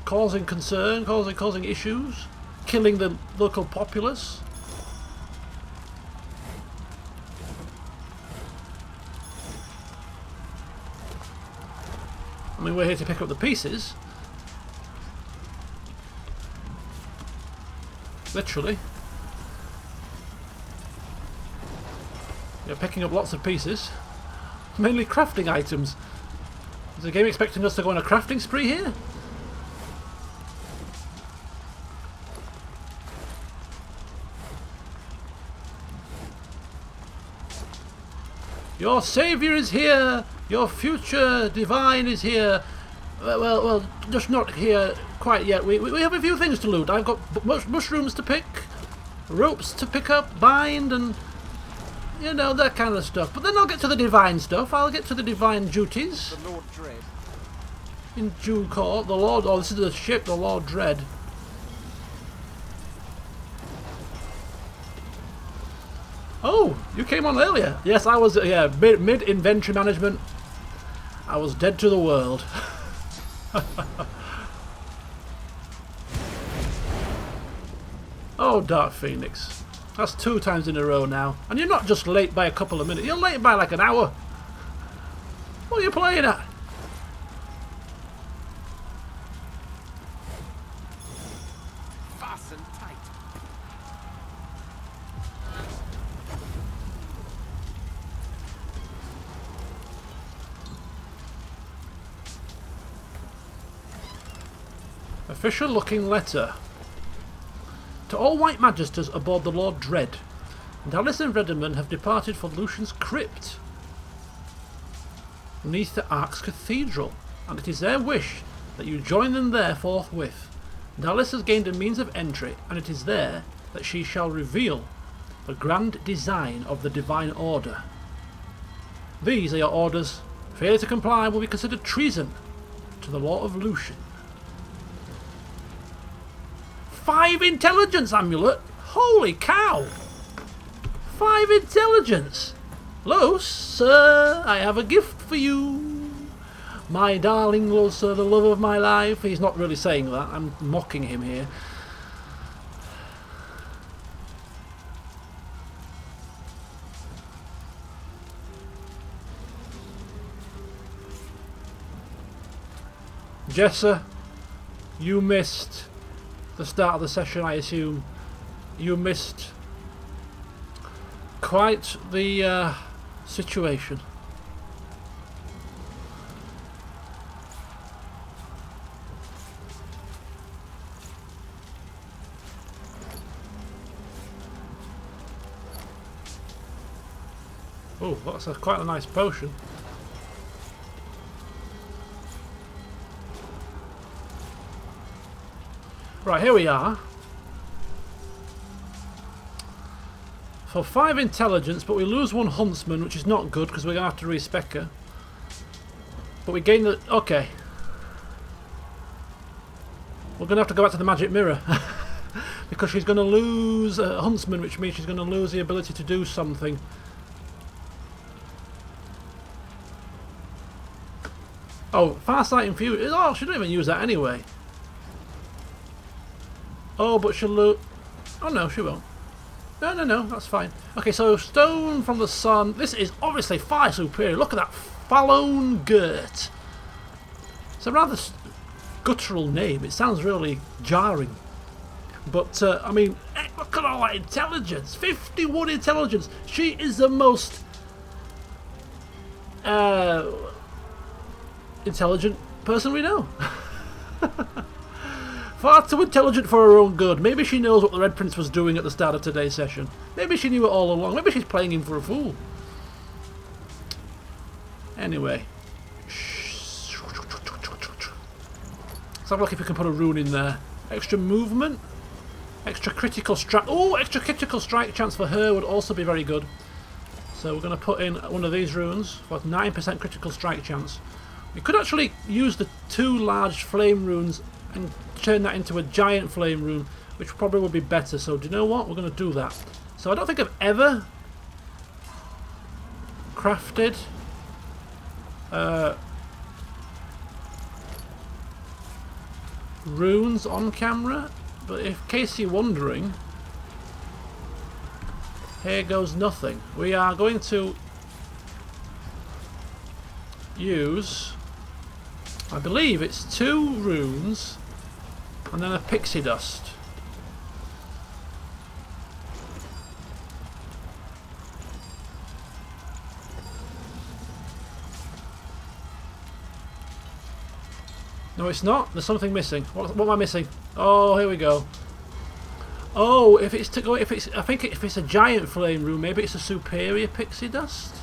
causing concern, causing issues, killing the local populace. I mean, we're here to pick up the pieces. Literally. We're picking up lots of pieces. Mainly crafting items. Is the game expecting us to go on a crafting spree here? Your saviour is here! Your future divine is here! Well, just not here quite yet. We have a few things to loot. I've got mushrooms to pick, ropes to pick up, bind, and you know, that kind of stuff. But then I'll get to the divine stuff. I'll get to the divine duties. The Lord Dread. In due course. The Lord... Oh, this is the ship, the Lord Dread. Oh, you came on earlier. Yes, I was, yeah, mid-inventory management. I was dead to the world. Oh, Dark Phoenix. That's 2 times in a row now. And you're not just late by a couple of minutes. You're late by like an hour. What are you playing at? Fasten tight. Official looking letter. To all White Magisters aboard the Lord Dread, Dallis and Redeman have departed for Lucian's crypt beneath the Ark's Cathedral, and it is their wish that you join them there forthwith. Dallis has gained a means of entry, and it is there that she shall reveal the grand design of the Divine Order. These are your orders. Failure to comply will be considered treason to the law of Lucian. 5 intelligence amulet? Holy cow! 5 intelligence! Los, sir, I have a gift for you. My darling Los, sir, the love of my life. He's not really saying that. I'm mocking him here. Jessa, you missed the start of the session, I assume. You missed quite the situation. Oh, that's quite a nice potion. Right, here we are. For 5 intelligence, but we lose 1 huntsman, which is not good because we're going to have to respec her. But we gain the... Okay. We're going to have to go back to the magic mirror. Because she's going to lose a huntsman, which means she's going to lose the ability to do something. Oh, Farsight Infused. Oh, she didn't even use that anyway. Oh, but she'll lose... Oh, no, she won't. No, that's fine. Okay, so Stone from the Sun. This is obviously far superior. Look at that Fallon Girt. It's a rather guttural name. It sounds really jarring. But, I mean, look at all that intelligence. 51 intelligence. She is the most intelligent person we know. Far too intelligent for her own good. Maybe she knows what the Red Prince was doing at the start of today's session. Maybe she knew it all along. Maybe she's playing him for a fool. Anyway. Let's have a look if we can put a rune in there. Extra movement. Extra critical strike. Oh, extra critical strike chance for her would also be very good. So we're going to put in one of these runes for 9% critical strike chance. You could actually use the 2 large flame runes and turn that into a giant flame rune, which probably would be better. So do you know what? We're going to do that. So I don't think I've ever crafted runes on camera, but in case you're wondering, here goes nothing. We are going to use, I believe it's 2 runes and then a pixie dust. No, it's not. There's something missing. What am I missing? Oh, here we go. Oh, if it's to go, I think if it's a giant flame rune, maybe it's a superior pixie dust.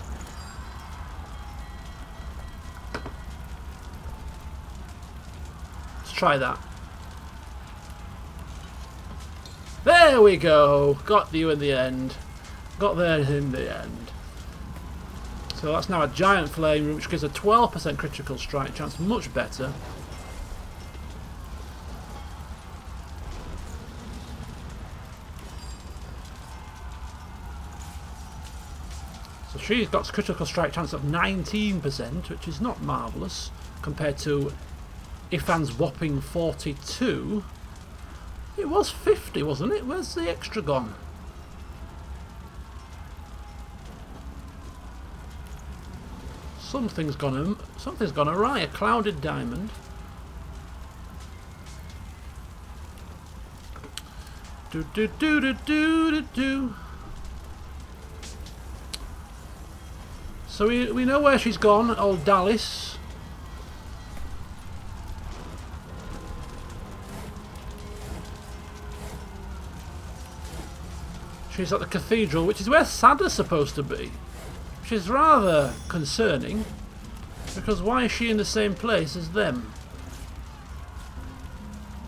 Let's try that. There we go. Got you in the end. Got there in the end. So that's now a giant flame rune, which gives a 12% critical strike chance, much better. So she's got a critical strike chance of 19%, which is not marvellous, compared to Ifan's whopping 42. It was 50, wasn't it? Where's the extra gone? Something's gone awry. A clouded diamond. Do do do do do do do. So we know where she's gone, old Dallas. She's at the cathedral, which is where Sada's supposed to be. Which is rather concerning, because why is she in the same place as them?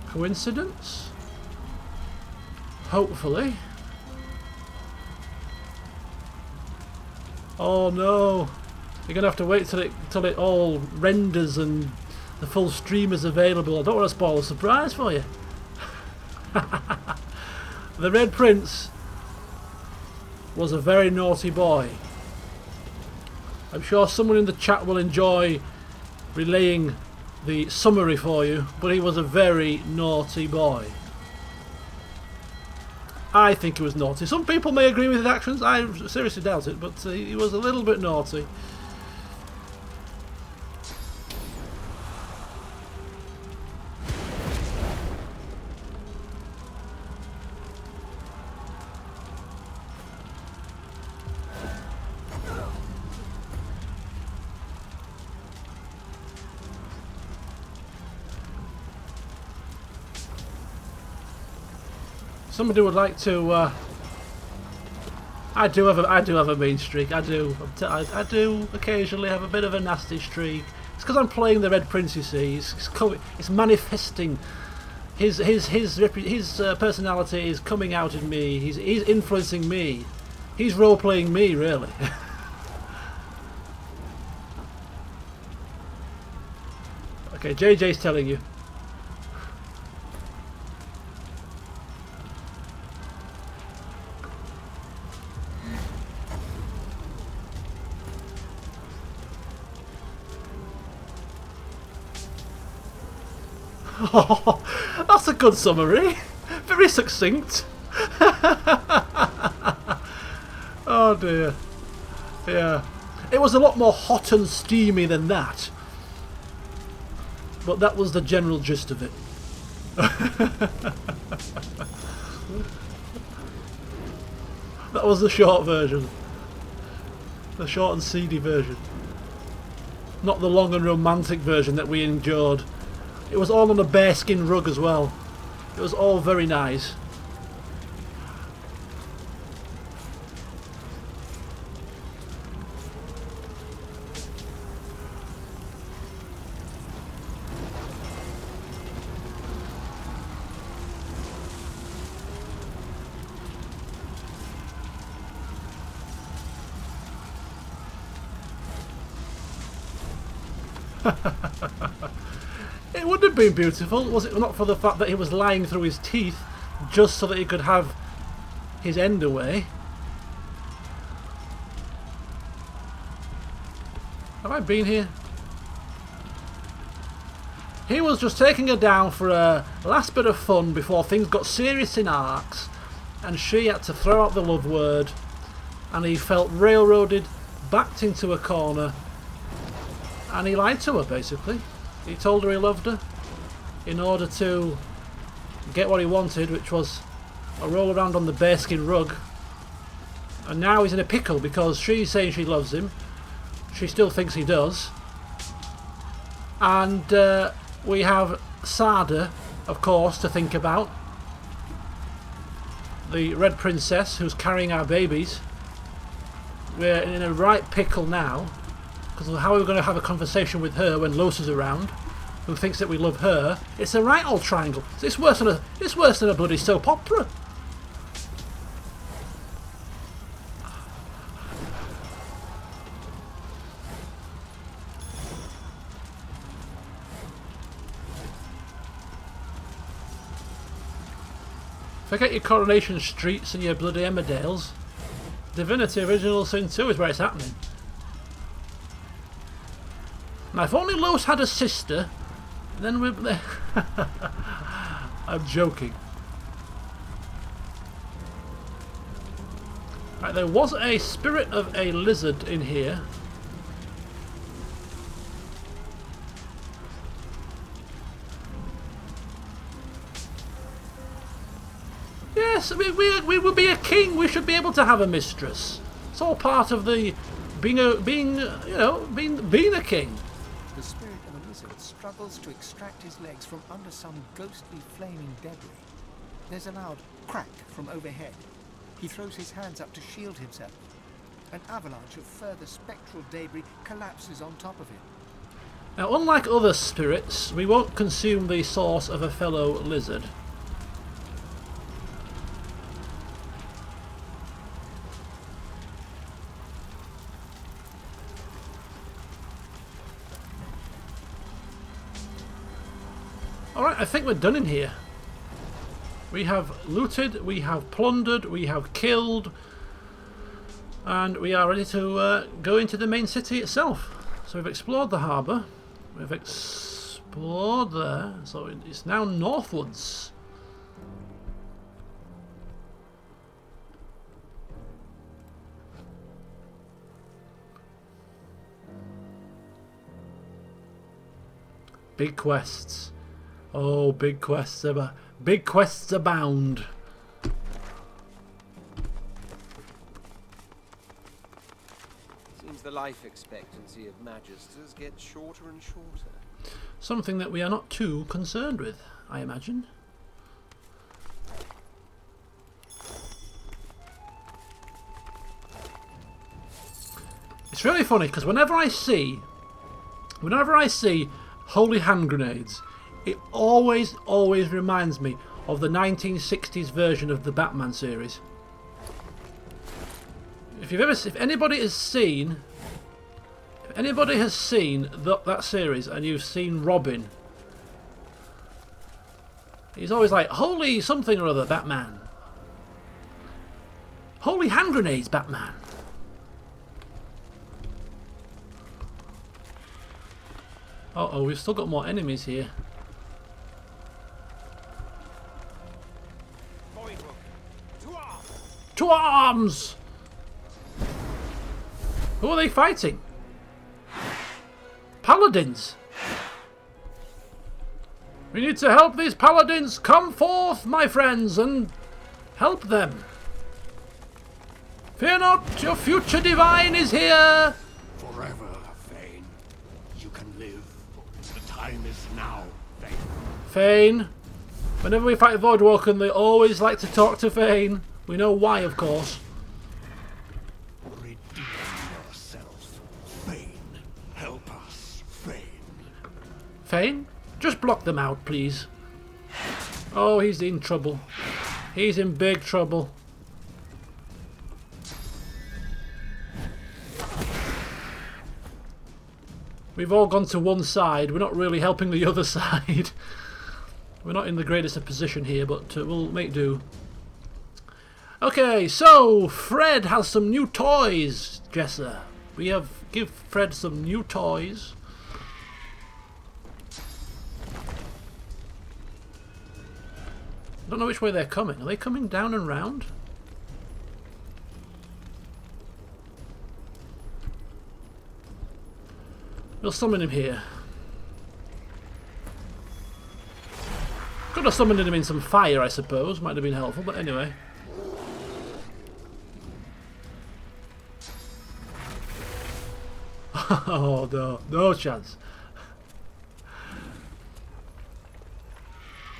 Coincidence? Hopefully. Oh no! You're gonna have to wait till it all renders and the full stream is available. I don't want to spoil a surprise for you. The Red Prince was a very naughty boy. I'm sure someone in the chat will enjoy relaying the summary for you, but he was a very naughty boy. I think he was naughty. Some people may agree with his actions. I seriously doubt it, but he was a little bit naughty. Somebody would like to. I do have a mean streak. I do occasionally have a bit of a nasty streak. It's because I'm playing the Red Prince. You see, it's manifesting. His personality is coming out in me. He's influencing me. He's role playing me, really. Okay, JJ's telling you. Oh, that's a good summary. Very succinct. Oh dear. Yeah. It was a lot more hot and steamy than that. But that was the general gist of it. That was the short version. The short and seedy version. Not the long and romantic version that we endured. It was all on a bearskin rug as well. It was all very nice. It would have been beautiful, was it not for the fact that he was lying through his teeth just so that he could have his end away. Have I been here? He was just taking her down for a last bit of fun before things got serious in Arx, and she had to throw out the love word, and he felt railroaded, backed into a corner, and he lied to her basically. He told her he loved her in order to get what he wanted, which was a roll around on the bearskin rug. And now he's in a pickle because she's saying she loves him. She still thinks he does. And we have Sada, of course, to think about. The Red Princess who's carrying our babies. We're in a right pickle now. Because how are we going to have a conversation with her when Los is around, who thinks that we love her? It's a right old triangle. It's worse than a bloody soap opera. Forget your Coronation Streets and your bloody Emmerdales. Divinity Original Sin 2 is where it's happening. Now, if only Los had a sister, then we're... I'm joking. Right, there was a spirit of a lizard in here. Yes, we will be a king. We should be able to have a mistress. It's all part of the being a king. The spirit of a lizard struggles to extract his legs from under some ghostly flaming debris. There's a loud crack from overhead. He throws his hands up to shield himself. An avalanche of further spectral debris collapses on top of him. Now, unlike other spirits, we won't consume the source of a fellow lizard. Alright, I think we're done in here. We have looted, we have plundered, we have killed, and we are ready to go into the main city itself. So we've explored the harbour, we've explored there, so it's now northwards. Big quests. Oh, big quests abound. Seems the life expectancy of magisters gets shorter and shorter. Something that we are not too concerned with, I imagine. It's really funny because whenever I see holy hand grenades, it always reminds me of the 1960s version of the Batman series. If anybody has seen that series and you've seen Robin, he's always like, holy something or other, Batman. Holy hand grenades, Batman. Uh-oh, we've still got more enemies here. To arms! Who are they fighting? Paladins! We need to help these paladins! Come forth, my friends, and help them! Fear not, your future divine is here! Forever, Fane. You can live. The time is now, Fane. Fane. Whenever we fight Voidwalker, they always like to talk to Fane. We know why, of course. Redeem yourself, Fane. Help us, Fane. Fane? Just block them out, please. Oh, he's in trouble. He's in big trouble. We've all gone to one side. We're not really helping the other side. We're not in the greatest of position here, but we'll make do. Okay, so Fred has some new toys, Jessa. We have give Fred some new toys. I don't know which way they're coming. Are they coming down and round? We'll summon him here. Could have summoned him in some fire, I suppose. Might have been helpful, but anyway. Oh, no. No chance.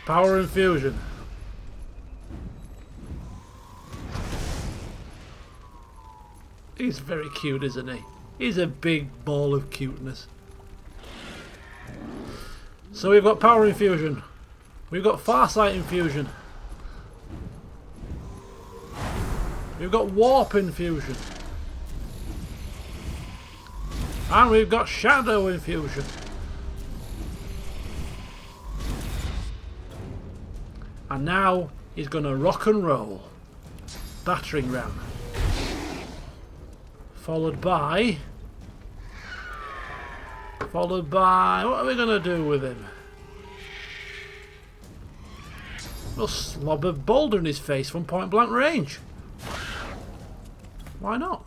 Power infusion. He's very cute, isn't he? He's a big ball of cuteness. So we've got power infusion. We've got farsight infusion. We've got warp infusion. And we've got shadow infusion. And now he's gonna rock and roll. Battering ram. Followed by... what are we gonna do with him? We'll slob a boulder in his face from point blank range. Why not?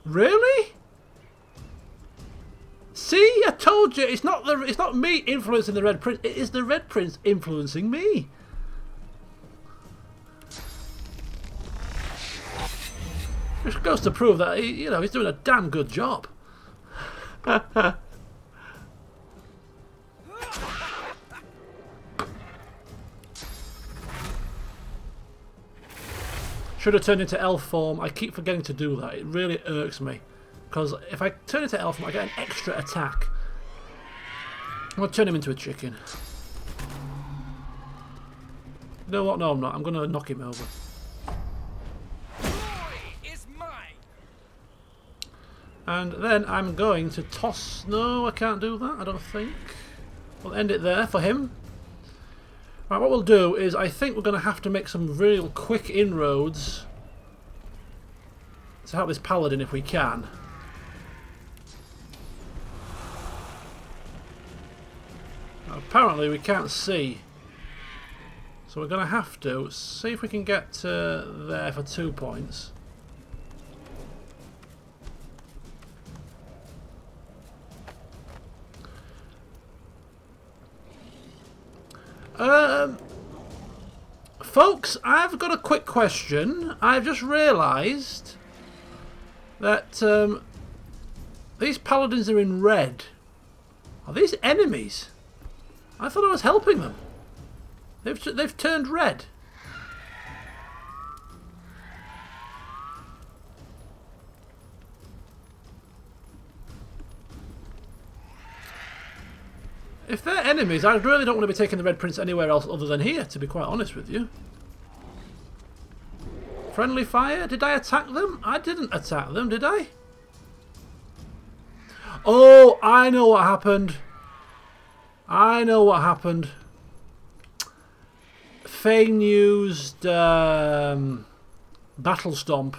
Really? See, I told you, it's not me influencing the Red Prince. It is the Red Prince influencing me. Which goes to prove that he's doing a damn good job. Should have turned into elf form. I keep forgetting to do that. It really irks me. Because if I turn into elf form, I get an extra attack. I'm going to turn him into a chicken. You know what? No, I'm not. I'm going to knock him over. And then I'm going to toss... No, I can't do that, I don't think. We'll end it there for him. Right, what we'll do is I think we're going to have to make some real quick inroads to help this paladin if we can. Now, apparently we can't see. So we're going to have to see if we can get there for 2 points. Folks, I've got a quick question. I've just realised that these paladins are in red. Are these enemies? I thought I was helping them. They've turned red. If they're enemies, I really don't want to be taking the Red Prince anywhere else other than here, to be quite honest with you. Friendly fire? Did I attack them? I didn't attack them, did I? Oh, I know what happened. I know what happened. Fane used Battle Stomp.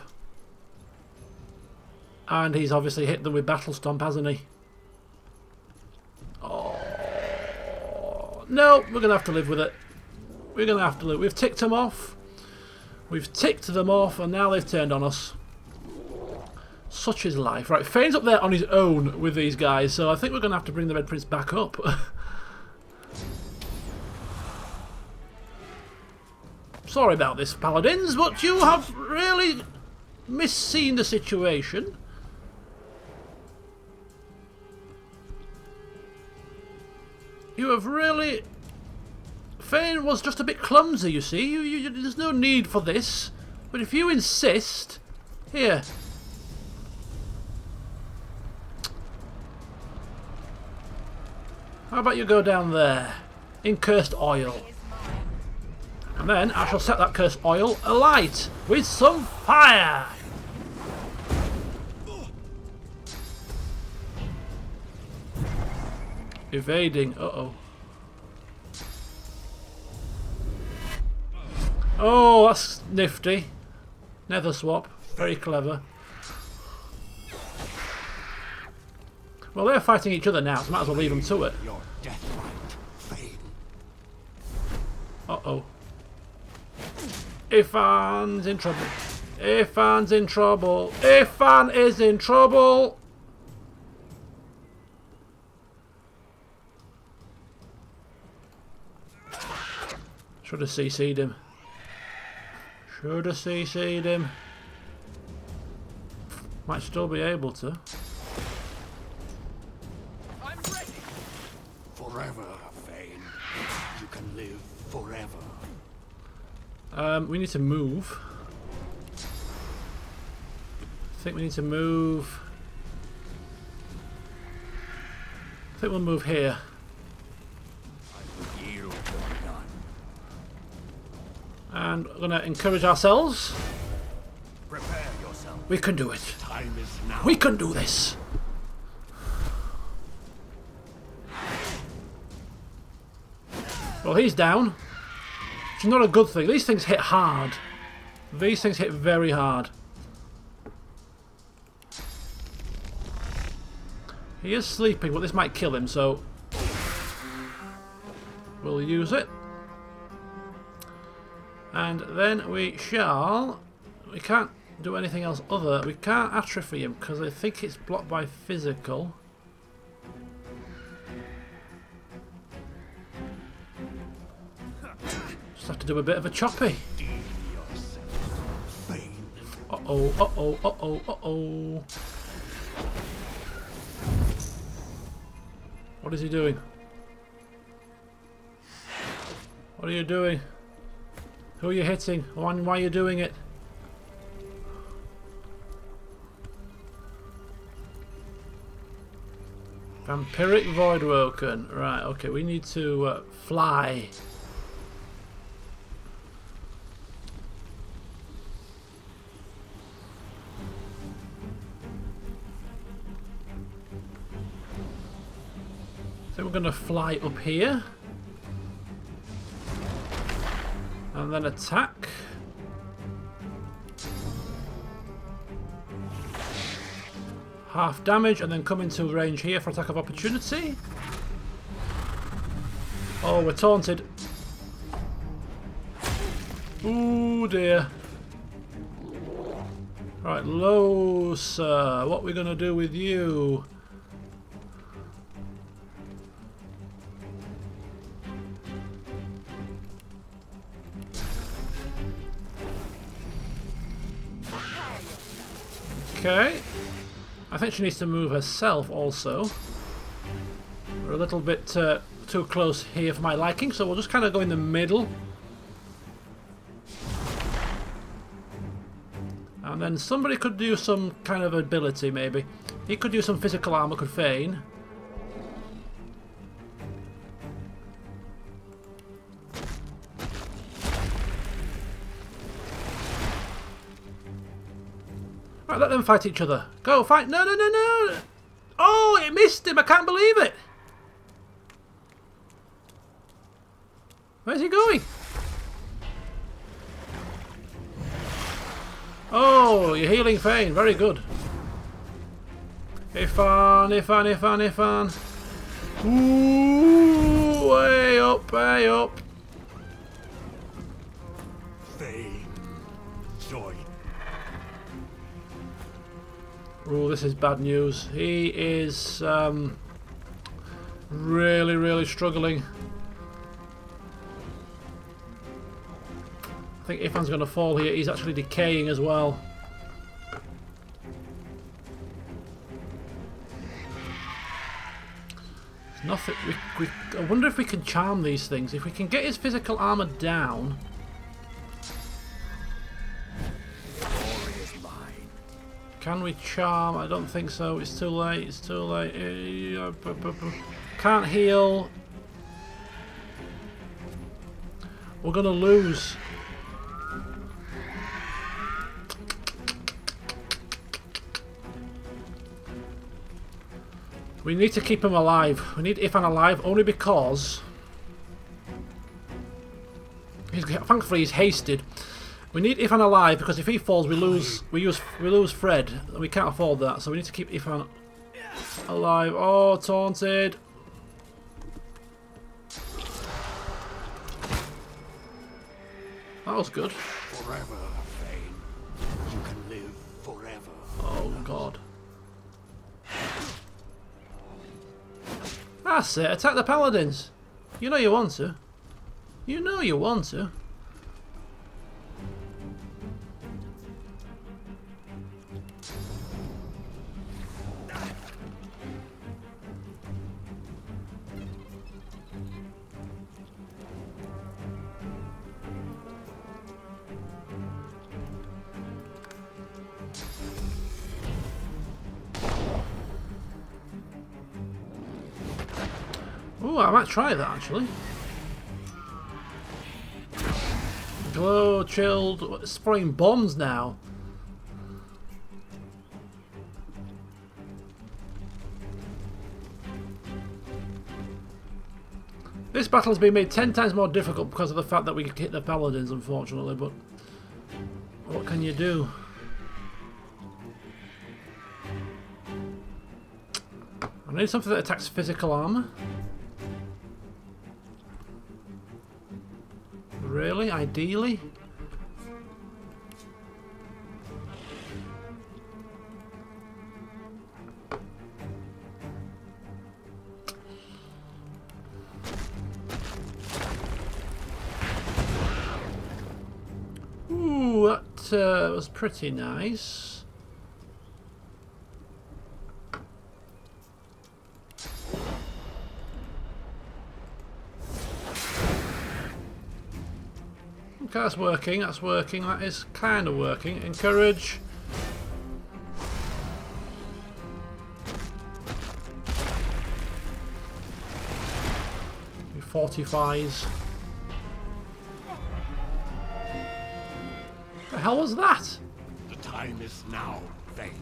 And he's obviously hit them with Battle Stomp, hasn't he? No, we're going to have to live with it. We're going to have to live. We've ticked them off. We've ticked them off, and now they've turned on us. Such is life. Right, Fane's up there on his own with these guys, so I think we're going to have to bring the Red Prince back up. Sorry about this, Paladins, but you have really misseen the situation. You have really... Fane was just a bit clumsy, you see. There's no need for this. But if you insist... Here. How about you go down there? In cursed oil. And then I shall set that cursed oil alight with some fire! Evading. Uh-oh. Oh, that's nifty. Nether swap. Very clever. Well, they're fighting each other now, so might as well leave them to it. Uh-oh. Ifan's in trouble. Ifan's in trouble. Ifan is in trouble! Should have CC'd him. Should have CC'd him. Might still be able to. I'm ready. Forever, Vayne. You can live forever. We need to move. I think we need to move. I think we'll move here. And we're going to encourage ourselves. Prepare yourself. We can do it. Time is now. We can do this. Well, he's down. Which is not a good thing. These things hit hard. These things hit very hard. He is sleeping, but this might kill him, so we'll use it. And then we shall... We can't do anything else other... We can't atrophy him, because I think it's blocked by physical. Just have to do a bit of a choppy. Uh-oh, uh-oh, uh-oh, uh-oh. What is he doing? What are you doing? Who are you hitting? Why are you doing it? Vampiric Voidwoken. Right, okay, we need to fly. So we're going to fly up here. And then attack. Half damage and then come into range here for attack of opportunity. Oh, we're taunted. Ooh dear. Right, low sir. What are we going to do with you? Okay. I think she needs to move herself also. We're a little bit too close here for my liking, so we'll just kind of go in the middle. And then somebody could do some kind of ability, maybe. He could do some physical armor, could feign. Right, let them fight each other. Go, fight. No, no, no, no. Oh, it missed him. I can't believe it. Where's he going? Oh, you're healing Fane. Very good. Ifan, Ifan, Ifan, Ifan. Ooh, way up, way up. Fane, join. Oh, this is bad news. He is really, really struggling. I think Ifan's going to fall here. He's actually decaying as well. There's nothing. I wonder if we can charm these things. If we can get his physical armor down. Can we charm? I don't think so. It's too late. It's too late. Can't heal. We're gonna lose. We need to keep him alive. We need Ifan alive only because thankfully he's hasted. We need Ifan alive because if he falls, we lose Fred, and we can't afford that. So we need to keep Ifan alive. Oh, taunted! That was good. Forever, Thane. You can live forever. Oh God. That's it. Attack the paladins. You know you want to. You know you want to. Ooh, I might try that actually. Glow, chilled, it's spraying bombs now. This battle's been made 10 times more difficult because of the fact that we hit the paladins, unfortunately, but what can you do? I need something that attacks physical armor. Really? Ideally? Ooh, that was pretty nice. Okay, that's working, that is kind of working. Encourage. He fortifies. The hell was that? The time is now, Thane.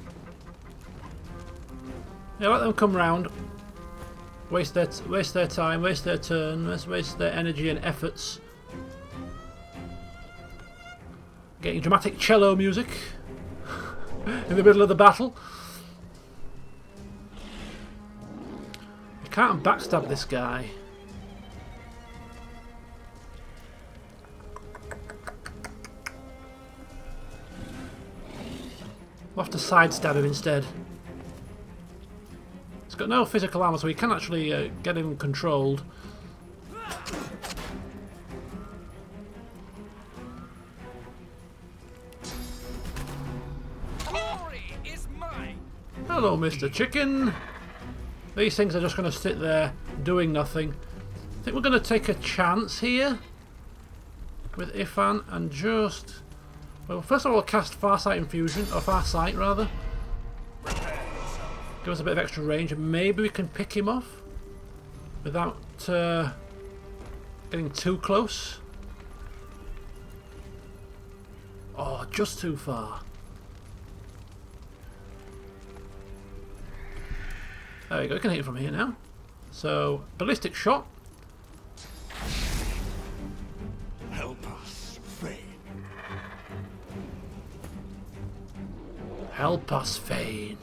Yeah, let them come round. Waste their time, waste their turn, waste their energy and efforts. Getting dramatic cello music in the middle of the battle. You can't backstab this guy. We'll have to sidestab him instead. He's got no physical armor, so he can actually get him controlled. Hello, Mr. Chicken. These things are just going to sit there doing nothing. I think we're going to take a chance here with Ifan and just... Well, first of all, we'll cast Farsight Infusion, or Farsight rather. Give us a bit of extra range, and maybe we can pick him off without getting too close. Oh, just too far. There we go, we can hit it from here now. So, ballistic shot. Help us, Thane. Help us, Thane.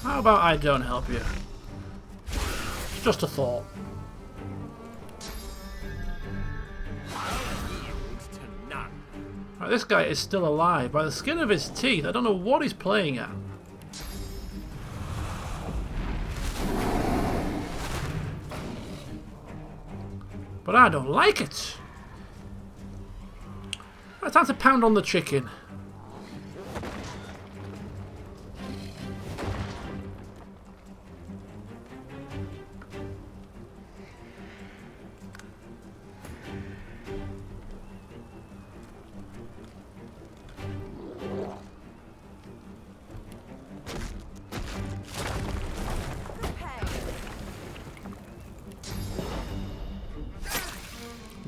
How about I don't help you? It's just a thought. Right, this guy is still alive by the skin of his teeth. I don't know what he's playing at. But I don't like it. Right, time to pound on the chicken.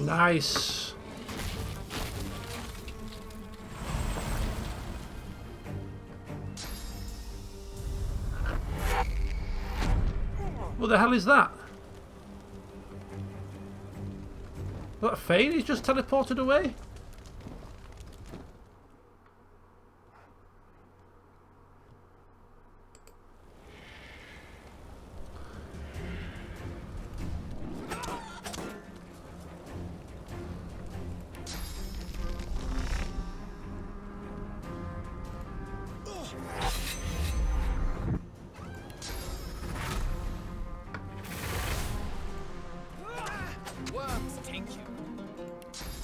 Nice. What the hell is that? Is that Fane? He's just teleported away?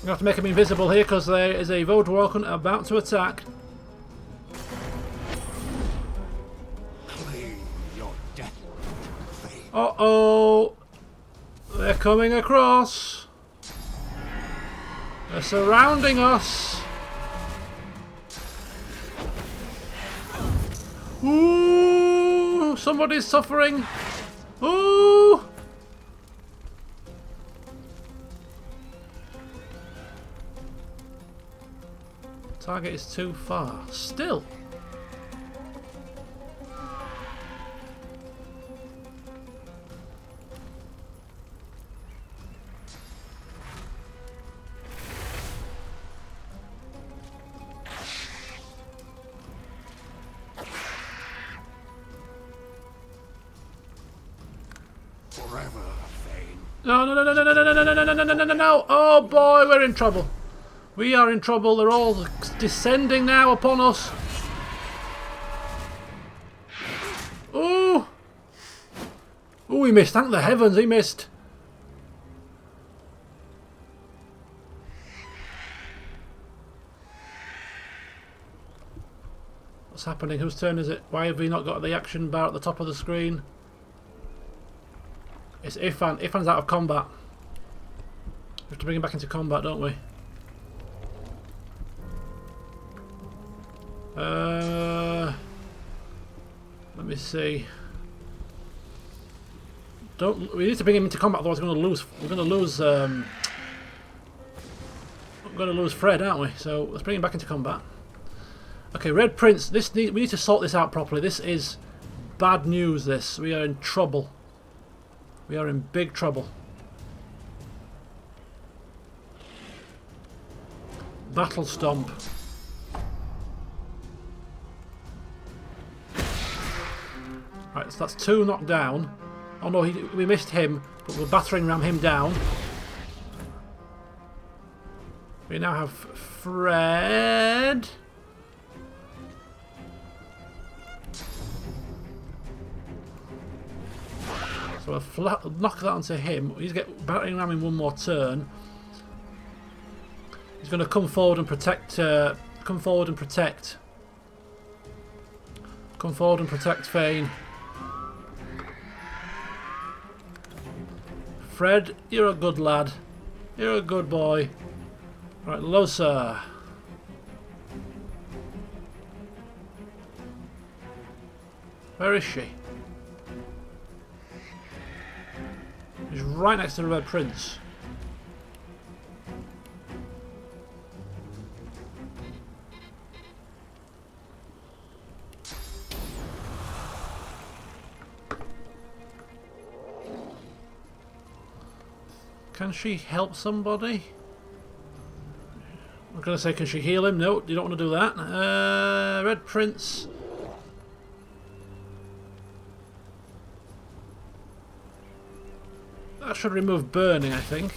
I'm going to have to make him invisible here because there is a Voidwalker about to attack. Uh-oh! They're coming across! They're surrounding us! Ooh! Somebody's suffering! Ooh! Target is too far. Still. Forever, Fane. No, no, no, no, no, no, no, no, no, no, no, no, no, no, no. Oh boy, we're in trouble. We are in trouble. They're all descending now upon us. Ooh. Ooh, he missed. Thank the heavens, he missed. What's happening? Whose turn is it? Why have we not got the action bar at the top of the screen? It's Ifan. Ifan's out of combat. We have to bring him back into combat, don't we? Let me see. We need to bring him into combat, otherwise we're going to lose. We're going to lose Fred, aren't we? So let's bring him back into combat. Okay, Red Prince. We need to sort this out properly. This is bad news. We are in trouble. We are in big trouble. Battle Stomp. Right, so that's 2 knocked down. Oh no, we missed him, but we're battering ram him down. We now have Fred. So we'll knock that onto him. He's get battering ram in one more turn. He's going to come forward and protect. Come forward and protect. Come forward and protect Fane. Fred, you're a good lad. You're a good boy. Right, Losa. Where is she? She's right next to the Red Prince. Can she help somebody? I'm going to say, can she heal him? No, you don't want to do that. Red Prince. That should remove burning, I think.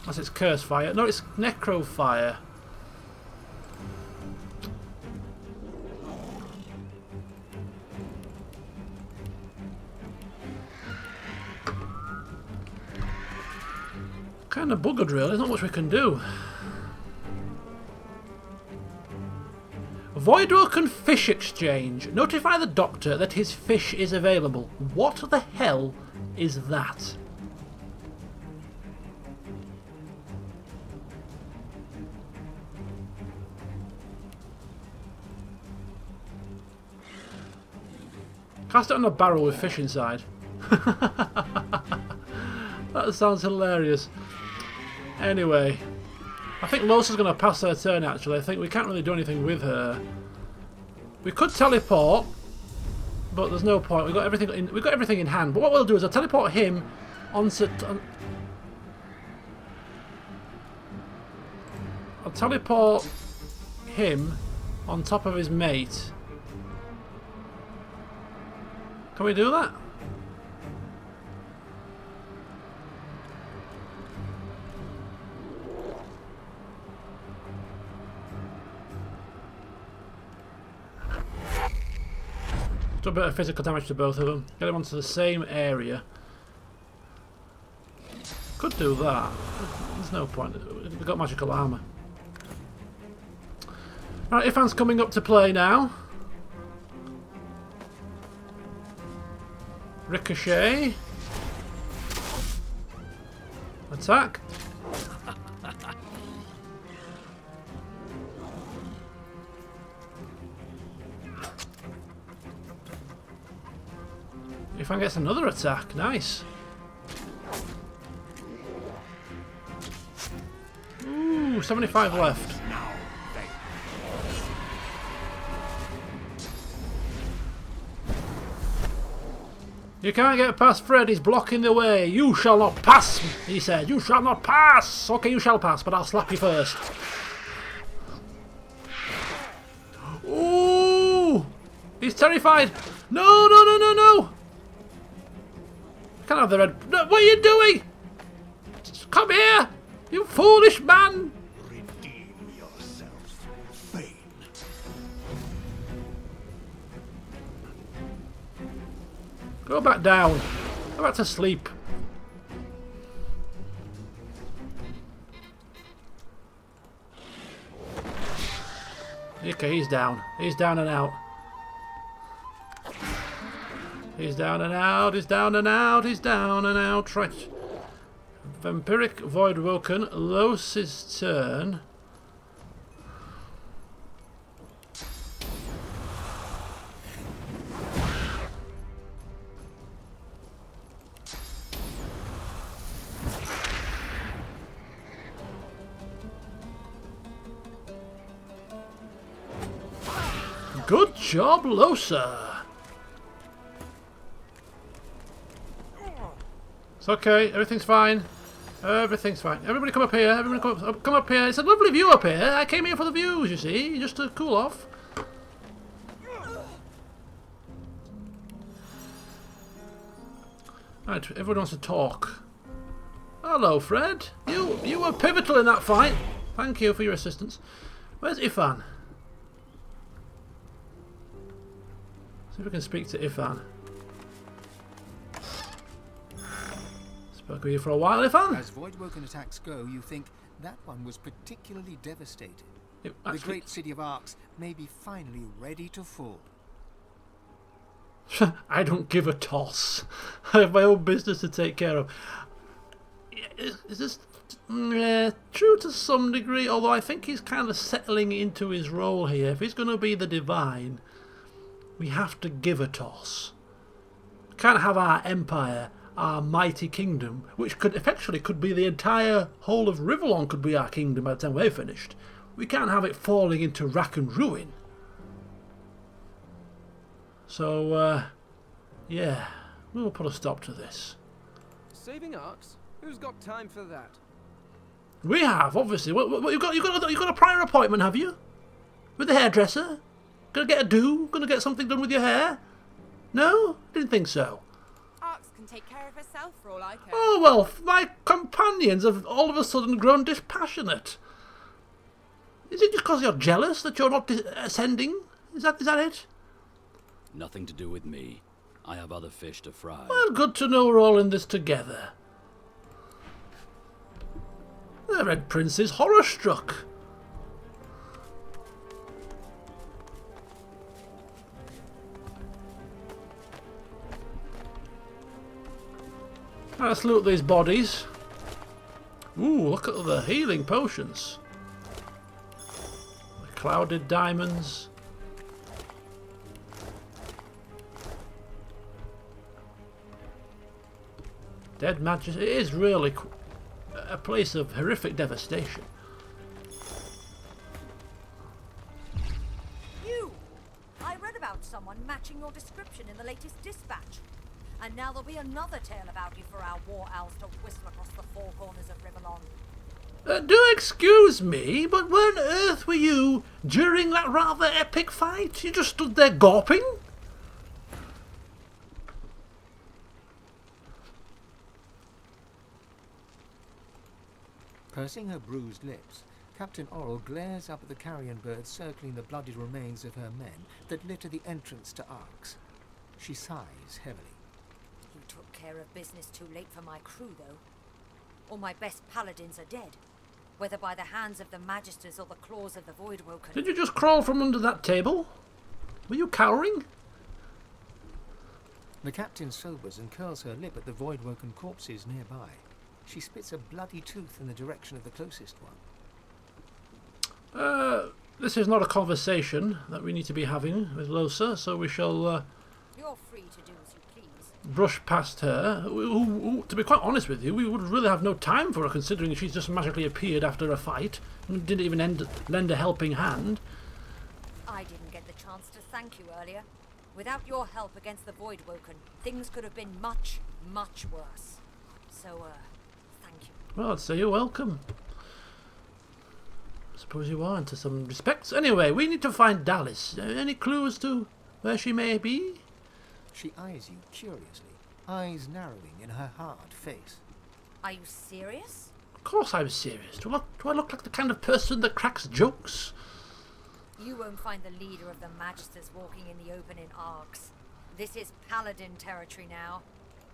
Unless it's curse fire. No, it's necro fire. Kind of buggered, really. There's not much we can do. Voidwalker fish exchange. Notify the doctor that his fish is available. What the hell is that? Cast it on a barrel with fish inside. That sounds hilarious. Anyway, I think Losa's going to pass her turn, actually. I think we can't really do anything with her. We could teleport, but there's no point. We've got everything in hand. But what we'll do is I'll teleport him onto... I'll teleport him on top of his mate. Can we do that? Do a bit of physical damage to both of them. Get them onto the same area. Could do that. There's no point. We've got magical armour. Right, Ifan's coming up to play now. Ricochet. Attack. Ifan gets another attack. Nice. Ooh, 75 left. You can't get past Fred, he's blocking the way. You shall not pass, he said. You shall not pass. Okay, you shall pass, but I'll slap you first. Ooh! He's terrified. No, no, no, no, no! Can't have the red... No, what are you doing? Come here, you foolish man! Redeem yourself, Thane. Go back down. Go back to sleep. Okay, he's down. He's down and out. He's down and out. He's down and out. He's down and out. Right. Vampiric Void Woken. Los's turn. Good job, Losa. It's okay. Everything's fine. Everything's fine. Everybody come up here. Everybody come up here. It's a lovely view up here. I came here for the views, you see, just to cool off. Right, everyone wants to talk. Hello, Fred. You were pivotal in that fight. Thank you for your assistance. Where's Ifan? See if we can speak to Ifan. Spoke with you for a while, Ifan. As Voidwoken attacks go, you think that one was particularly devastating. The great city of Arx may be finally ready to fall. I don't give a toss. I have my own business to take care of. Is this true to some degree? Although I think he's kind of settling into his role here. If he's going to be the divine, we have to give a toss. We can't have our empire, our mighty kingdom, which could effectively be the entire whole of Rivellon could be our kingdom by the time we're finished. We can't have it falling into rack and ruin. So, yeah, we'll put a stop to this. Saving Arx? Who's got time for that? We have, obviously. What you've got a prior appointment, have you? With the hairdresser? Gonna get a do? Gonna get something done with your hair? No? Didn't think so. Arx can take care of herself for all I care. Oh, well, my companions have all of a sudden grown dispassionate. Is it just because you're jealous that you're not ascending? Is that it? Nothing to do with me. I have other fish to fry. Well, good to know we're all in this together. The Red Prince is horror-struck. Let's loot these bodies. Ooh, look at the healing potions. The clouded diamonds. Dead Majesty. It is really a place of horrific devastation. You! I read about someone matching your description in the latest dispatch. And now there'll be another tale about you for our war owls to whistle across the four corners of Riverlon. Do excuse me, but where on earth were you during that rather epic fight? You just stood there gawping? Pursing her bruised lips, Captain Oral glares up at the carrion birds circling the bloodied remains of her men that litter the entrance to Arx. She sighs heavily. You took care of business too late for my crew, though. All my best paladins are dead, whether by the hands of the Magisters or the claws of the Voidwoken. Did you just crawl from under that table? Were you cowering? The captain sobers and curls her lip at the Voidwoken corpses nearby. She spits a bloody tooth in the direction of the closest one. This is not a conversation that we need to be having with Losa, so we shall You're free to do as you please. brush past her. Who, to be quite honest with you, we would really have no time for her, considering she's just magically appeared after a fight and didn't even lend a helping hand. I didn't get the chance to thank you earlier. Without your help against the Voidwoken, things could have been much, much worse. So, thank you. Well, I'd say you're welcome. Suppose you are, into some respects. Anyway, we need to find Dallis. Any clues to where she may be? She eyes you curiously, eyes narrowing in her hard face. Are you serious? Of course I'm serious. Do I look like the kind of person that cracks jokes? You won't find the leader of the Magisters walking in the open in Arx. This is Paladin territory now.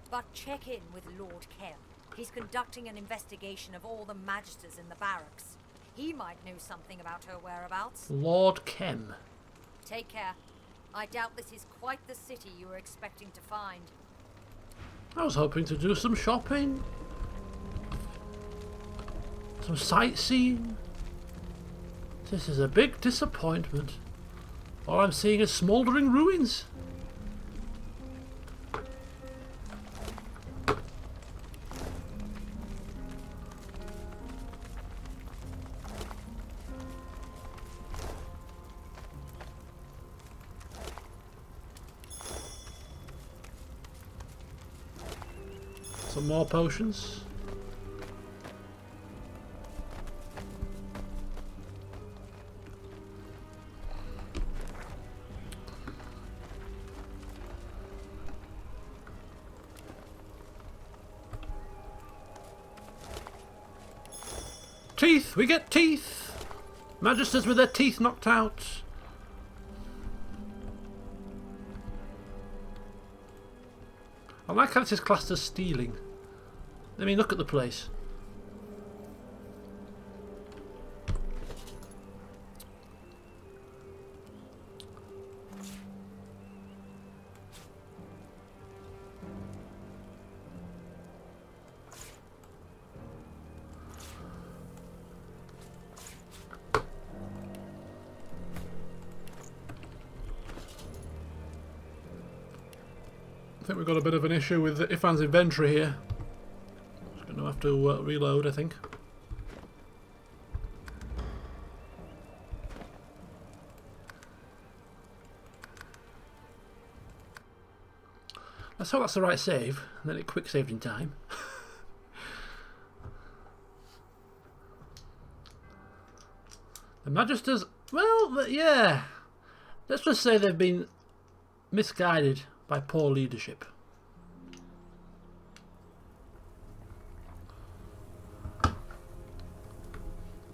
But check in with Lord Kem. He's conducting an investigation of all the Magisters in the barracks. He might know something about her whereabouts. Lord Kem. Take care. I doubt this is quite the city you were expecting to find. I was hoping to do some shopping. Some sightseeing. This is a big disappointment. All I'm seeing is smouldering ruins. Some more potions. Teeth! We get teeth! Magisters with their teeth knocked out. I like how this is classed as stealing. I mean, look at the place. I think we've got a bit of an issue with Ifan's inventory here. Just going to have to reload, I think. Let's hope that's the right save, and then it quick saved in time. The Magisters, well, yeah. Let's just say they've been misguided by poor leadership.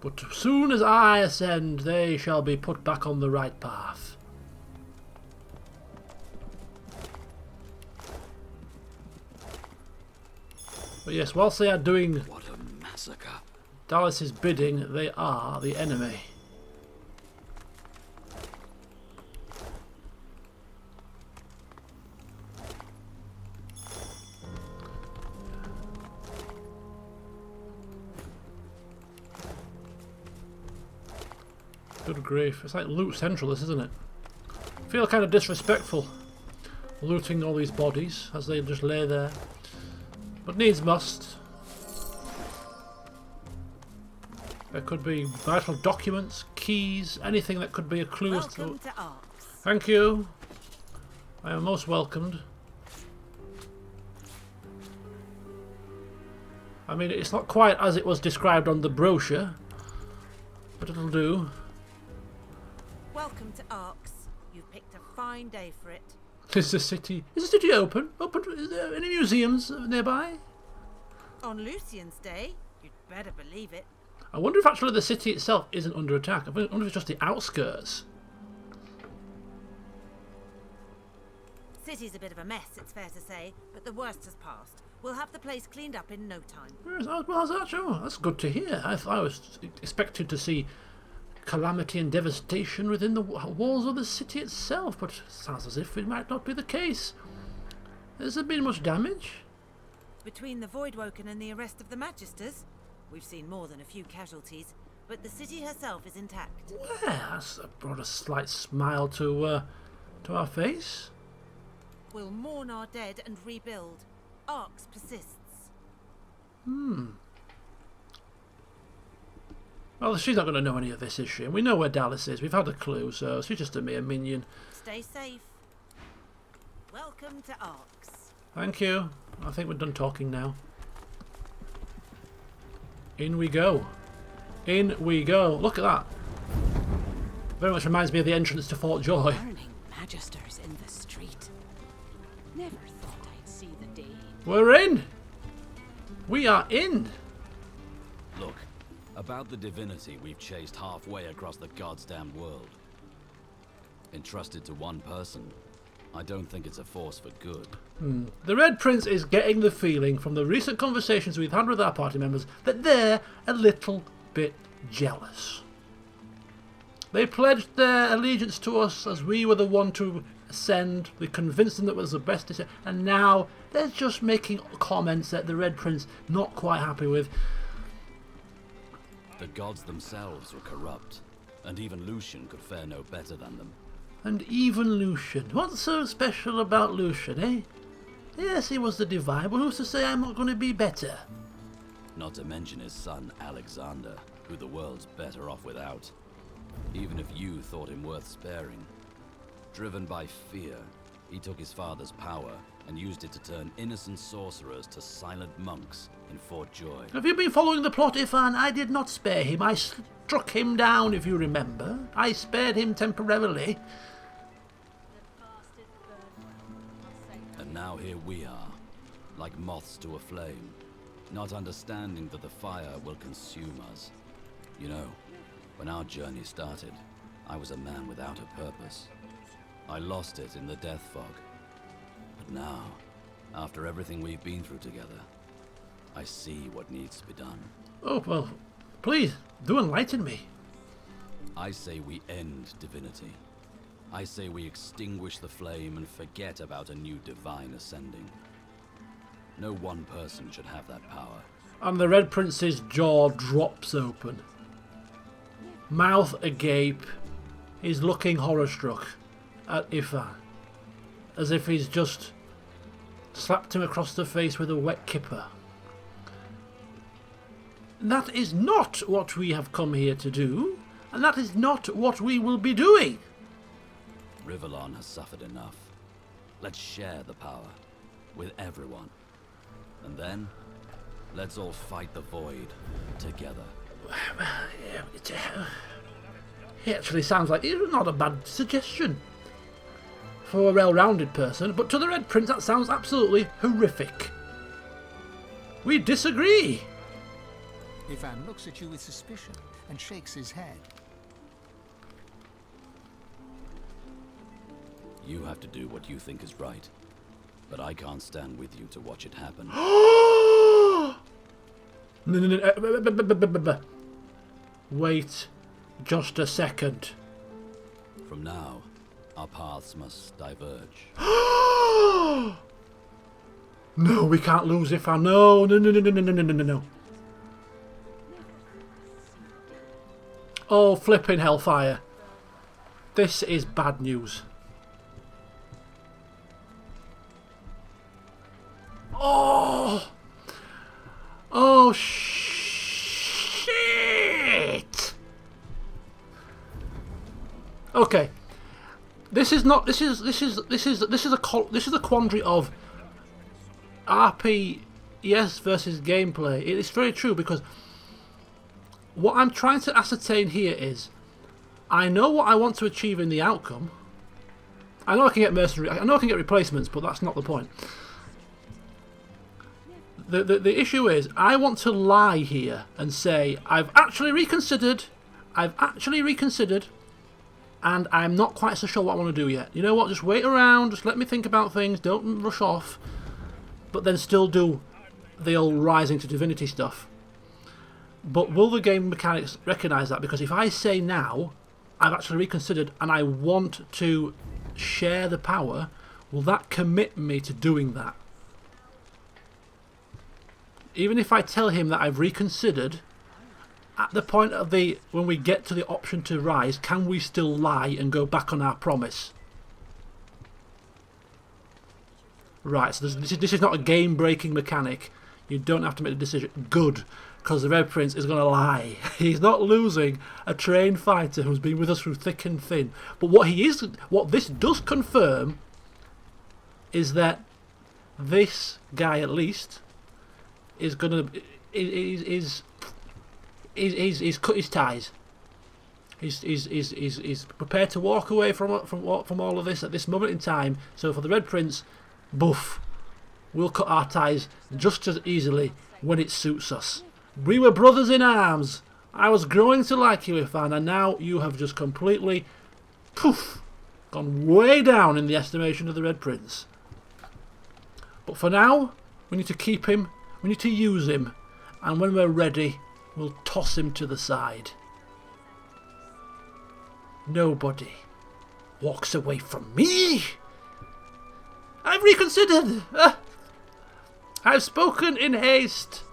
But as soon as I ascend, they shall be put back on the right path. But yes, whilst they are doing what a massacre. Dallas's bidding, they are the enemy. Good grief, it's like loot central, this, isn't it? I feel kind of disrespectful looting all these bodies as they just lay there. But needs must. There could be vital documents, keys, anything that could be a clue as to... Welcome to Arx. Thank you. I am most welcomed. I mean, it's not quite as it was described on the brochure, but it'll do. Welcome to Arx. You've picked a fine day for it. Is the city open? Open? Is there any museums nearby? On Lucian's Day, you'd better believe it. I wonder if actually the city itself isn't under attack. I wonder if it's just the outskirts. City's a bit of a mess, it's fair to say, but the worst has passed. We'll have the place cleaned up in no time. That's good to hear. I was expecting to see calamity and devastation within the walls of the city itself, but it sounds as if it might not be the case. Has there been much damage? Between the Voidwoken and the arrest of the Magisters, we've seen more than a few casualties, but the city herself is intact. Well, that's brought a slight smile to our face. We'll mourn our dead and rebuild. Arx persists. Well, she's not going to know any of this, is she? And we know where Dallas is. We've had a clue, so she's just a mere minion. Stay safe. Welcome to Arx. Thank you. I think we're done talking now. In we go. In we go. Look at that. Very much reminds me of the entrance to Fort Joy. Burning Magisters in the street. Never thought I'd see the day. We're in. We are in. Look, about the Divinity we've chased halfway across the goddamn world. Entrusted to one person, I don't think it's a force for good. The Red Prince is getting the feeling from the recent conversations we've had with our party members that they're a little bit jealous. They pledged their allegiance to us as we were the one to ascend. We convinced them that it was the best decision, and now they're just making comments that the Red Prince not quite happy with. The gods themselves were corrupt, and even Lucian could fare no better than them. And even Lucian. What's so special about Lucian, eh? Yes, he was the divine, but who's to say I'm not going to be better? Not to mention his son Alexander, who the world's better off without. Even if you thought him worth sparing. Driven by fear, he took his father's power and used it to turn innocent sorcerers to silent monks in Fort Joy. Have you been following the plot, Ifan? I did not spare him. I struck him down, if you remember. I spared him temporarily. And now here we are, like moths to a flame, not understanding that the fire will consume us. You know, when our journey started, I was a man without a purpose. I lost it in the death fog. But now, after everything we've been through together, I see what needs to be done. Oh, well, please, do enlighten me. I say we end Divinity. I say we extinguish the flame and forget about a new divine ascending. No one person should have that power. And the Red Prince's jaw drops open. Mouth agape. He's looking horror-struck at Ifan, as if he's just slapped him across the face with a wet kipper. That is not what we have come here to do, and that is not what we will be doing. Rivellon has suffered enough. Let's share the power with everyone. And then, let's all fight the void together. It actually sounds like it's not a bad suggestion for a well-rounded person, but to the Red Prince that sounds absolutely horrific. We disagree. Ivan looks at you with suspicion and shakes his head. You have to do what you think is right, but I can't stand with you to watch it happen. No. Wait just a second. From now, our paths must diverge. No, we can't lose Ifan. No. Oh, flipping hellfire. This is bad news. Oh, shit! This is not. This is a quandary of RPS versus gameplay. It is very true, because what I'm trying to ascertain here is, I know what I want to achieve in the outcome. I know I can get mercenary. I know I can get replacements, but that's not the point. The issue is, I want to lie here and say I've actually reconsidered, and I'm not quite so sure what I want to do yet. You know what? Just wait around. Just let me think about things. Don't rush off. But then still do the old rising to divinity stuff. But will the game mechanics recognise that? Because if I say now, I've actually reconsidered and I want to share the power, will that commit me to doing that? Even if I tell him that I've reconsidered, at the point of when we get to the option to rise, can we still lie and go back on our promise? Right, so this is not a game-breaking mechanic. You don't have to make the decision. Good, because the Red Prince is going to lie. He's not losing a trained fighter who's been with us through thick and thin. But what this does confirm is that this guy, at least, is going to he's cut his ties. He's prepared to walk away from all of this at this moment in time. So for the Red Prince, boof, we'll cut our ties just as easily when it suits us. We were brothers in arms. I was growing to like you, Ifan, and now you have just completely, poof, gone way down in the estimation of the Red Prince. But for now, we need to keep him, we need to use him, and when we're ready, we'll toss him to the side. Nobody walks away from me. I've reconsidered. I've spoken in haste.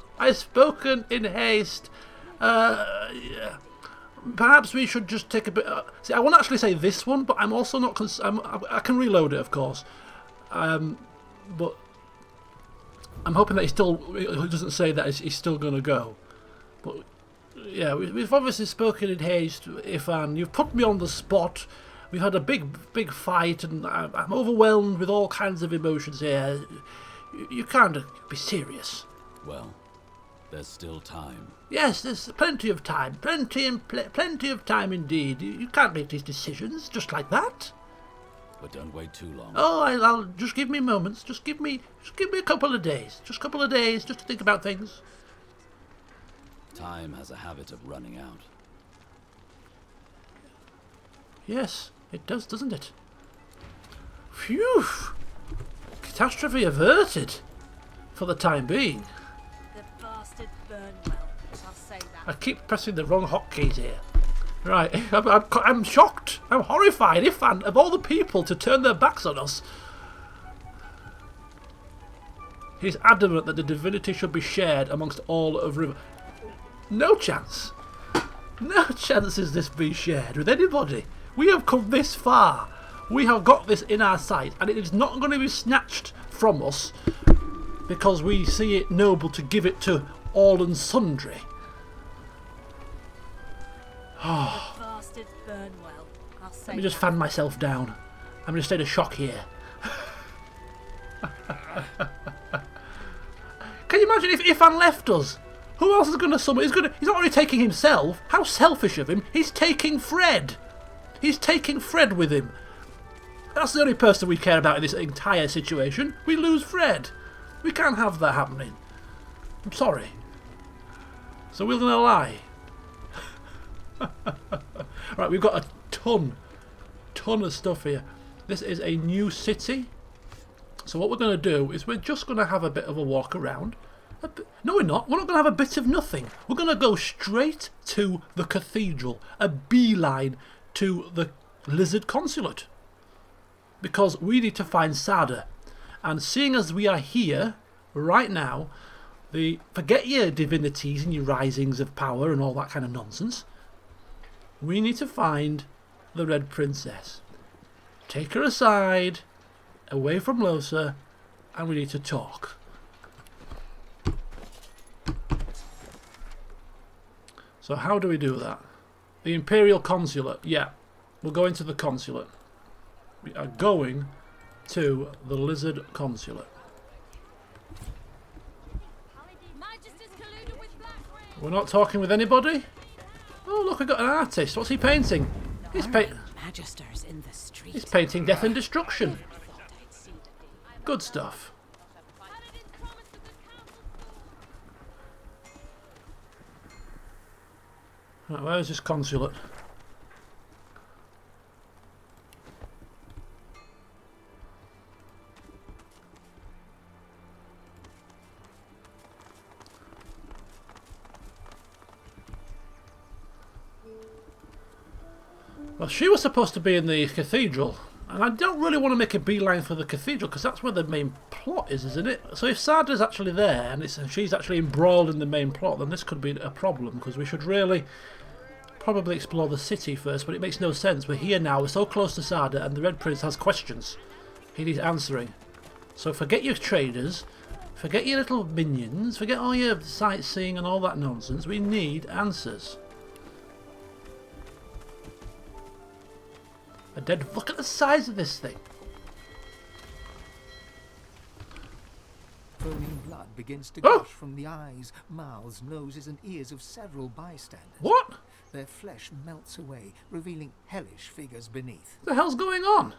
Perhaps we should just take a bit. See, I won't actually say this one, but I'm also not. I can reload it, of course. But I'm hoping that he doesn't say that he's still going to go. But yeah, we've obviously spoken in haste, Ifan. You've put me on the spot. We've had a big fight, and I'm overwhelmed with all kinds of emotions here. You can't be serious. Well, there's still time. Yes, there's plenty of time. Plenty of time indeed. You can't make these decisions just like that. But don't wait too long. Oh, I'll just give me moments. Just give me a couple of days. Just a couple of days, just to think about things. Time has a habit of running out. Yes, it does, doesn't it? Phew! Catastrophe averted, for the time being. The bastard burned well, I'll say that. I keep pressing the wrong hotkeys here. Right, I'm shocked. I'm horrified. Ifan, of all the people to turn their backs on us, he's adamant that the divinity should be shared amongst all of River. No chance. No chance is this being shared with anybody. We have come this far. We have got this in our sight, and it is not going to be snatched from us because we see it noble to give it to all and sundry. Oh. The bastards burn well, I'll say. Let me just fan myself down. I'm in a state of shock here. Can you imagine if Ifan left us? Who else is going to summon? He's not only taking himself. How selfish of him. He's taking Fred. He's taking Fred with him. That's the only person we care about in this entire situation. We lose Fred. We can't have that happening. I'm sorry. So we're going to lie. Right, we've got a ton of stuff here. This is a new city. So what we're going to do is we're just going to have a bit of a walk around. No, we're not. We're not going to have a bit of nothing. We're going to go straight to the cathedral. A beeline to the Lizard Consulate. Because we need to find Sada. And seeing as we are here right now, forget your divinities and your risings of power and all that kind of nonsense. We need to find the Red Princess. Take her aside, away from Losa, and we need to talk. So how do we do that? The Imperial Consulate. Yeah, we'll go into the Consulate. We are going to the Lizard Consulate. We're not talking with anybody? Oh, look, we've got an artist. What's he painting? He's Magisters in the street. He's painting death and destruction. Good stuff. Right, where's this consulate? Well, she was supposed to be in the cathedral, and I don't really want to make a beeline for the cathedral because that's where the main plot is, isn't it? So if Sarda's actually there and she's actually embroiled in the main plot, then this could be a problem because we should really probably explore the city first, but it makes no sense. We're here now, we're so close to Sarda, and the Red Prince has questions he needs answering. So forget your traders, forget your little minions, forget all your sightseeing and all that nonsense. We need answers. A dead. Look at the size of this thing. Foaming blood begins to gush from the eyes, mouths, noses, and ears of several bystanders. What? Their flesh melts away, revealing hellish figures beneath. What the hell's going on?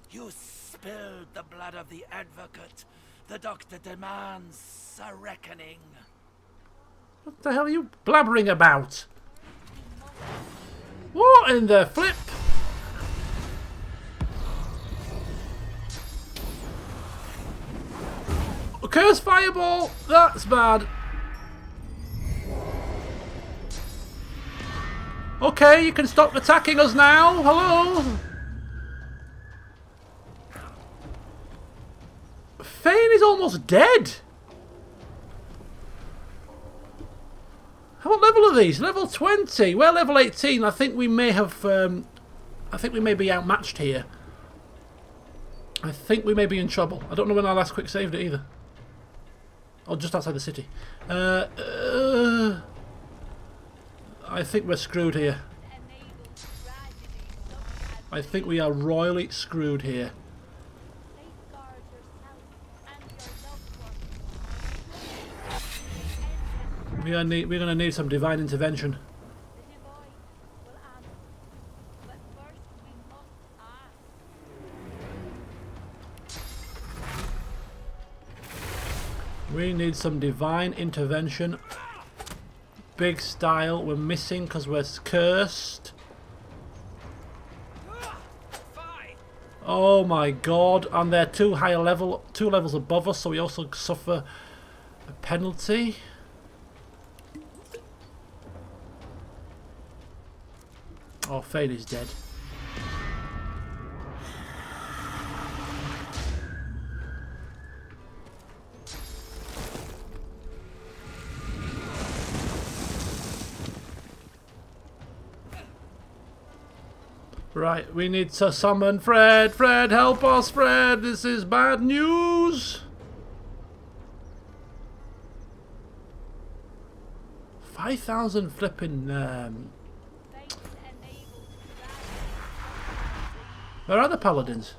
You spilled the blood of the advocate. The doctor demands a reckoning. What the hell are you blabbering about? What in the flip? Curse fireball! That's bad. Okay, you can stop attacking us now. Hello? Fane is almost dead. What level are these? Level 20. We're level 18. I think we may have... I think we may be outmatched here. I think we may be in trouble. I don't know when I last quick saved it either. Oh, just outside the city. I think we're screwed here. I think we are royally screwed here. We're going to need some divine intervention. We need some divine intervention. Big style. We're missing because we're cursed. Oh my god. And they're two levels above us, so we also suffer a penalty. Oh, Fane is dead. Right, we need to summon Fred. Fred, help us, Fred. This is bad news. 5,000 flipping... Where are the paladins?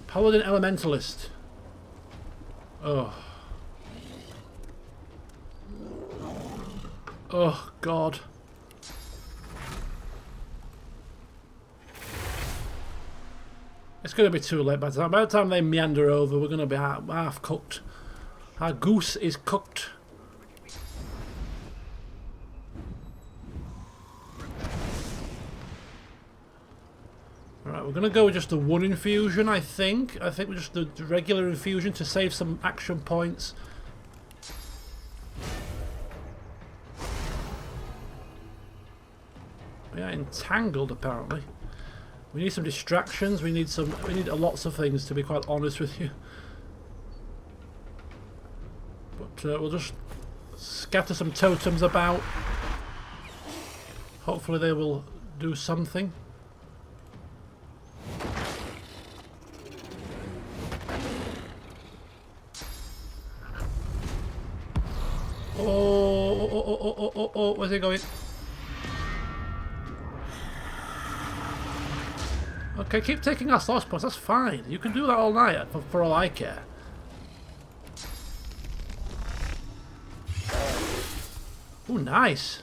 Paladin Elementalist. Oh. Oh, God. It's going to be too late by the time they meander over. We're going to be half cooked. Our goose is cooked. Alright, we're going to go with just the one infusion, I think. I think we're just the regular infusion to save some action points. We are entangled, apparently. We need some distractions. We need lots of things, to be quite honest with you. But we'll just scatter some totems about. Hopefully they will do something. Oh, oh, where's he going? Okay, keep taking our source points, that's fine. You can do that all night, for all I care. Oh, nice.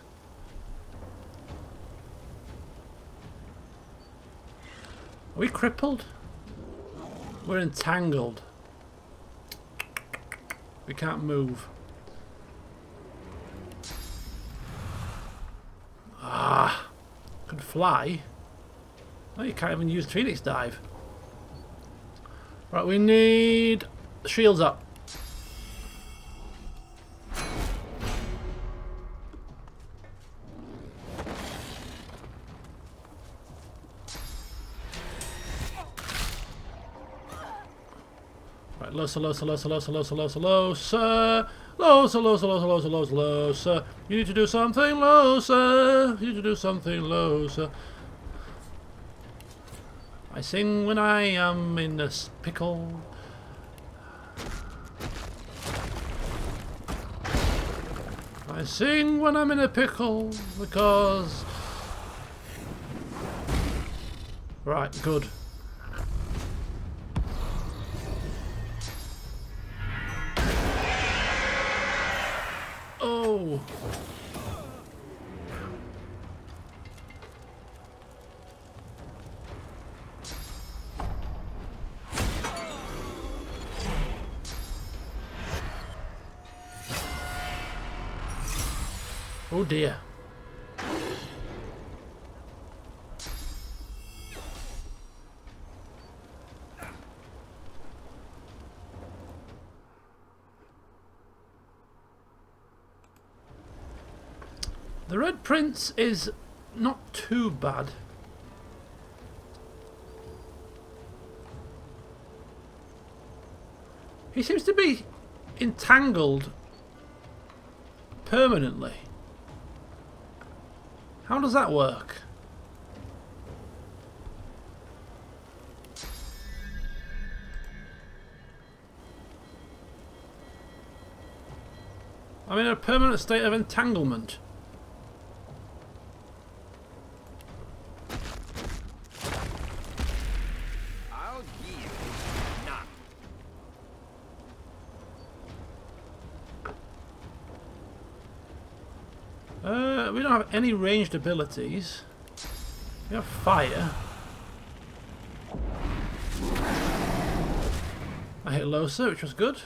Are we crippled? We're entangled. We can't move. Ah, could fly. Oh, you can't even use Phoenix Dive. Right, we need shields up. Right, low, sir. You need to do something, low, sir. You need to do something, low, sir. I sing when I am in a pickle. I sing when I'm in a pickle because... Right, good. Oh! Oh dear. The Red Prince is not too bad. He seems to be entangled permanently. How does that work? I'm in a permanent state of entanglement. I'll yield none. We don't have any ranged abilities. We have fire. I hit Losa, which was good.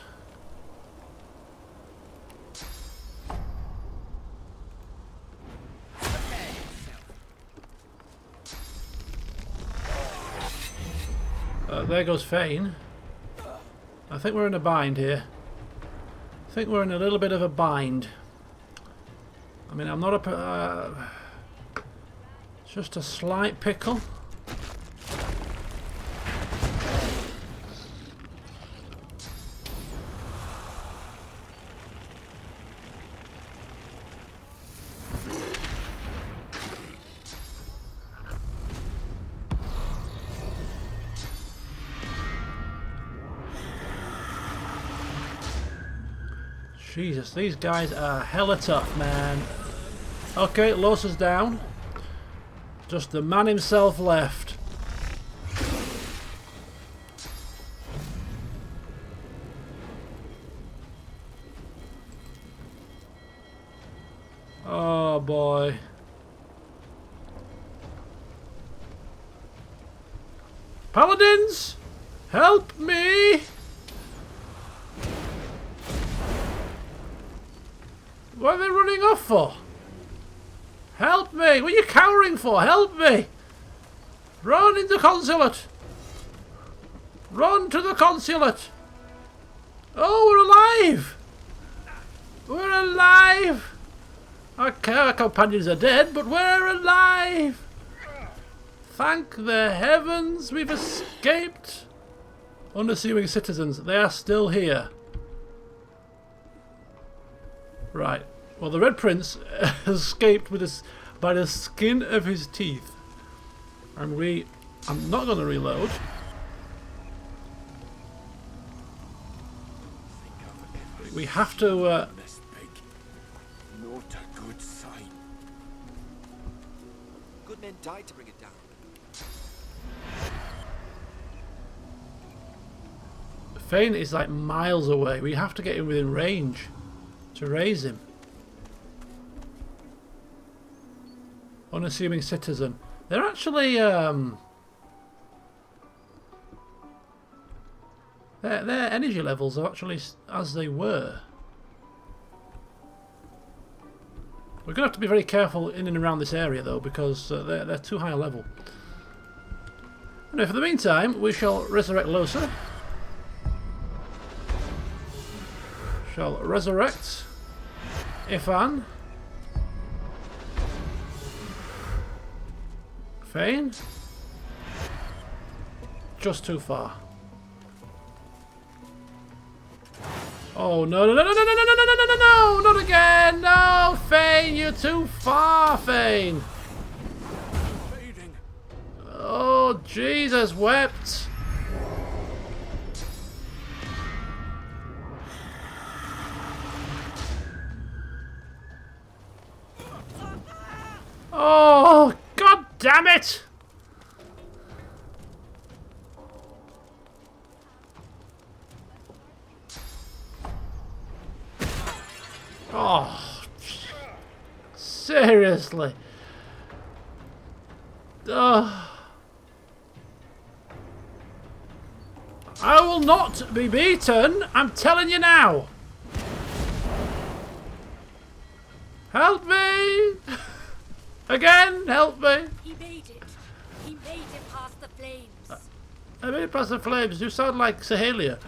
There goes Fane. I think we're in a bind here. I think we're in a little bit of a bind. I mean, I'm not a... just a slight pickle. Jesus, these guys are hella tough, man. Okay, Losa's down. Just the man himself left. Oh boy. Paladins! Help me! What are they running off for? Help me! What are you cowering for? Help me! Run into the consulate! Run to the consulate! Oh, we're alive! We're alive! Okay, our companions are dead, but we're alive! Thank the heavens we've escaped! Unassuming citizens, they are still here. Right. Well, the Red Prince escaped with us by the skin of his teeth. And I'm not going to reload. We have to... No to good men died to bring it down. Fane is like miles away. We have to get him within range to raise him. Unassuming citizen. They're actually their energy levels are actually as they were. We're going to have to be very careful in and around this area though, because they're too high a level. Anyway, for the meantime, we shall resurrect Losa. Shall resurrect Ifan. Fane. Just too far. Oh no no no no no no no no no no no no! Not again! No, Fane, you're too far, Fane. Oh Jesus, wept. Oh God damn it! Oh, seriously. I will not be beaten. I'm telling you now. Help me! Again, help me! He made it. He made it past the flames. I made it past the flames. You sound like Sahelia.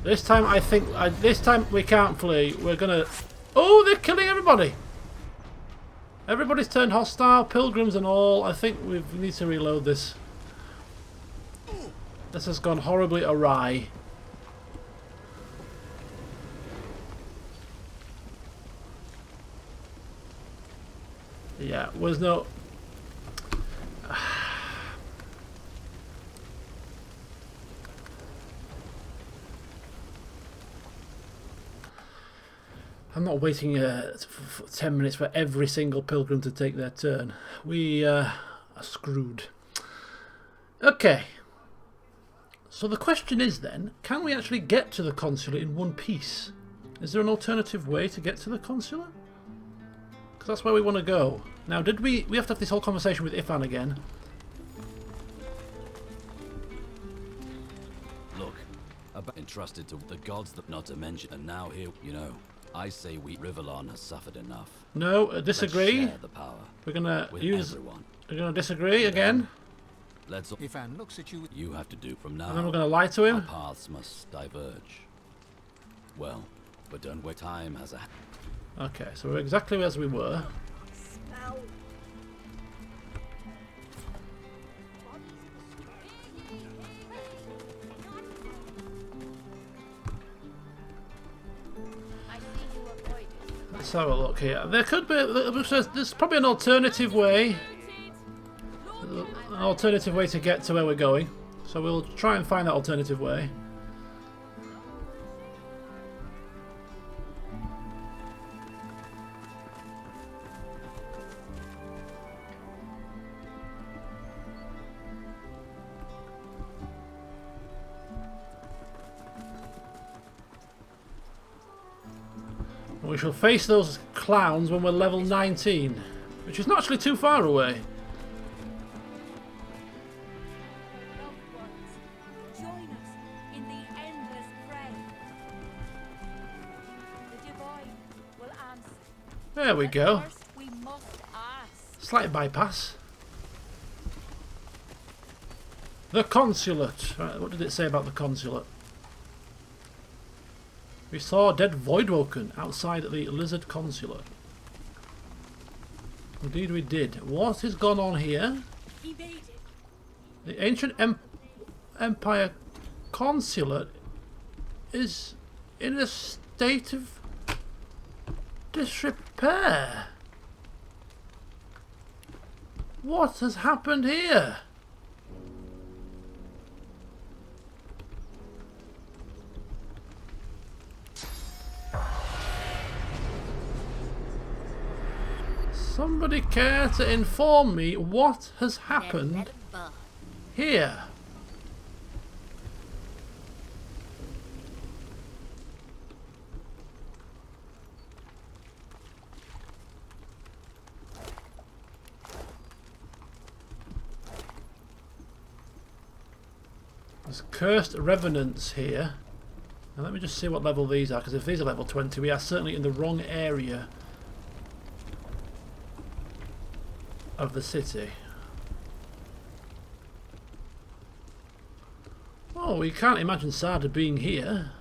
This time, I think. This time we can't flee. We're gonna. Oh, they're killing everybody. Everybody's turned hostile, pilgrims and all. I think we need to reload this. This has gone horribly awry. Yeah, was no. I'm not waiting 10 minutes for every single pilgrim to take their turn. We are screwed. Okay. So the question is then, can we actually get to the consulate in one piece? Is there an alternative way to get to the consulate? Because that's where we want to go. Now, did we have to have this whole conversation with Ifan again? Look, entrusted to the gods that not to mention, and now here, you know, I say Rivellon has suffered enough. No, disagree. Let's share the power We're gonna use. Everyone. We're gonna disagree again. Let's. Ifan looks at you. You have to do from now. And then we're gonna lie to him. Our paths must diverge. Well, but don't wait. Time has a. Okay, so we're exactly as we were. Let's have a look here. There could be. There's probably an alternative way. An alternative way to get to where we're going. So we'll try and find that alternative way. We shall face those clowns when we're level 19, which is not actually too far away. Join us in the endless fray. The divine will answer. There we go. First, we must ask. Slight bypass. The consulate. Right, what did it say about the consulate? We saw dead Voidwoken outside the Lizard Consulate. Indeed we did. What has gone on here? He made it. The ancient Empire Consulate is in a state of disrepair. What has happened here? Somebody care to inform me what has happened here? There's cursed revenants here. Now let me just see what level these are, because if these are level 20, we are certainly in the wrong area of the city. Oh, we can't imagine Sada being here,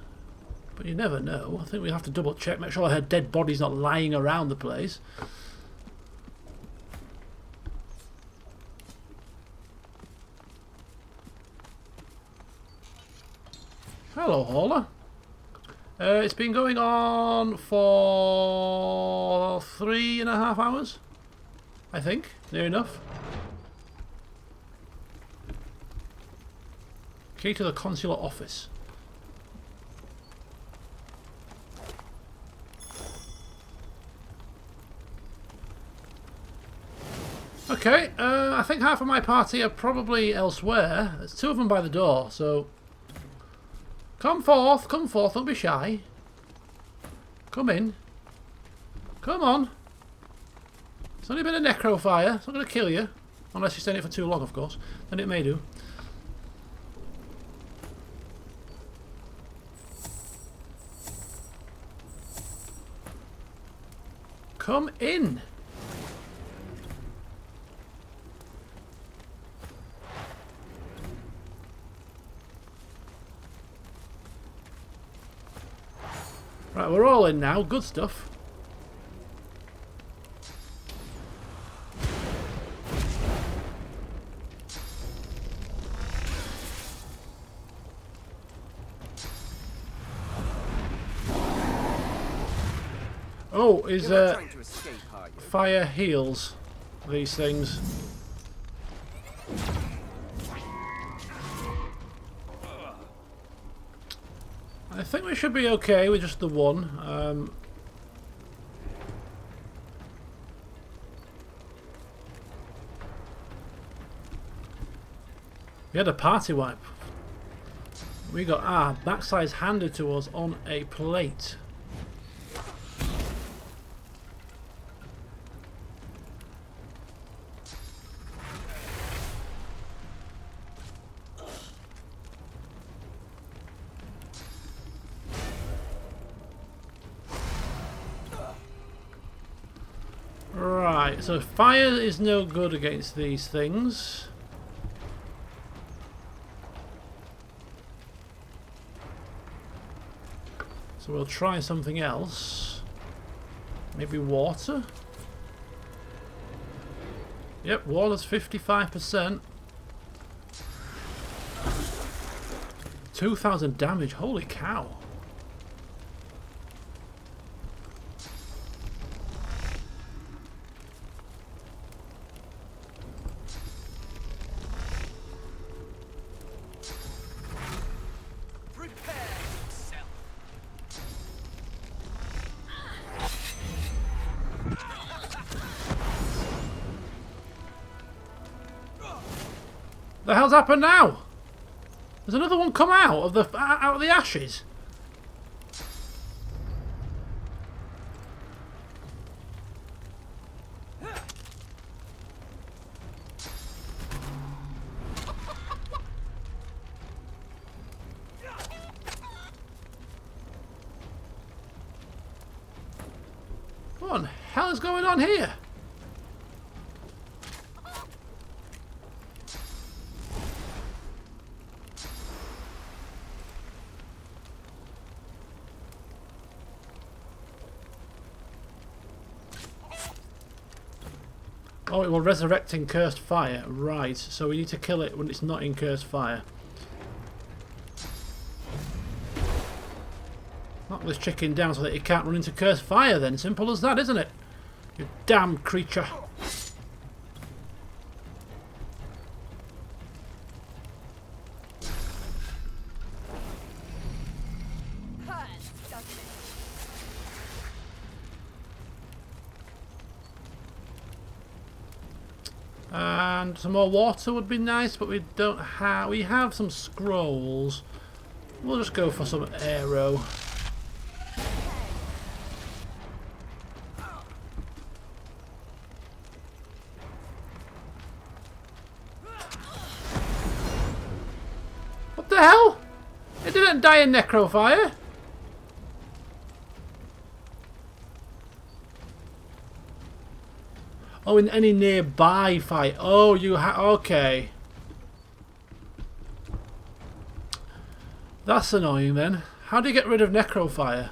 but you never know. I think we have to double check, make sure her dead body's not lying around the place. Hello, Hauler. It's been going on for 3.5 hours, I think. Near enough. Key to the consular office. Okay, I think half of my party are probably elsewhere. There's 2 of them by the door, so... Come forth, don't be shy. Come in. Come on. It's only been a necro fire, it's not going to kill you. Unless you stay in it for too long, of course. Then it may do. Come in. Right, we're all in now. Good stuff. Oh, is fire heals these things. I think we should be okay with just the one. We had a party wipe. We got our backsides handed to us on a plate. Right, so fire is no good against these things. So we'll try something else. Maybe water? Yep, water's 55%. 2,000 damage, holy cow. The hell's happened now? There's another one come out of the ashes. What the hell is going on here? Oh, it will resurrect in cursed fire. Right, so we need to kill it when it's not in cursed fire. Knock this chicken down so that it can't run into cursed fire then. Simple as that, isn't it? You damn creature. And some more water would be nice, but we don't have... We have some scrolls. We'll just go for some arrow. What the hell? It didn't die in necrofire. Oh, in any nearby fight. Oh, you okay. That's annoying then. How do you get rid of necrofire?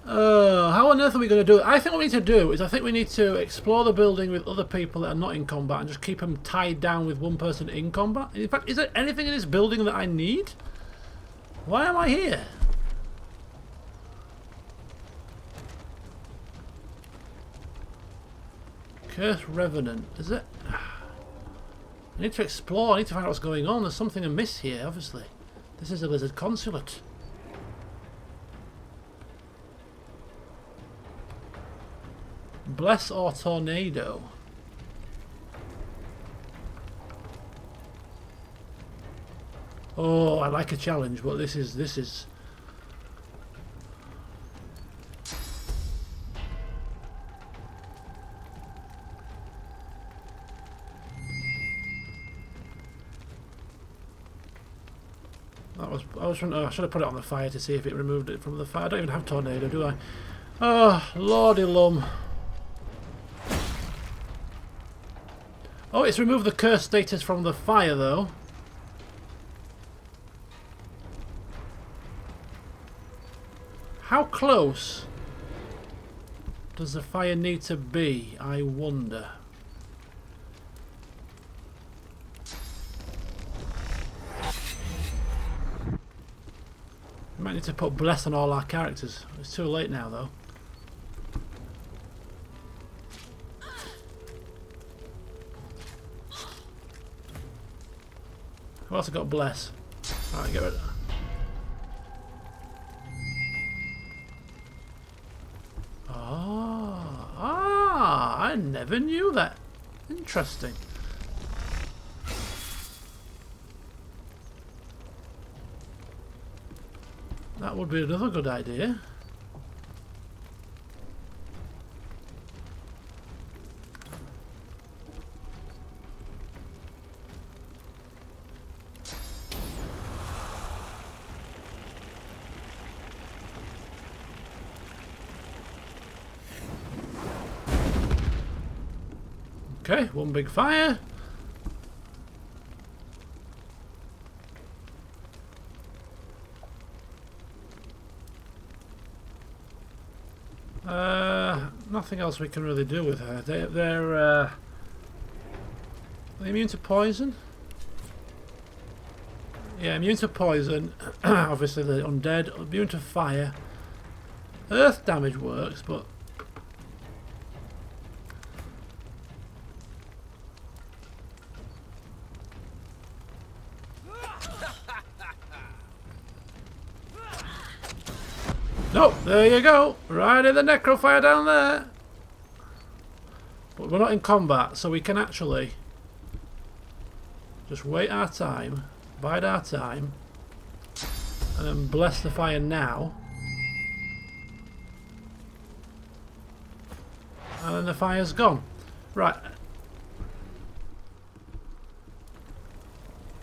How on earth are we going to do it? I think what we need to do is I think we need to explore the building with other people that are not in combat and just keep them tied down with one person in combat. In fact, is there anything in this building that I need? Why am I here? Cursed Revenant, is it? I need to explore, I need to find out what's going on. There's something amiss here, obviously. This is a lizard consulate. Bless or tornado? Oh, I like a challenge, but this is... I should have put it on the fire to see if it removed it from the fire. I don't even have tornado, do I? Oh, lordy lum. Oh, it's removed the curse status from the fire, though. How close does the fire need to be, I wonder? We might need to put bless on all our characters. It's too late now, though. Who else has got bless? Alright, get rid of that. I never knew that. Interesting. That would be another good idea. Okay, one big fire. Nothing else we can really do with her. They're immune to poison? Yeah, immune to poison. Obviously they're undead. Immune to fire. Earth damage works, but... No, there you go. Right in the necrofire down there. But we're not in combat, so we can actually just wait our time, bide our time, and then bless the fire now. And then the fire's gone. Right.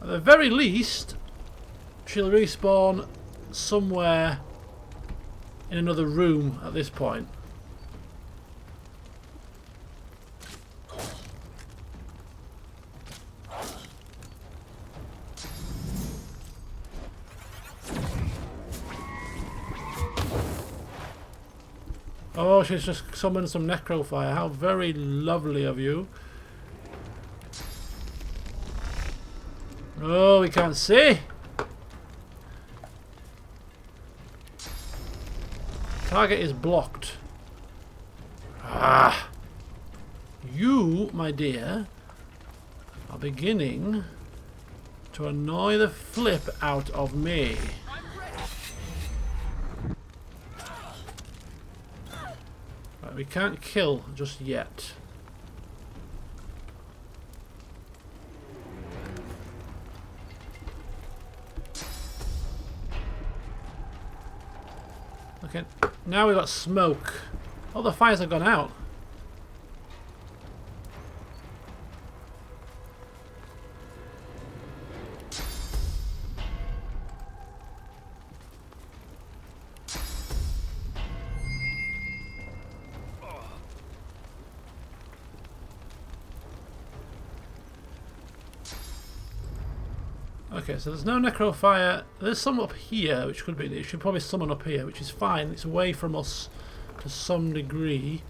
At the very least, she'll respawn somewhere in another room at this point. Oh, she's just summoned some necrofire. How very lovely of you. Oh, we can't see. Target is blocked. Ah! You, my dear, are beginning to annoy the flip out of me. We can't kill just yet. Okay, now we've got smoke. All the fires have gone out. Okay, so there's no necro fire. There's some up here, which could be. It should probably summon up here, which is fine. It's away from us to some degree.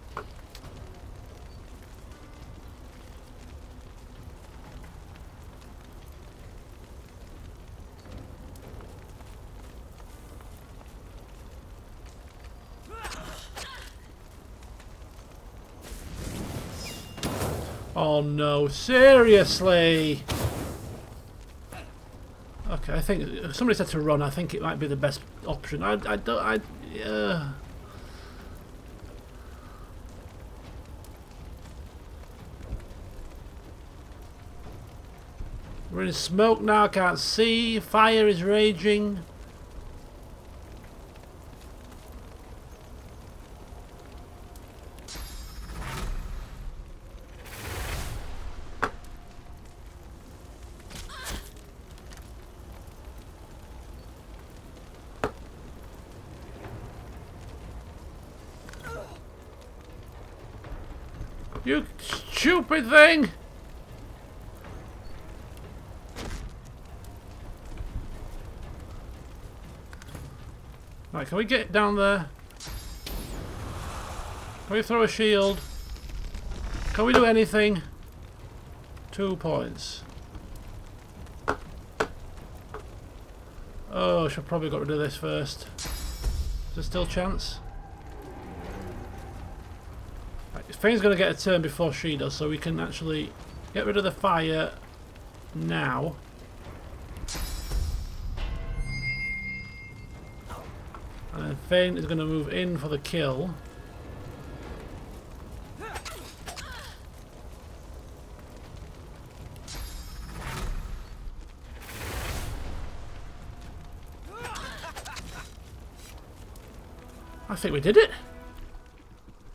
Oh no, seriously! Okay, I think if somebody said to run, I think it might be the best option. We're in smoke now, can't see. Fire is raging. You stupid thing! Right, can we get down there? Can we throw a shield? Can we do anything? 2 points. Oh, I should probably got rid of this first. Is there still chance? Fane's going to get a turn before she does, so we can actually get rid of the fire now. And then Fane is going to move in for the kill. I think we did it.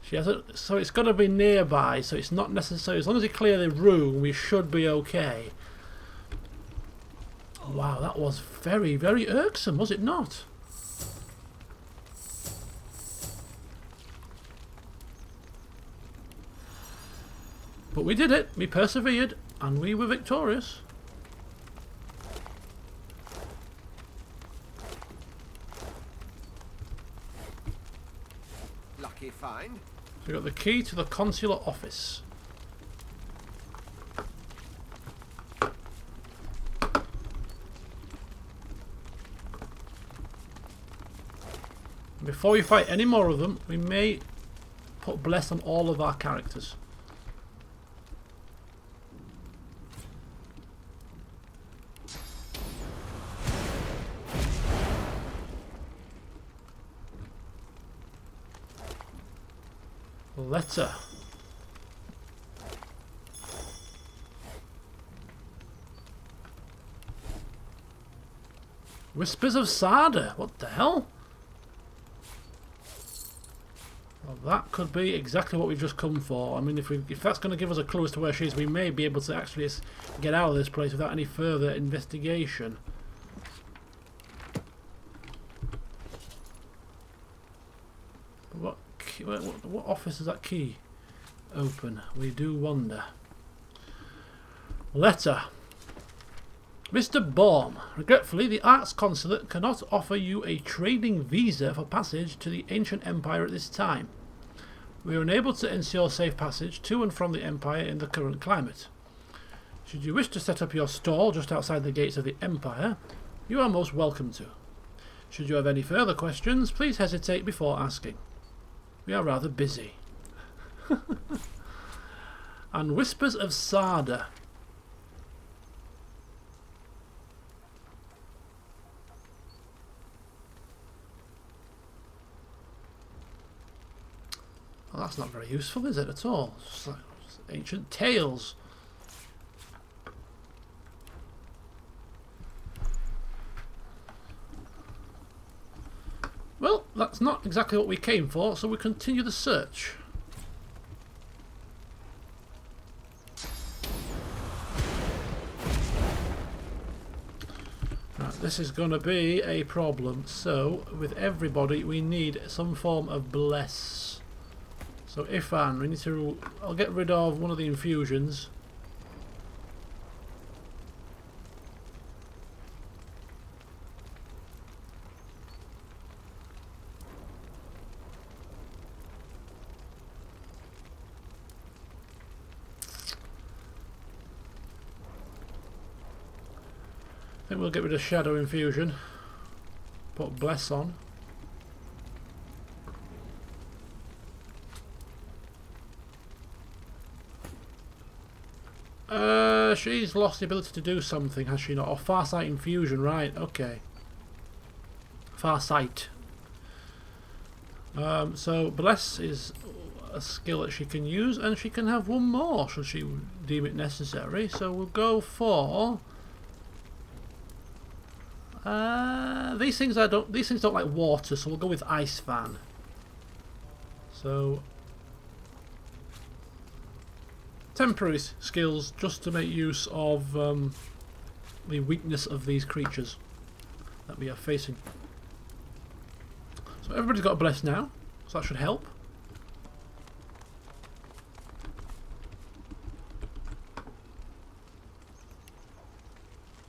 She has it, so it's got to be nearby, so it's not necessary. As long as we clear the room, we should be okay. Wow, that was very, very irksome, was it not? But we did it. We persevered, and we were victorious. Lucky find. So we got the key to the consular office. Before we fight any more of them, we may put bless on all of our characters. Letter. Whispers of Sarda. What the hell? Well, that could be exactly what we've just come for. I mean, if that's going to give us a clue as to where she is, we may be able to actually get out of this place without any further investigation. What office does that key open? We do wonder. Letter. Mr. Baum, regretfully, the Arks Consulate cannot offer you a trading visa for passage to the ancient empire at this time. We are unable to ensure safe passage to and from the empire in the current climate. Should you wish to set up your stall just outside the gates of the empire, you are most welcome to. Should you have any further questions, please hesitate before asking. We are rather busy. And Whispers of Sarda. Well, That's not very useful, is it, at all? It's like ancient tales. Well, that's not exactly what we came for, so we continue the search. Right, this is going to be a problem. So, with everybody, we need some form of bless. So, Ifan, we need to... I'll get rid of one of the infusions. I think we'll get rid of Shadow Infusion. Put Bless on. She's lost the ability to do something, has she not? Or Farsight Infusion, right, okay. Farsight. So Bless is a skill that she can use, and she can have one more should she deem it necessary. So we'll go for... these things don't like water, so we'll go with Ice Fan. So temporary skills just to make use of the weakness of these creatures that we are facing. So everybody's got a bless now, so that should help.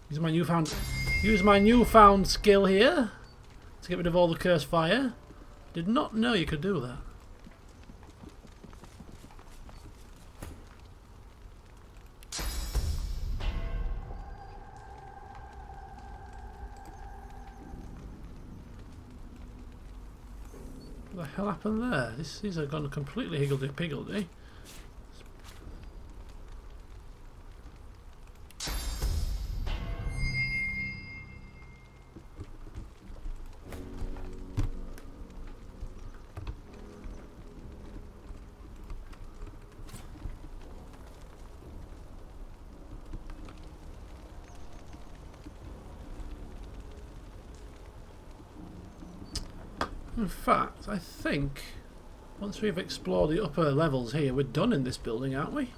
Use my newfound skill here to get rid of all the cursed fire. Did not know you could do that. What the hell happened there? These are gone completely higgledy-piggledy. In fact, I think once we've explored the upper levels here, we're done in this building, aren't we?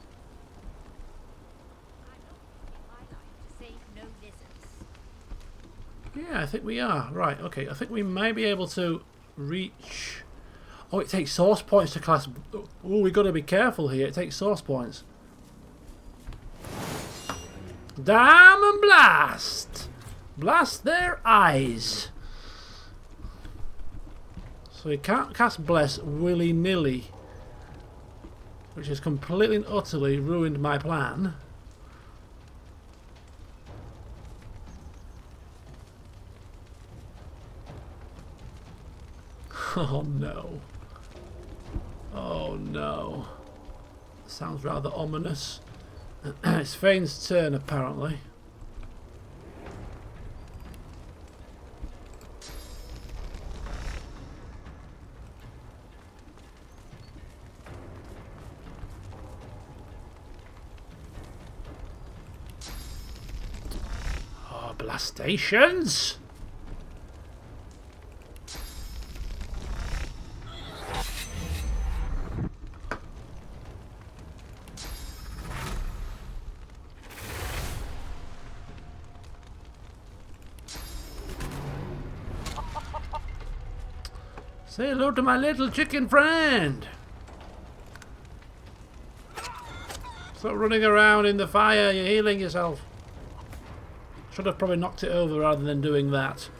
Yeah, I think we are. Right, okay. I think we may be able to reach... Oh, it takes source points to class... Oh, we've got to be careful here. It takes source points. Diamond Blast! Blast their eyes. So we can't cast Bless willy-nilly, which has completely and utterly ruined my plan. Oh no. Oh no. Sounds rather ominous. It's Fane's turn apparently. Blastations? Say hello to my little chicken friend. Stop running around in the fire, you're healing yourself. Should have probably knocked it over rather than doing that.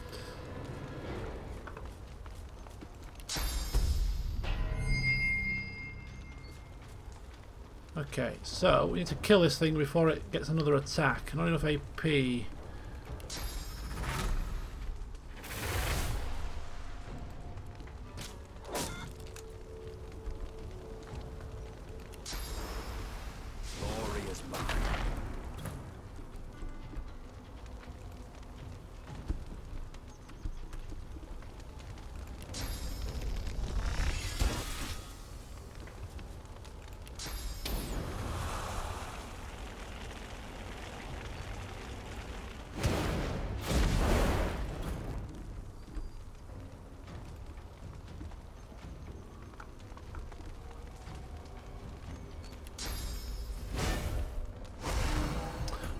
Okay, so we need to kill this thing before it gets another attack. Not enough AP.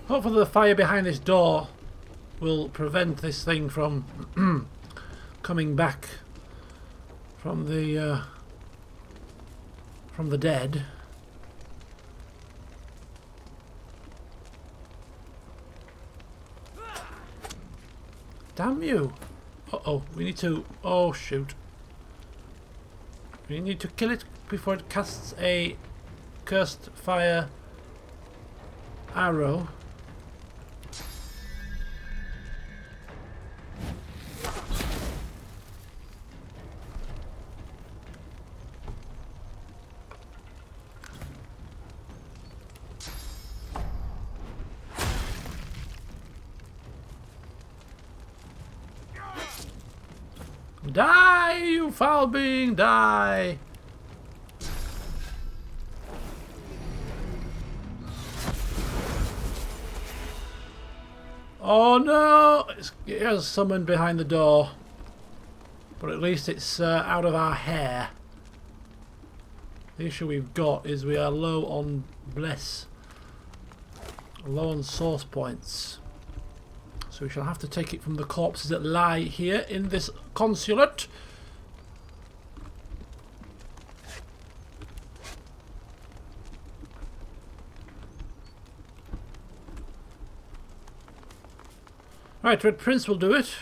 Hopefully the fire behind this door will prevent this thing from coming back from the dead. Damn you! Uh-oh, we need to... Oh, shoot. We need to kill it before it casts a cursed fire arrow. Die, you foul being, die! Oh no! It has someone behind the door. But at least it's out of our hair. The issue we've got is we are low on bless. Low on source points. So we shall have to take it from the corpses that lie here in this consulate. Right, Red Prince will do it.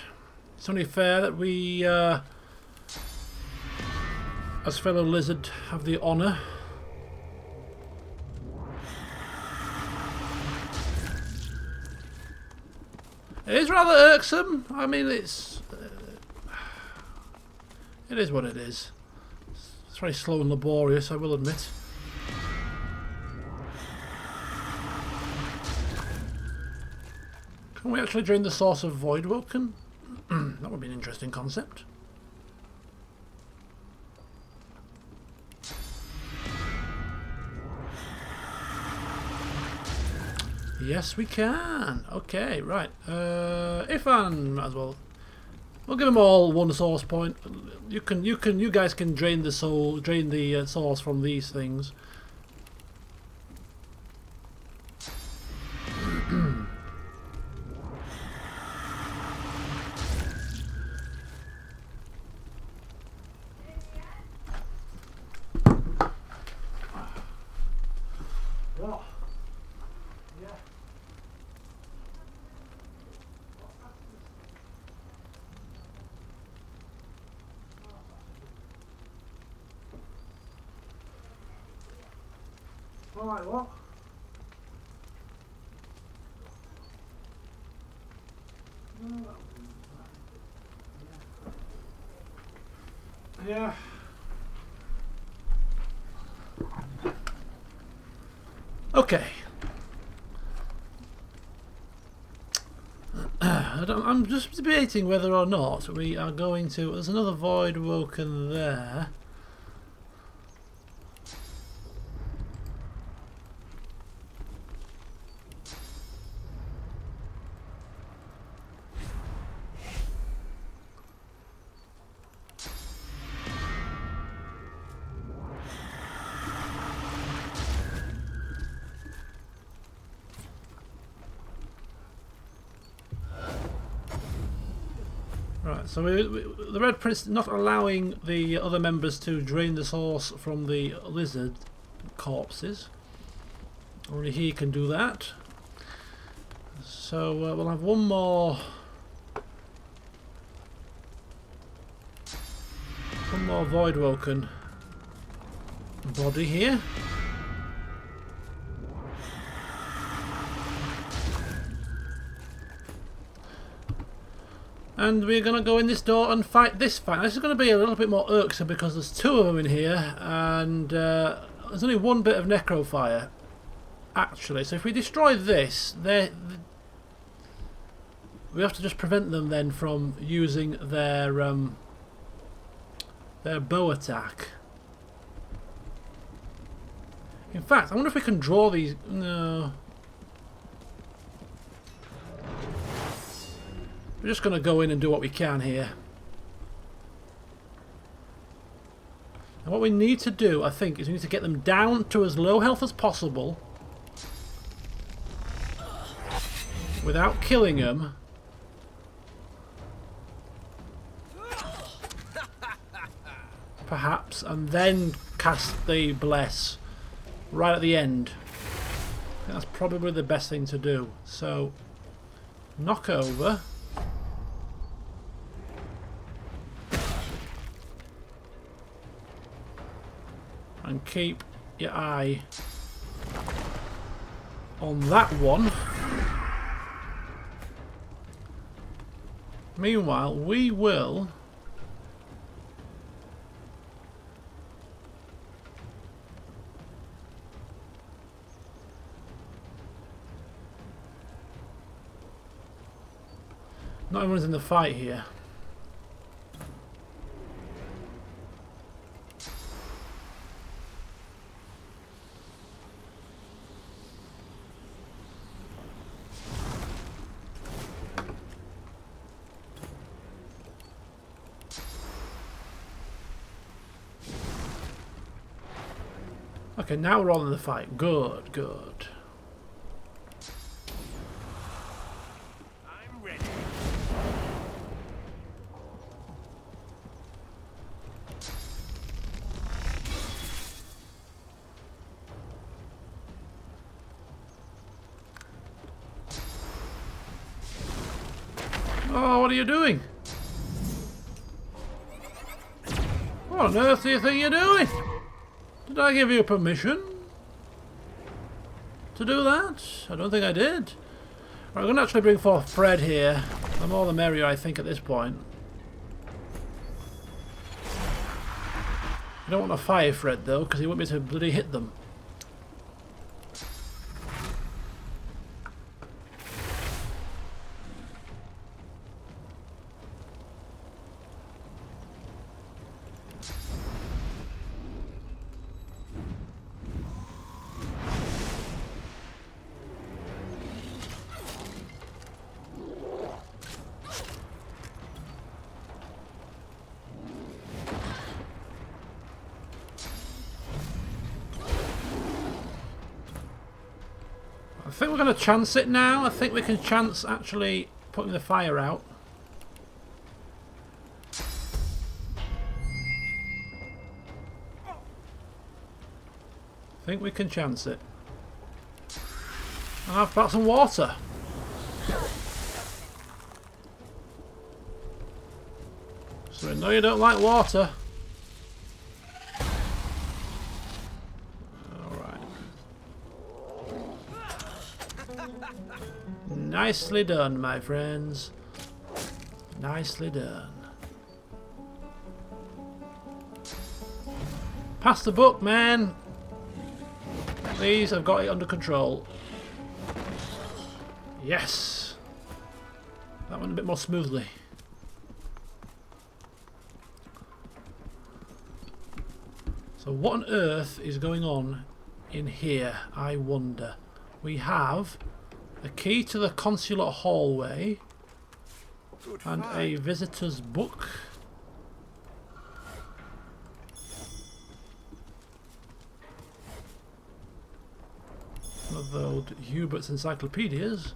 It's only fair that we, as fellow lizard, have the honour. It is rather irksome. I mean, it is what it is. It's very slow and laborious, I will admit. Can we actually drain the source of Voidwoken? That would be an interesting concept. Yes, we can. Okay, right. Ifan, might as well. We'll give them all one source point. You guys can drain the source from these things. Alright, what? Yeah. Okay. I'm just debating whether or not we are going to... There's another Voidwoken there. Right, so the Red Prince not allowing the other members to drain the source from the lizard corpses. Only he can do that. So we'll have one more Voidwoken body here. And we're going to go in this door and fight this fight. This is going to be a little bit more irksome because there's two of them in here and there's only one bit of necrofire actually. So if we destroy this, we have to just prevent them then from using their bow attack. In fact, I wonder if we can draw these... No. We're just going to go in and do what we can here. And what we need to do, I think, is we need to get them down to as low health as possible. without killing him. Perhaps, and then cast the bless right at the end. I think that's probably the best thing to do. So, knock over. And keep your eye on that one. Meanwhile, we will not everyone's in the fight here. Okay, now we're all in the fight. Good, good. I'm ready. Oh, what are you doing? What on earth do you think you're doing? Did I give you permission to do that? I don't think I did. Right, I'm going to actually bring forth Fred here. The more the merrier, I think, at this point. You don't want to fire Fred, though, because he won't be able to bloody hit them. I think we're going to chance it now. I think we can chance actually putting the fire out. I think we can chance it. I've got some water. So I know you don't like water. Nicely done, my friends. Nicely done. Pass the book, man. Please, I've got it under control. Yes. That went a bit more smoothly. So what on earth is going on in here, I wonder? We have a key to the consular hallway and a visitor's book. One of the old Hubert's encyclopedias.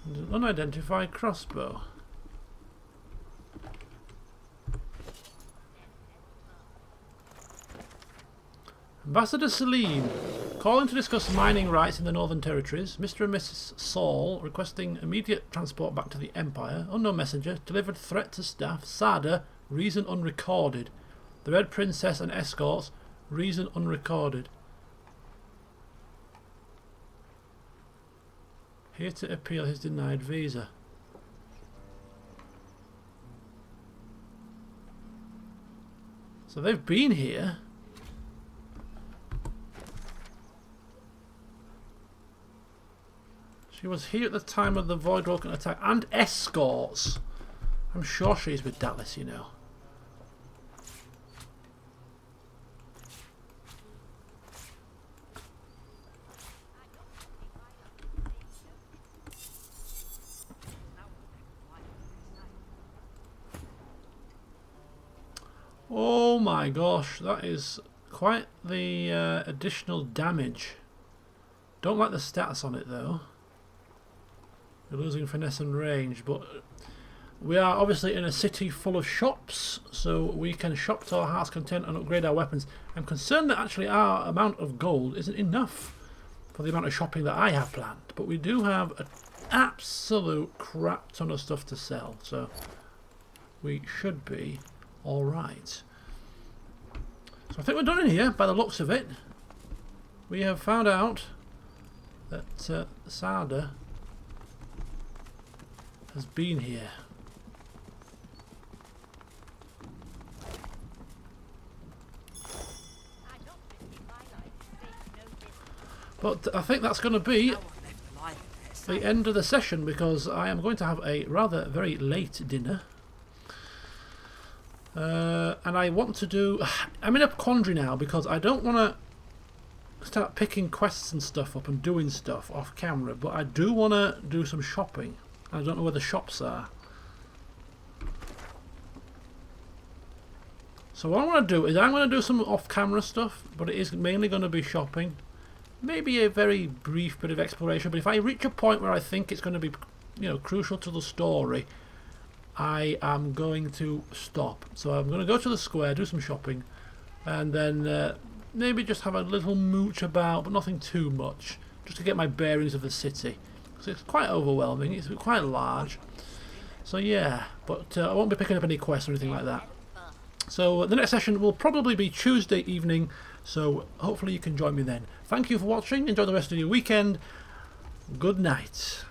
And an unidentified crossbow. Ambassador Celine, calling to discuss mining rights in the Northern Territories. Mr. and Mrs. Saul requesting immediate transport back to the Empire. Unknown messenger, delivered threat to staff. Sada, reason unrecorded. The Red Princess and escorts, reason unrecorded. Here to appeal his denied visa. So they've been here. She was here at the time of the Voidwalker attack and escorts. I'm sure she's with Dallas, you know. Oh my gosh, that is quite the additional damage. Don't like the stats on it though. We're losing finesse and range, but we are obviously in a city full of shops, so we can shop to our heart's content and upgrade our weapons. I'm concerned that actually our amount of gold isn't enough for the amount of shopping that I have planned, but we do have an absolute crap ton of stuff to sell, so we should be alright. So I think we're done in here by the looks of it. We have found out that Sada has been here. But I think that's going to be the end of the session, because I am going to have a rather very late dinner. And I want to do... I'm in a quandary now, because I don't want to start picking quests and stuff up and doing stuff off camera, but I do want to do some shopping. I don't know where the shops are. So what I want to do is I'm going to do some off-camera stuff, but it is mainly going to be shopping. Maybe a very brief bit of exploration, but if I reach a point where I think it's going to be, you know, crucial to the story, I am going to stop. So I'm going to go to the square, do some shopping, and then maybe just have a little mooch about, but nothing too much, just to get my bearings of the city. So it's quite overwhelming, it's quite large. So yeah, but I won't be picking up any quests or anything like that. So the next session will probably be Tuesday evening, so hopefully you can join me then. Thank you for watching, enjoy the rest of your weekend, good night.